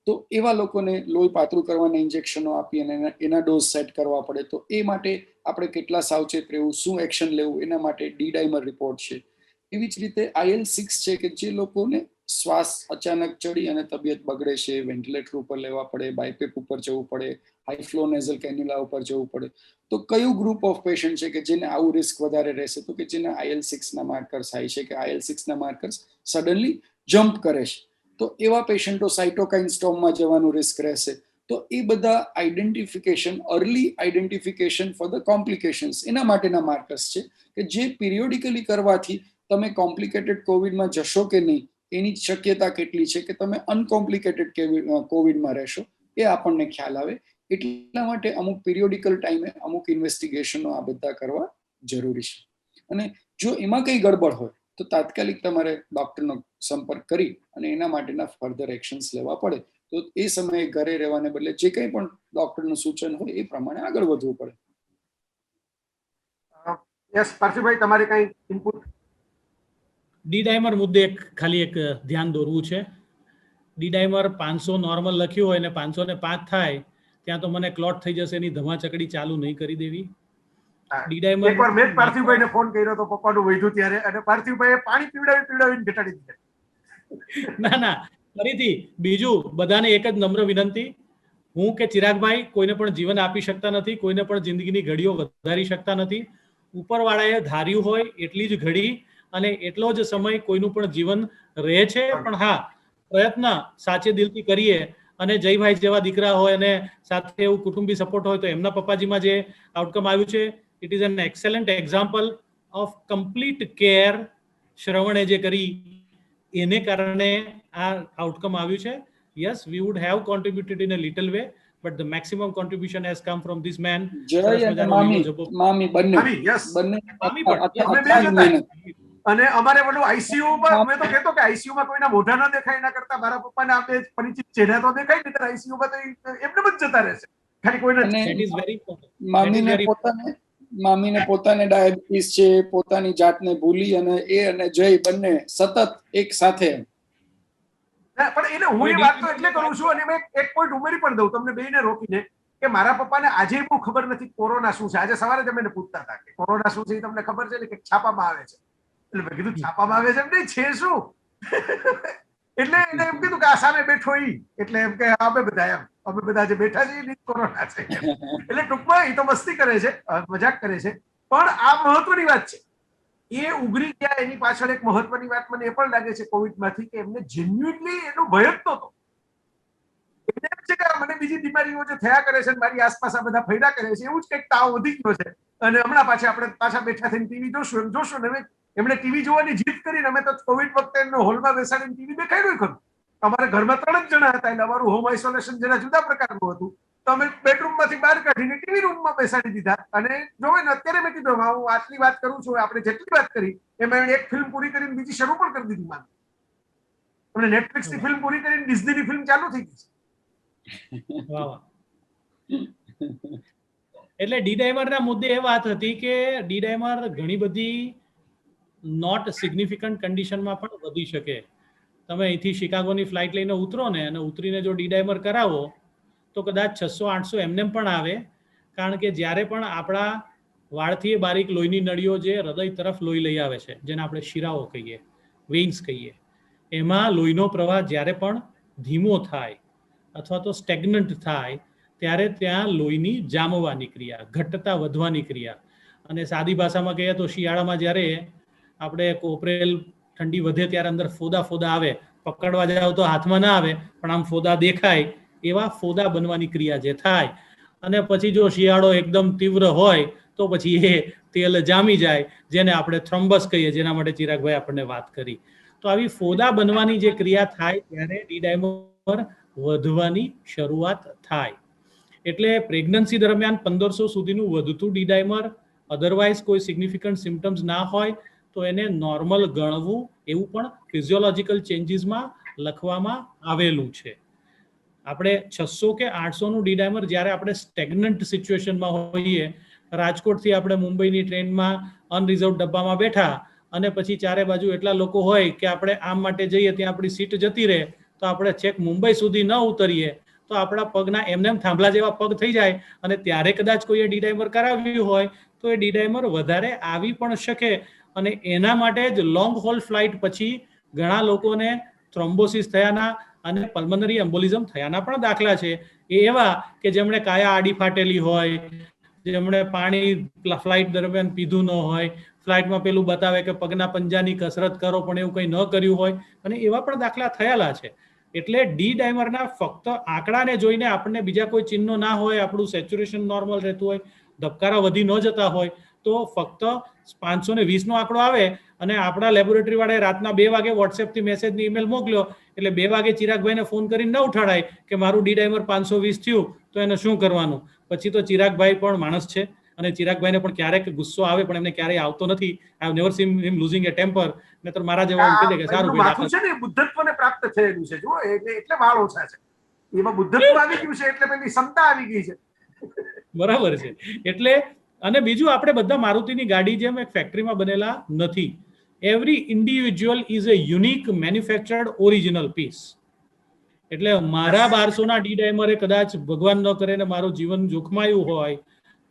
તો એવા લોકોને લોહી પાતળું કરવાના ઇન્જેક્શનો આપી અને એના ડોઝ સેટ કરવા પડે. તો એ માટે આપણે કેટલા સાવચેત રહેવું, શું એક્શન લેવું, એના માટે ડી ડાઈમર રિપોર્ટ છે. એવી જ રીતે IL-6 છે, કે જે લોકોને શ્વાસ અચાનક ચડી અને તબિયત બગડે છે, વેન્ટિલેટર ઉપર લેવા પડે, બાયપેપ ઉપર જવું પડે, હાઈ ફ્લો નેઝલ કેન્યુલા ઉપર જવું પડે. તો કયું ગ્રુપ ઓફ પેશન્ટ છે કે જેને આવું રિસ્ક વધારે રહેશે? તો કે જેને IL-6 ના માર્કર્સ હાઈ છે, કે IL-6 ના માર્કર્સ સડનલી જમ્પ કરે છે, તો એવા પેશન્ટો સાઇટોકાઇન સ્ટોમમાં જવાનું રિસ્ક રહેશે. તો એ બધા identification, early identification for the complications, એના માટેના માર્કર્સ છે, કે જે પિરિયોડિકલી કરવાથી તમે કોમ્પ્લિકેટેડ કોવિડમાં જશો કે નહીં, એની શક્યતા કેટલી છે કે તમે અનકોમ્પ્લિકેટેડ કોવિડમાં રહેશો, એ આપણને ખ્યાલ આવે. એટલા માટે અમુક પિરિયોડિકલ ટાઈમે અમુક ઇન્વેસ્ટિગેશનો આ બધા કરવા જરૂરી છે. અને જો એમાં કંઈ ગડબડ હોય તો તાત્કાલિક તમારે ડોક્ટરનો સંપર્ક કરી અને એના માટેના ફર્ધર એક્શન્સ લેવા પડે. તો એ સમયે ઘરે રહેવાને બદલે જે કંઈ પણ ડોક્ટરનું સૂચન હોય એ પ્રમાણે આગળ વધવું પડે. યસ, પાર્થિવભાઈ, તમારે કઈ ઇનપુટ? ડી ડાઈમર મુદ્દે ખાલી એક ધ્યાન દોરવું છે. ડી ડાઈમર 500 નોર્મલ લખ્યું હોય ને 505 થાય ત્યાં તો મને ક્લોટ થઈ જશે એની ધમાચકડી ચાલુ નહીં કરી દેવી. ડી એકવાર મેં જ ડાયમર પાર્થિવભાઈને ફોન કર્યો હતો પપ્પાનું વૈધું ત્યારે, અને પાર્થિવભાઈએ પાણી પીવડાવીને ઘટાડી દીધા. ના ફરીથી બીજું બધાને એક જ નમ્ર વિનંતી, હું કે ચિરાગભાઈ કોઈને પણ જીવન આપી શકતા નથી, કોઈને પણ જિંદગીની ઘડીઓ વધારી શકતા નથી. ઉપરવાળાએ ધાર્યું હોય એટલી જ ઘડી અને એટલો જ સમય કોઈનું પણ જીવન રહે છે. પણ હા, પ્રયત્ન સાચે દિલથી કરીએ અને જયભાઈ જેવા દીકરા હોય અને સાથે એવું કુટુંબી સપોર્ટ હોય તો એમના પપ્પાજીમાં જે આઉટકમ આવ્યું છે, it is an excellent example of complete care શ્રવણે જે કરી એને કારણે આ આઉટકમ આવ્યું છે. Yes, we would have contributed in a little way, but the maximum contribution has come from this man. Jay અને મામી બંને મામી, yes. મામી પણ, અમે બે જ હતા. અને અમારે પેલું આઈસીયુ માં, મેં તો કહેતો કે આઈસીયુ માં કોઈના મોઢા ના દેખાય, એના કરતા મારા પપ્પાને આપણે પરિચિત ચહેરા તો દેખાય ને, આઈસીયુ માં તો એમને જ જતા રહેશે, ખાલી કોઈને અને That is very important. મામીને પોતાને ડાયાબિટીસ છે, પોતાની જાતને ભૂલી અને જય બંને સતત એક સાથે. પણ એને હું એ વાત તો એટલે કરું છું, અને મેં એક પોઈન્ટ ઉમેરી પણ દઉં તમને બેયને રોકીને, કે મારા પપ્પાને આજે બહુ ખબર નથી કોરોના શું છે. આજે સવારે જ મને પૂછતા હતા કે કોરોના શું છે, એ તમને ખબર છે ને, કે છાપામાં આવે છે. એટલે મેં કીધું છાપામાં આવે છે એમ નહીં, છે શું? એટલે એને એમ કીધું કે આ સામે બેઠો ઈ, એટલે એમ કે અમે બધા જે બેઠા છીએ કોરોના છે. એટલે ટૂંકમાં એ તો મસ્તી કરે છે, મજાક કરે છે, પણ આ મહત્વની વાત છે. એ ઉઘરી ગયા એની પાછળ એક મહત્વની વાત મને એ પણ લાગે છે કોવિડ માંથી, કે એમને જેન્યુઇનલી એનો ભય જ નહોતો. એને એમ છે કે મને બીજી બીમારીઓ જે થયા કરે છે, મારી આસપાસ આ બધા ફૈડા કરે છે, એવું જ કંઈક તાવ વધી ગયો છે, અને હમણાં પાછા બેઠા થઈને ટીવી જોશું ને એમણે ટીવી જોવાની જીદ કરીને, અમે તો કોવિડ વખતે એમને હોલમાં બેસાડીને ટીવી દેખાડ્યું ખરું. અમારે ઘરમાં 3 જ જણા હતા, એટલે અમારું હોમ આઇસોલેશન જરા જુદા પ્રકારનું હતું, તો અમે બેડરૂમમાંથી બહાર કાઢીને ટીવી રૂમમાં બેસાડી દીધા. અને જોવે ને, અત્યારે મેં કીધું હું આટલી વાત કરું છું, આપણે જેટલી વાત કરી એમાં એક ફિલ્મ પૂરી કરીને બીજી શરૂ પણ કરી દીધી. માને એમણે નેટફ્લિક્સ ની ફિલ્મ પૂરી કરીને ડિઝનીની ફિલ્મ ચાલુ થઈ ગઈ છે. વાહ. એટલે ડી ડાયમરના મુદ્દે એ વાત હતી કે ડી ડાયમર ઘણી બધી નોટ સિગ્નિફિકન્ટ કન્ડિશનમાં પણ વધી શકે. તમે અહીંથી શિકાગોની ફ્લાઇટ લઈને ઉતરો ને, અને ઉતરીને જો ડી ડાયમર કરાવો તો કદાચ 600-800 એમને પણ આવે. કારણ કે જ્યારે પણ આપણા વાળથી બારીક લોહીની નળીઓ જે હૃદય તરફ લોહી લઈ આવે છે, જેને આપણે શિરાઓ કહીએ, વેઇન્સ કહીએ, એમાં લોહીનો પ્રવાહ જ્યારે પણ ધીમો થાય અથવા તો સ્ટેગ્નન્ટ થાય, ત્યારે ત્યાં લોહીની જામવાની ક્રિયા, ઘટ્ટતા વધવાની ક્રિયા. અને સાદી ભાષામાં કહીએ તો શિયાળામાં જ્યારે આપણે કોપરેલ ઠંડી વધે ત્યારે અંદર ફોદા આવે, પકડવા જાવ તો હાથમાં ના આવે, પણ આમ ફોદા દેખાય, એવા ફોદા બનવાની ક્રિયા જે થાય. અને પછી જો શિયાળો એકદમ તીવ્ર હોય તો પછી એ તેલ જામી જાય, જેને આપણે થ્રોમ્બસ કહીએ, જેના માટે ચિરાગભાઈ આપણને વાત કરી. તો આવી ફોદા બનવાની જે ક્રિયા થાય ત્યારે ડી ડાયમર વધવાની શરૂઆત થાય. એટલે પ્રેગ્નન્સી દરમિયાન 1500 સુધીનું વધતું ડી ડાયમર, અધરવાઇઝ કોઈ સિગ્નિફિકન્ટ સિમ્ટમ્સ ના હોય તો એને નોર્મલ ગણવું, એવું પણ ફિઝિયોલોજીકલ ચેન્જીસમાં લખવામાં આવેલું છે. આપણે 600 કે 800નું ડી ડાયમર જ્યારે આપણે સ્ટેગ્નન્ટ સિચ્યુએશનમાં હોઈએ, રાજકોટથી આપણે મુંબઈની ટ્રેનમાં અનરિઝર્વ ડબ્બામાં બેઠા, અને પછી ચારે બાજુ એટલા લોકો હોય કે આપણે આમ માટે જઈએ ત્યાં આપણી સીટ જતી રહે, તો આપણે છેક મુંબઈ સુધી ન ઉતરીએ તો આપણા પગના એમને થાંભલા જેવા પગ થઈ જાય, અને ત્યારે કદાચ કોઈએ ડી ડાયમર કરાવ્યું હોય તો એ ડી ડાયમર વધારે આવી પણ શકે. અને એના માટે જ લોંગ હોલ ફ્લાઇટ પછી ઘણા લોકોને થ્રોમ્બોસિસ થયાના અને પલ્મનરી એમ્બોલિઝમ થયાના પણ દાખલા છે. એ એવા કે જેમણે કાયા આડી ફાટેલી હોય, જેમણે પાણી ફ્લાઇટ દરમિયાન પીધું ન હોય, ફ્લાઇટમાં પેલું બતાવે કે પગના પંજાની કસરત કરો, પણ એવું કંઈ ન કર્યું હોય, અને એવા પણ દાખલા થયેલા છે. એટલે ડી ડાયમરના ફક્ત આંકડાને જોઈને આપણને બીજા કોઈ ચિહ્નો ના હોય, આપણું સેચ્યુરેશન નોર્મલ રહેતું હોય, ધબકારા વધી ન જતા હોય, તો ફક્ત 520નો આંકડો આવે અને આપણા લેબોરેટરી વાળાએ રાતના 2 વાગે વોટ્સએપથી મેસેજની ઈમેલ મોકલ્યો, એટલે 2 વાગે ચિરાગભાઈને ફોન કરીને ન ઉઠાડાય કે મારું ડી ડાયમર 520 થયું તો એને શું કરવાનું. પછી તો ચિરાગભાઈ પણ માણસ છે, અને ચિરાગભાઈને પણ ક્યારેક ગુસ્સો આવે, પણ એમને ક્યારેય આવતો નથી. I have never scene him losing A temper. નહીતર મારા જેવા એમ કહી દે કે સારું ભાઈ માથું છે ને, બુદ્ધત્વને પ્રાપ્ત થયેલું છે, જો એટલે વાળ ઓછા છે, એમાં બુદ્ધત્વ આવી ગયું છે, એટલે પેલી ક્ષમતા આવી ગઈ છે. બરાબર છે. એટલે અને બીજું, આપણે બધા મારુતિની ગાડી જેમ એક ફેક્ટરીમાં બનેલા નથી. Every individual is a unique manufactured original piece. એટલે મારા 1200ના ડી ડાયમરે કદાચ ભગવાન ન કરે ને મારું જીવન જોખમાયું હોય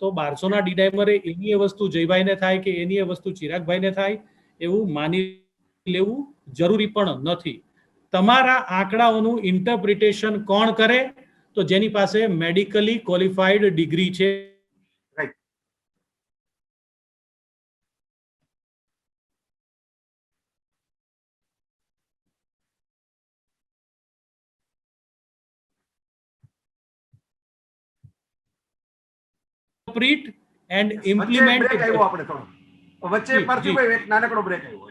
તો 1200ના ડી-ડાઈમરે એની એ વસ્તુ જયભાઈને થાય કે એની એ વસ્તુ ચિરાગભાઈને થાય એવું માની લેવું જરૂરી પણ નથી. તમારા આંકડાઓનું ઇન્ટરપ્રિટેશન કોણ કરે? તો જેની પાસે મેડિકલી ક્વોલિફાઈડ ડિગ્રી છે. રાઈટ. ઇન્ટરપ્રિટ એન્ડ વચ્ચે ઇમ્પ્લિમેન્ટ. બ્રેક આવ્યો આપણે થોડો. વચ્ચે જી, પાર્થિવભાઈ એક નાનકડો બ્રેક આવ્યો.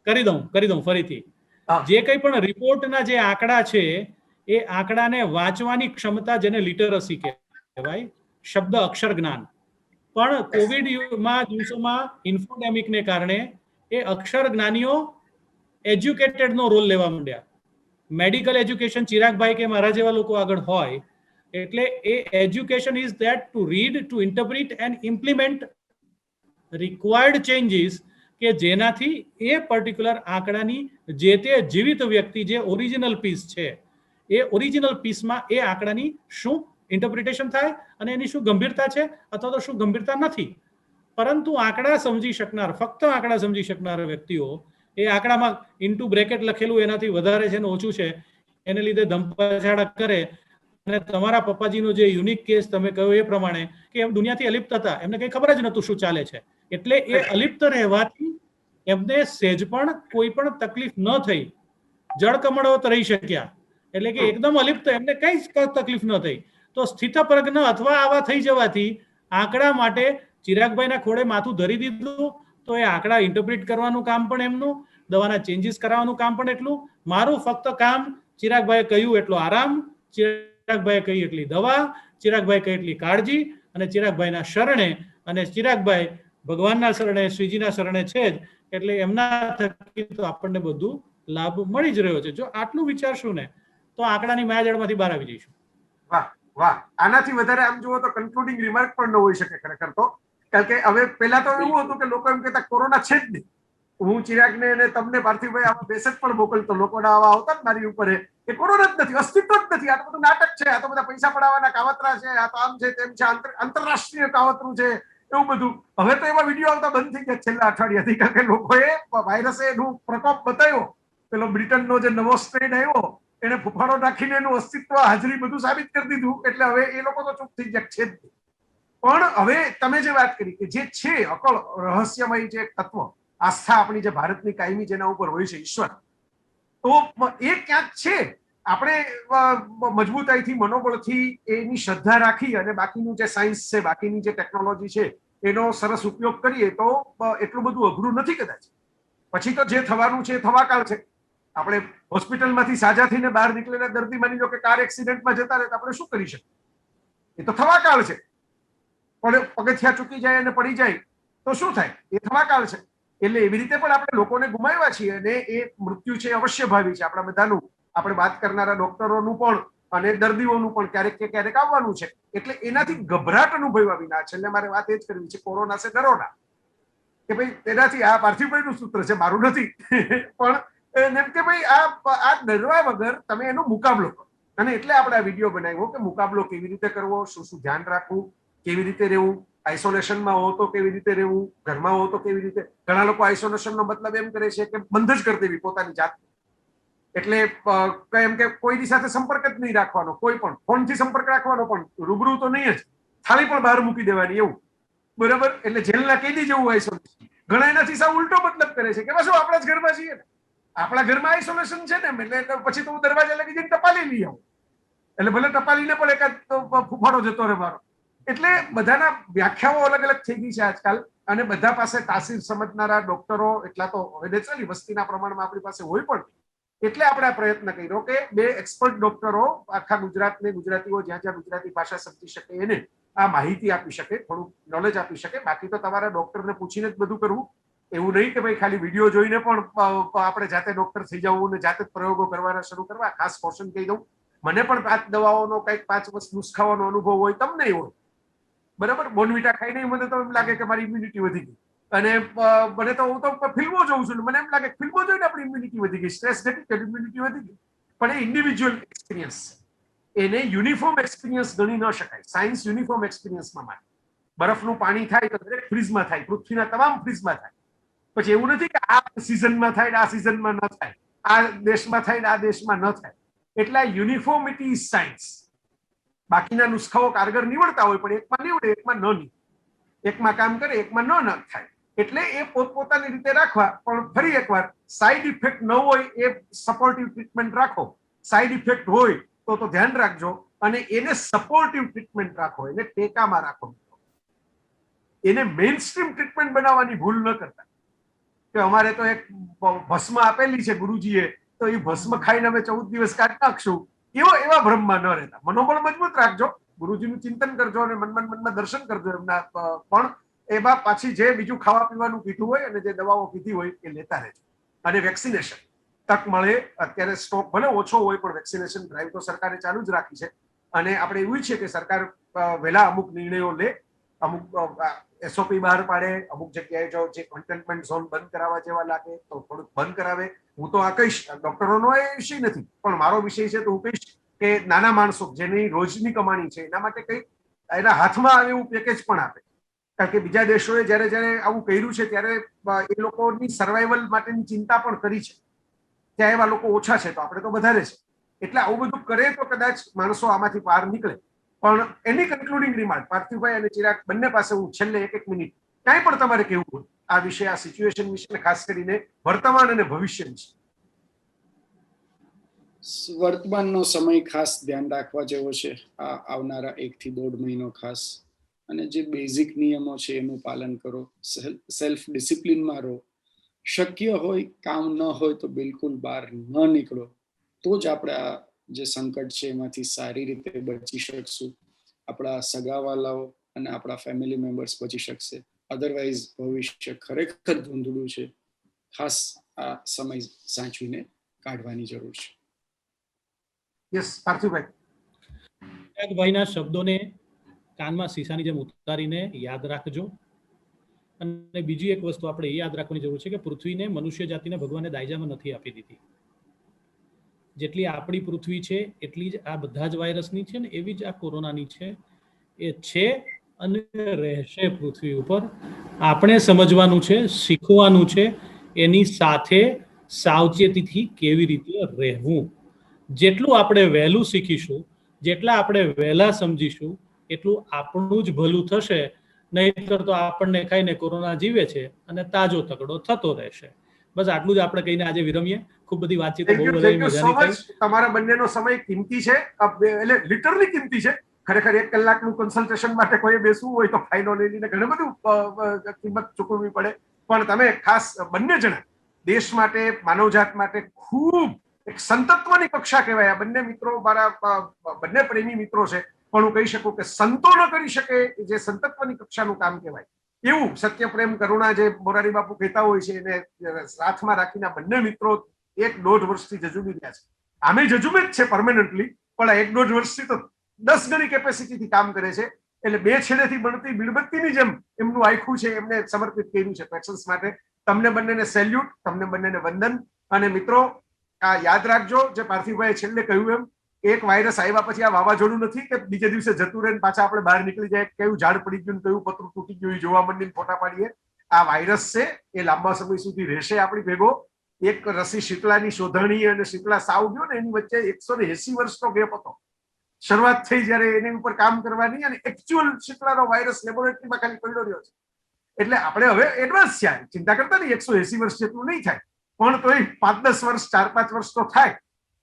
કરી દઉં ફરીથી. હા. જે કંઈ પણ રિપોર્ટના જે આંકડા છે એ આંકડાને વાંચવાની ક્ષમતા, જેને લિટરસી કહેવાય, શબ્દ અક્ષર જ્ઞાન, પણ કોવિડમાં દિવસોમાં ઇન્ફોડેમિકને કારણે એ અક્ષર જ્ઞાનીઓ એજ્યુકેટેડનો રોલ લેવા માંડ્યા. મેડિકલ એજ્યુકેશન ચિરાગભાઈ કે મારા જેવા લોકો આગળ હોય એટલે એ education is that to read, to interpret and implement required changes, કે જેનાથી એ પર્ટિક્યુલર આંકડાની જે તે જીવિત વ્યક્તિ જે ઓરિજિનલ પીસ છે એ ઓરિજિનલ પીસમાં એ આંકડાની શું ઇન્ટરપ્રિટેશન થાય અને એની શું ગંભીરતા છે અથવા તો શું ગંભીરતા નથી. પરંતુ આંકડા સમજી શકનાર, ફક્ત આંકડા સમજી શકનાર વ્યક્તિઓ એ આંકડામાં ઇન્ટુ બ્રેકેટ લખેલું એનાથી વધારે છે ને ઓછું છે એને લીધે ધમપછાડા કરે. અને તમારા પપ્પાજીનો જે યુનિક કેસ તમે કહ્યું એ પ્રમાણે કે એમ દુનિયાથી અલિપ્ત હતા, એમને કંઈ ખબર જ નહોતું શું ચાલે છે, એટલે એ અલિપ્ત રહેવાથી એમને સહેજ પણ કોઈ પણ તકલીફ ન થઈ, જળકમળવત રહી શક્યા. એટલે કે એકદમ અલિપ્ત, એમને કઈ જ તકલીફ ન થઈ. તો સ્થિતપ્રજ્ઞ અથવા આવા થઈ જવાથી આંકડા માટે ચિરાગભાઈના ખોળે માથું ધરી દીધું. તો એ આંકડા ઇન્ટરપ્રિટ કરવાનું કામ પણ એમનું, દવાના ચેન્જીસ કરાવવાનું કામ પણ એટલું. મારું ફક્ત કામ ચિરાગભાઈએ કહ્યું એટલો આરામ, ચિરાગભાઈએ કહી એટલી દવા, ચિરાગભાઈ કહી એટલી કાળજી, અને ચિરાગભાઈના શરણે, અને ચિરાગભાઈ ભગવાનના શરણે, શ્રીજીના શરણે છે જ, એટલે એમના થકી તો આપણને બધું લાભ મળી જ રહ્યો છે. જો આટલું વિચારશું ને તો આંકડાની માયાજાળમાંથી બહાર આવી જઈશું. વાહ વાહ. આનાથી વધારે આમ જુઓ તો કન્ક્લુડિંગ રિમાર્ક પણ ન હોઈ શકે ખરેખર તો. કારણ કે હવે પહેલા તો એવું હતું કે લોકો એમ કહેતા કોરોના છે જ નહીં. હું ચિરાગને અને તમને પાર્થિવભાઈ આવા મેસેજ પણ મોકલતો લોકોના આવા આવતા જ મારી ઉપર કે કોરોના જ નથી, અસ્તિત્વ જ નથી, આ તો બધું નાટક છે, આ તો બધા પૈસા પડાવવાના કાવતરા છે, આ તો આમ છે તેમ છે, આંતરરાષ્ટ્રીય કાવતરું છે, એવું બધું. હવે તો એવા વિડીયો આવતા બંધ થઈ ગયા છેલ્લા અઠવાડિયાથી, કારણ કે લોકોએ વાયરસે એનું પ્રકોપ બતાવ્યો. પેલો બ્રિટનનો જે નવો સ્ટ્રેન આવ્યો એને ફૂફાડો નાખીને એનું અસ્તિત્વ, હાજરી બધું સાબિત કરી દીધું. એટલે હવે એ લોકો તો ચૂપ થઈ ગયા છે જ. પણ હવે તમે જે વાત કરી કે જે છે અકળ રહસ્યમય જે તત્વ, આસ્થા આપણી જે ભારતની કાયમી જેના ઉપર હોય છે, ઈશ્વર, તો એ ક્યાંક છે. આપણે મજબૂતાઈથી, મનોબળથી એની શ્રદ્ધા રાખી અને બાકીનું જે સાયન્સ છે, બાકીની જે ટેકનોલોજી છે એનો સરસ ઉપયોગ કરીએ તો એટલું બધું અઘરું નથી કદાચ. પછી તો જે થવાનું છે એ થવાકાળ છે. આપણે હોસ્પિટલમાંથી સાજા થઈને બહાર નીકળેલા દર્દી માની લો કે કાર એક્સિડન્ટમાં જતા રહે તો આપણે શું કરી શકીએ? એ તો થવાકાળ છે. પણ પગથિયા ચૂકી જાય અને પડી જાય તો શું થાય? એ થવાકાળ છે. એટલે એવી રીતે પણ આપણે લોકોને ગુમાવ્યા છીએ અને એ મૃત્યુ છે અવશ્ય ભાવી છે આપણા બધાનું. આપણે વાત કરનારા ડોક્ટરોનું પણ અને દર્દીઓનું પણ ક્યારેક કે ક્યારેક આવવાનું છે. એટલે એનાથી ગભરાટ અનુભવ્યા વિના છેલ્લે મારે વાત એ જ કરવી છે, કોરોના છે ડરોના, કે ભાઈ તેનાથી આ પાર્થિવભાઈનું સૂત્ર છે, મારું નથી. પણ એમ કે ભાઈ આ ડરવા વગર તમે એનો મુકાબલો કરો. અને એટલે આપણે આ વિડીયો બનાવ્યો કે મુકાબલો કેવી રીતે કરવો, શું શું ધ્યાન રાખવું, કેવી રીતે રહેવું, આઇસોલેશનમાં હો તો કેવી રીતે રહેવું, ઘરમાં હો તો કેવી રીતે. ઘણા લોકો આઇસોલેશનનો મતલબ એમ કરે છે કે બંધ જ કરી દેવી પોતાની જાત. એટલે એમ કે કોઈની સાથે સંપર્ક જ નહીં રાખવાનો, કોઈ પણ ફોનથી સંપર્ક રાખવાનો, પણ રૂબરૂ તો નહીં જ, થાળી પણ બહાર મૂકી દેવાની, એવું. બરાબર? એટલે જેલના કેદી જેવું આઇસોલેશન. ઘણા એનાથી સાવ ઉલટો મતલબ કરે છે કે બસ આપણા જ ઘરમાં છીએ ને, આપણા ઘરમાં આઇસોલેશન છે ને, એટલે પછી તો હું દરવાજા લગી જઈને ટપાલી લઈ આવું. એટલે ભલે ટપાલીને પણ એકાદ ફૂફાડો જતો રહે મારો. એટલે બધાના વ્યાખ્યાઓ અલગ અલગ થઈ ગઈ છે આજકાલ. અને બધા પાસે તાસીર સમજનારા ડોક્ટરો એટલા તો હવે નેચરલી વસ્તીના પ્રમાણમાં આપણી પાસે હોય પણ. એટલે આપણે આ પ્રયત્ન કર્યો કે 2 એક્સપર્ટ ડોક્ટરો આખા ગુજરાતને, ગુજરાતીઓ જ્યાં જ્યાં ગુજરાતી ભાષા સમજી શકે એને આ માહિતી આપી શકે, થોડું નોલેજ આપી શકે. બાકી તો તમારા ડોક્ટરને પૂછીને જ બધું કરવું. એવું નહીં કે ભાઈ ખાલી વિડીયો જોઈને પણ આપણે જાતે ડોક્ટર થઈ જવું ને જાતે જ પ્રયોગો કરવાના શરૂ કરવા. ખાસ કોશન કહી દઉં, મને પણ 5 દવાઓનો કંઈક 5 નુસ્ખાઓનો અનુભવ હોય, તમને હોય. બરાબર? બોનવીટા ખાઈને મને તો એમ લાગે કે મારી ઇમ્યુનિટી વધી ગઈ. અને મને તો હું તો ફિલ્મો જોઉં છું, મને એમ લાગે ફિલ્મો જોઈને આપણી ઇમ્યુનિટી વધી ગઈ, સ્ટ્રેસ ઘટી ગયું, ઇમ્યુનિટી વધી ગઈ. પણ એ ઇન્ડિવિજ્યુઅલ એક્સપિરિયન્સ, એને યુનિફોર્મ એક્સપિરિયન્સ ગણી ન શકાય. સાયન્સ યુનિફોર્મ એક્સપિરિયન્સમાં માને. બરફનું પાણી થાય તો દરેક ફ્રીજમાં થાય, પૃથ્વીના તમામ ફ્રીજમાં થાય. પછી એવું નથી કે આ સિઝનમાં થાય ને આ સિઝનમાં ન થાય, આ દેશમાં થાય ને આ દેશમાં ન થાય. એટલે યુનિફોર્મિટી ઇઝ સાયન્સ. બાકીના નુસ્ખાઓ કારગર નીવડતા હોય પણ એકમાં નીવડે એકમાં ન નીવડે, એકમાં કામ કરે એકમાં ન થાય. એટલે એ પોતપોતાની રીતે રાખવા. પણ ફરી એકવાર સાઈડ ઇફેક્ટ ન હોય એ સપોર્ટિવ ટ્રીટમેન્ટ રાખો. સાઈડ ઇફેક્ટ હોય તો ધ્યાન રાખજો અને એને સપોર્ટિવ ટ્રીટમેન્ટ રાખો, એને ટેકામાં રાખો. એને મેઇન સ્ટ્રીમ ટ્રીટમેન્ટ બનાવવાની ભૂલ ન કરતા કે અમારે તો એક ભસ્મ આપેલી છે ગુરુજીએ તો એ ભસ્મ ખાઈને અમે 14 દિવસ કાઢી નાખશું, એવા ભ્રમમાં ન રહેતા. મનોબળ મજબૂત રાખજો, ગુરુજીનું ચિંતન કરજો અને મનમાં દર્શન કરજો એમના. પણ એમાં પાછી જે બીજું ખાવા પીવાનું કીધું હોય અને જે દવાઓ કીધી હોય એ લેતા રહેજો. અને વેક્સિનેશન તક મળે, અત્યારે સ્ટોક ભલે ઓછો હોય પણ વેક્સિનેશન ડ્રાઈવ તો સરકારે ચાલુ જ રાખી છે. અને આપણે એવું છે કે સરકાર વહેલા અમુક નિર્ણયો લે, અમુક SOP બહાર પાડે, અમુક જગ્યાએ જો જે કન્ટેનમેન્ટ ઝોન બંધ કરાવવા જેવા લાગે તો થોડુંક બંધ કરાવે. હું તો આ કહીશ, ડોક્ટરોનો એ વિષય નથી પણ મારો વિષય છે તો હું કહીશ કે નાના માણસો જેની રોજની કમાણી છે એના માટે કંઈક એના હાથમાં આવે એવું પેકેજ પણ આપે. કારણ કે બીજા દેશોએ જ્યારે આવું કર્યું છે ત્યારે એ લોકોની સર્વાઈવલ માટેની ચિંતા પણ કરી છે. ત્યાં એવા લોકો ઓછા છે તો આપણે તો વધારે છે. એટલે આવું બધું કરે તો કદાચ માણસો આમાંથી બહાર નીકળે. પણ એની કન્ક્લુડિંગ રિમાર્ક પાર્થિવભાઈ અને ચિરાગ બંને પાસે હું છેલ્લે એક મિનિટ કાંઈ પણ તમારે કહેવું હોય આ વિશે, આ સિચ્યુએશન વિશે, ખાસ કરીને વર્તમાન અને ભવિષ્ય વિશે. વર્તમાનનો સમય ખાસ ધ્યાન રાખવા જેવો છે. આ આવનારા 1 થી 1.5 મહિનો ખાસ. અને જે બેઝિક નિયમો છે એનું પાલન કરો, સેલ્ફ ડિસિપ્લિનમાં રહો. શક્ય હોય કામ ન હોય તો બિલકુલ બહાર ન નીકળો, તો જ આપણે આ જે સંકટ છે એમાંથી સારી રીતે બચી શકશું. આપણા સગાવાલાઓ અને આપણા ફેમિલી મેમ્બર્સ બચી શકશે. અધરવાઇઝ ભવિષ્ય ખરેખર ધૂંધળું છે. ખાસ આ સમય સાચવીને કાઢવાની જરૂર છે. યસ પાર્થિવભાઈ. ભાઈના શબ્દોને કાનમાં શીશાની જેમ ઉતારીને યાદ રાખજો. અને બીજી એક વસ્તુ આપણે એ યાદ રાખવાની જરૂર છે કે પૃથ્વીને મનુષ્ય જાતિને ભગવાને દાયજામાં નથી આપી દીધી. જેટલી આપણી પૃથ્વી છે એટલી જ આ બધા જ વાયરસની છે ને એવી જ આ કોરોનાની છે. એ છે અને રહેશે પૃથ્વી ઉપર. આપણે સમજવાનું છે, શીખવાનું છે, એની સાથે સાવચેતીથી કેવી રીતે રહેવું. જેટલું આપણે વહેલું શીખીશું, જેટલા આપણે વહેલા સમજીશું એટલું આપણું જ ભલું થશે. નહીંતર તો આપણને ખાઈને કોરોના જીવે છે અને તાજો તગડો થતો રહેશે. બસ આટલું જ આપણે કહીને આજે વિરમીએ. ખૂબ બધી વાતચીત બહુ બધી મજાની થઈ. તમારા બંનેનો સમય કિંમતી છે, એટલે લિટરલી કિંમતી છે. ખરેખર 1 કલાકનું કન્સલ્ટેશન માટે કોઈ બેસવું હોય તો ફાઇલો લઈને ઘણું બધું કિંમત ચૂકવવી પડે. પણ તમે ખાસ બંને જણા દેશ માટે, માનવજાત માટે ખૂબ એક સંતત્વની કક્ષા કહેવાય. આ બંને મિત્રો મારા બંને પ્રેમી મિત્રો છે, પણ હું કહી શકું કે સંતો ન કરી શકે જે સંતત્વની કક્ષાનું કામ કહેવાય એવું સત્ય, પ્રેમ, કરુણા જે મોરારી બાપુ કહેતા હોય છે એને સાથમાં રાખીને બંને મિત્રો 1-1.5 વર્ષથી જજુમી રહ્યા છે. આમે જજુમે જ છે પરમેનન્ટલી, પણ 1-1.5 વર્ષથી તો 10 ગણી કેપેસિટીથી કામ કરે છે. એટલે 2 છેડેથી બનતી મીણબત્તીની જેમ એમનું આખું છે, એમને સમર્પિત કર્યું છે પેશન્સ માટે. તમને બંનેને સેલ્યુટ, તમને બંનેને વંદન. અને મિત્રો આ યાદ રાખજો જે પાર્થિવભાઈએ છેલ્લે કહ્યું એમ, એક વાયરસ આવ્યા પછી આ વાવાઝોડું નથી કે બીજે દિવસે જતું રહે પાછા આપણે બહાર નીકળી જાય, કયું ઝાડ પડી ગયું, કયું પતરું તૂટી ગયું જોવા માંડીને ફોટા પાડીએ. આ વાયરસ છે એ લાંબા સમય સુધી રહેશે આપણી ભેગો. એક રસી શીતળાની શોધણી અને શીતળા સાવ ગયો ને એની વચ્ચે 180 વર્ષનો ગેપ હતો. શરૂઆત થઈ જ્યારે એની ઉપર કામ કરવાની, અને એકચ્યુઅલ શીતળાનો વાયરસ લેબોરેટરીમાં ખાલી પડ્યો રહ્યો છે. એટલે આપણે હવે એડવાન્સ છે, ચિંતા કરતા નહીં. 180 વર્ષ જેટલું નહીં થાય પણ તોય 5-10 વર્ષ, 4-5 વર્ષ તો થાય.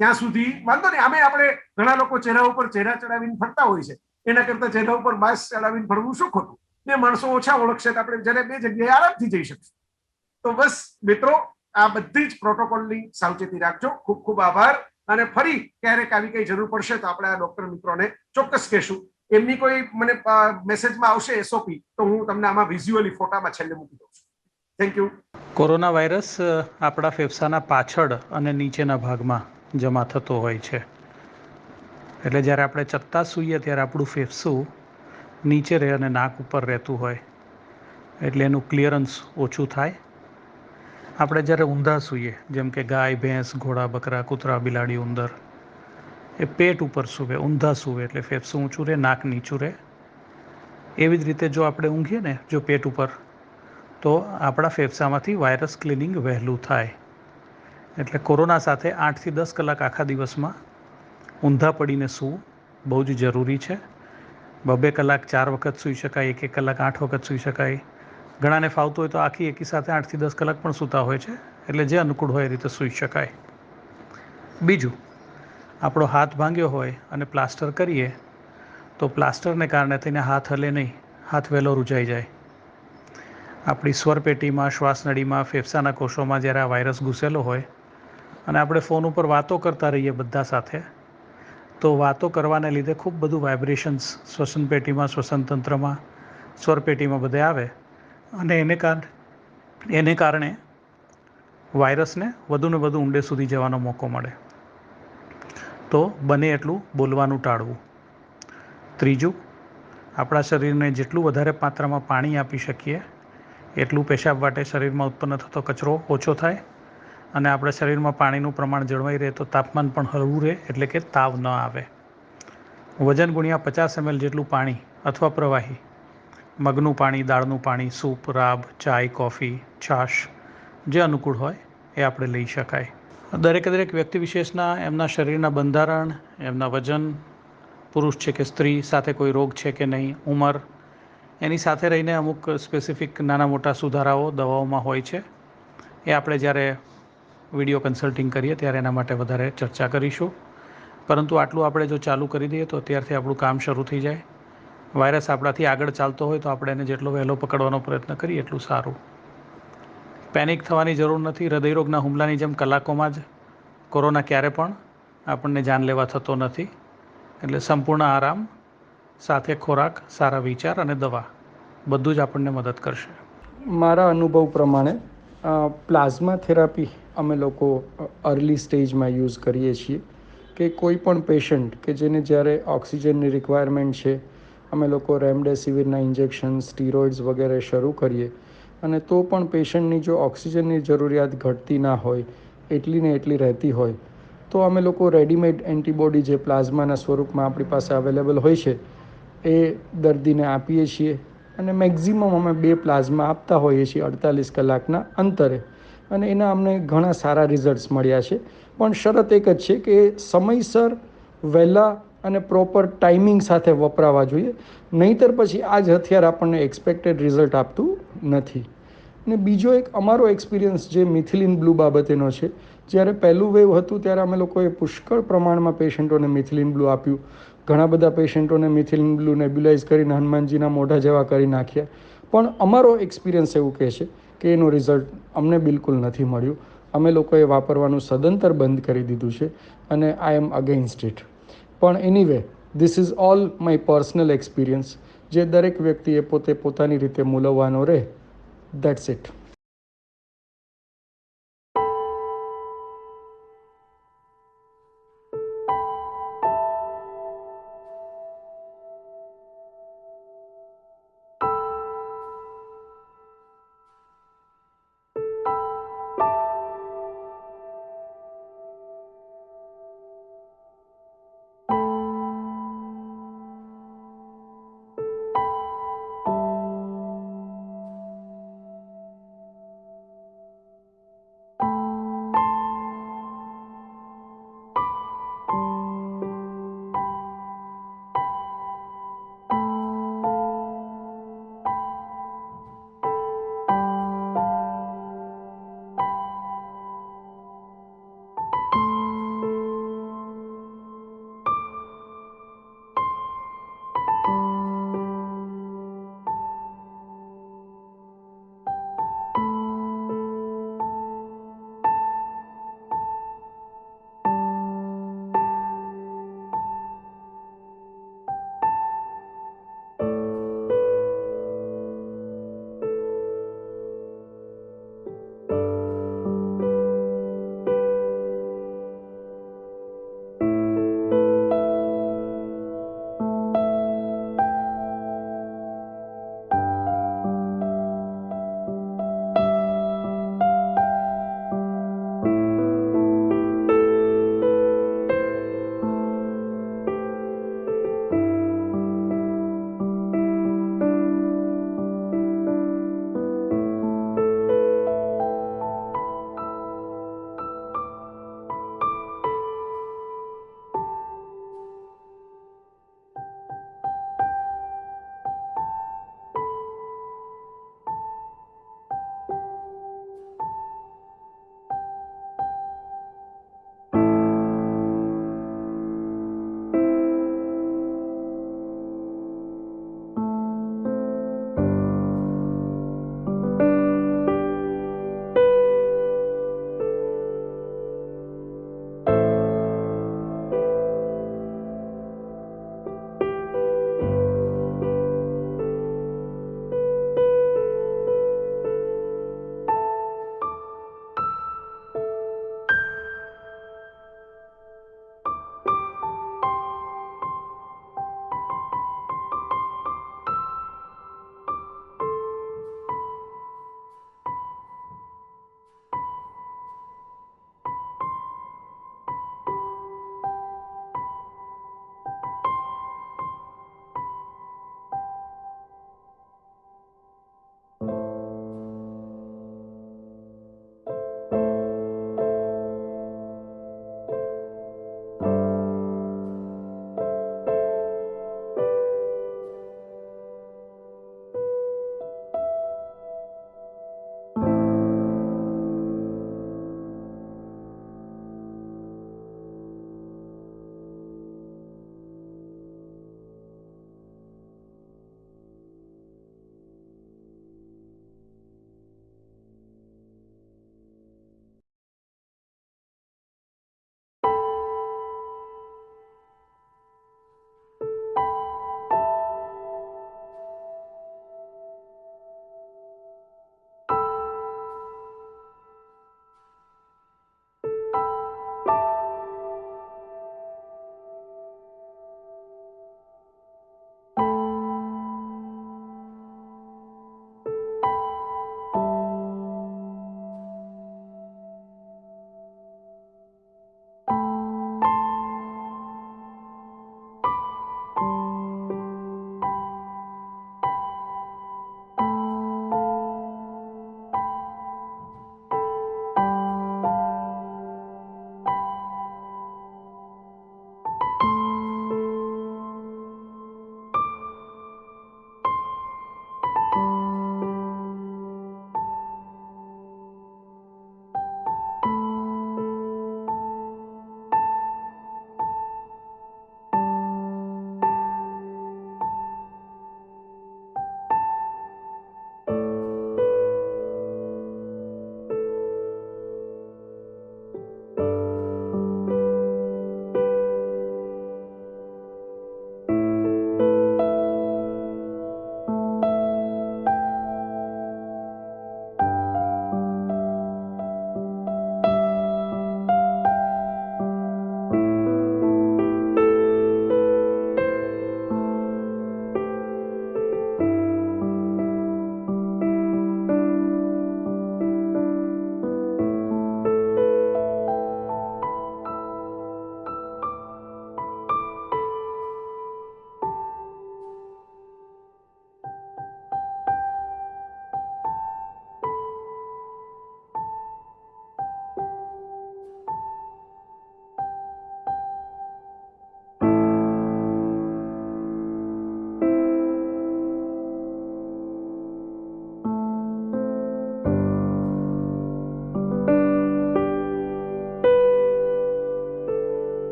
ત્યાં સુધી વાંધો નહીં. આમે આપણે ઘણા લોકો ચહેરા ઉપર ચહેરા ચડાવીને ફરતા હોય છે, એના કરતા ચહેરા ઉપર માસ્ક ચડાવીને ફરવું શું ખોટું. ને માણસો ઓછા ઓળખશે તો આપણે જ્યારે 2 જગ્યાએ આરામથી જઈ શકશું. તો બસ મિત્રો આ બધી જ પ્રોટોકોલની સાવચેતી રાખજો. ખૂબ ખૂબ આભાર. અને ફરી ક્યારેક આવી કઈ જરૂર પડશે તો આપણે આ ડોક્ટર મિત્રોને ચોક્કસ કહેશું. એમની કોઈ મને મેસેજમાં આવશે SOP તો હું તમને આમાં વિઝ્યુઅલી ફોટામાં છેલ્લે મૂકી દઉં છું. Thank you. કોરોના વાયરસ આપણા ફેફસાના પાછળ અને નીચેના ભાગમાં જમા થતો હોય છે. એટલે જ્યારે આપણે ચત્તા સૂઈએ ત્યારે આપણું ફેફસું નીચે રહે અને નાક ઉપર રહેતું હોય, એટલે એનું ક્લિયરન્સ ઓછું થાય. આપણે જ્યારે ઊંધા સૂઈએ, જેમ કે ગાય, ભેંસ, ઘોડા, બકરા, કૂતરા, બિલાડી, ઉંદર, એ પેટ ઉપર સૂવે, ઊંધા સૂવે એટલે ફેફસું ઊંચું રહે, નાક નીચું રહે. એવી જ રીતે જો આપણે ઊંઘીએ ને જો પેટ ઉપર, તો આપણા ફેફસામાંથી વાયરસ ક્લિનિંગ વહેલું થાય. એટલે કોરોના સાથે 8 થી 10 કલાક આખા દિવસમાં ઊંધા પડીને સૂવું બહુ જ જરૂરી છે. 2 કલાક 4 વખત સૂઈ શકાય, 1 કલાક 8 વખત સૂઈ શકાય. ઘણાને ફાવતું હોય તો આખી એકી સાથે 8 થી 10 કલાક પણ સૂતા હોય છે. એટલે જે અનુકૂળ હોય એ રીતે સૂઈ શકાય. બીજું, આપણો હાથ ભાંગ્યો હોય અને પ્લાસ્ટર કરીએ તો પ્લાસ્ટરને કારણે થઈને હાથ હલે નહીં, હાથ વહેલો રૂજાઈ જાય. આપણી સ્વરપેટીમાં, શ્વાસનળીમાં, ફેફસાના કોષોમાં જ્યારે આ વાયરસ ઘૂસેલો હોય અને આપણે ફોન ઉપર વાતો કરતા રહીએ બધા સાથે, તો વાતો કરવાને લીધે ખૂબ બધું વાઇબ્રેશન્સ શ્વસન પેટીમાં, શ્વસન તંત્રમાં, સ્વરપેટીમાં બધે આવે અને એને કારણે વાયરસને વધુને વધુ ઊંડે સુધી જવાનો મોકો મળે. તો બને એટલું બોલવાનું ટાળવું. ત્રીજું, આપણા શરીરને જેટલું વધારે માત્રામાં પાણી આપી શકીએ એટલું પેશાબ વાટે શરીરમાં ઉત્પન્ન થતો કચરો ઓછો થાય અને આપણા શરીરમાં પાણીનું પ્રમાણ જળવાઈ રહે તો તાપમાન પણ હળવું રહે, એટલે કે તાવ ન આવે. વજન ગુણ્યા 50 ml જેટલું પાણી અથવા પ્રવાહી, મગનું પાણી, દાળનું પાણી, સૂપ, રાબ, ચાય, કોફી, છાશ, જે અનુકૂળ હોય એ આપણે લઈ શકાય. દરેક વ્યક્તિ વિશેષના એમના શરીરના બંધારણ, એમના વજન, પુરુષ છે કે સ્ત્રી, સાથે કોઈ રોગ છે કે નહીં, ઉંમર, એની સાથે રહીને અમુક સ્પેસિફિક નાના મોટા સુધારાઓ દવાઓમાં હોય છે. એ આપણે જ્યારે વિડીયો કન્સલ્ટિંગ કરીએ ત્યારે એના માટે વધારે ચર્ચા કરીશું. પરંતુ આટલું આપણે જો ચાલુ કરી દઈએ તો અત્યારથી આપણું કામ શરૂ થઈ જાય. વાયરસ આપણાથી આગળ ચાલતો હોય તો આપણે એને જેટલો વહેલો પકડવાનો પ્રયત્ન કરીએ એટલું સારું. પેનિક થવાની જરૂર નથી. હૃદયરોગના હુમલાની જેમ કલાકોમાં જ કોરોના ક્યારે પણ આપણને જાનલેવા થતો નથી. એટલે સંપૂર્ણ આરામ સાથે ખોરાક, સારા વિચાર અને દવા બધું જ આપણને મદદ કરશે. મારા અનુભવ પ્રમાણે પ્લાઝમા થેરાપી અમે લોકો અર્લી સ્ટેજમાં યુઝ કરીએ છીએ કે કોઈ પણ પેશન્ટ કે જેને જ્યારે ઓક્સિજનની રિક્વાયરમેન્ટ છે, અમે લોકો રેમડેસિવિરના ઇન્જેક્શન, સ્ટીરોઇડ્સ વગેરે શરૂ કરીએ અને તો પણ પેશન્ટની જો ઓક્સિજનની જરૂરિયાત ઘટતી ના હોય, એટલી ને એટલી રહેતી હોય, તો અમે લોકો રેડીમેડ એન્ટીબોડી જે પ્લાઝમાના સ્વરૂપમાં આપણી પાસે અવેલેબલ હોય છે એ દર્દીને આપીએ છીએ અને મેક્ઝિમમ અમે 2 પ્લાઝમા આપતા હોઈએ છીએ 48 કલાકના અંતરે અને એના અમને ઘણા સારા રિઝલ્ટ્સ મળ્યા છે. પણ શરત એક જ છે કે સમયસર, વહેલા અને પ્રોપર ટાઈમિંગ સાથે વપરાવા જોઈએ, નહીંતર પછી આ જ હથિયાર આપણને એક્સપેક્ટેડ રિઝલ્ટ આપતું નથી. ને બીજો એક અમારો એક્સપિરિયન્સ જે મિથિલિન બ્લુ બાબતેનો છે, જ્યારે પહેલું વેવ હતું ત્યારે અમે લોકોએ પુષ્કળ પ્રમાણમાં પેશન્ટોને મિથિલિન બ્લુ આપ્યું. ઘણા બધા પેશન્ટોને મિથિલિન બ્લુ નેબ્યુલાઇઝ કરીને હનુમાનજીના મોઢા જેવા કરી નાખ્યા. પણ અમારો એક્સપિરિયન્સ એવું કહે છે કે એનું રિઝલ્ટ અમને બિલકુલ નથી મળ્યું. અમે લોકોએ વાપરવાનું સદંતર બંધ કરી દીધું છે અને આઈ એમ અગેન્સ્ટ ઇટ. પણ anyway, this is all my personal experience, જે દરેક વ્યક્તિએ પોતાની રીતે મૂલવવાનો રહે. That's it.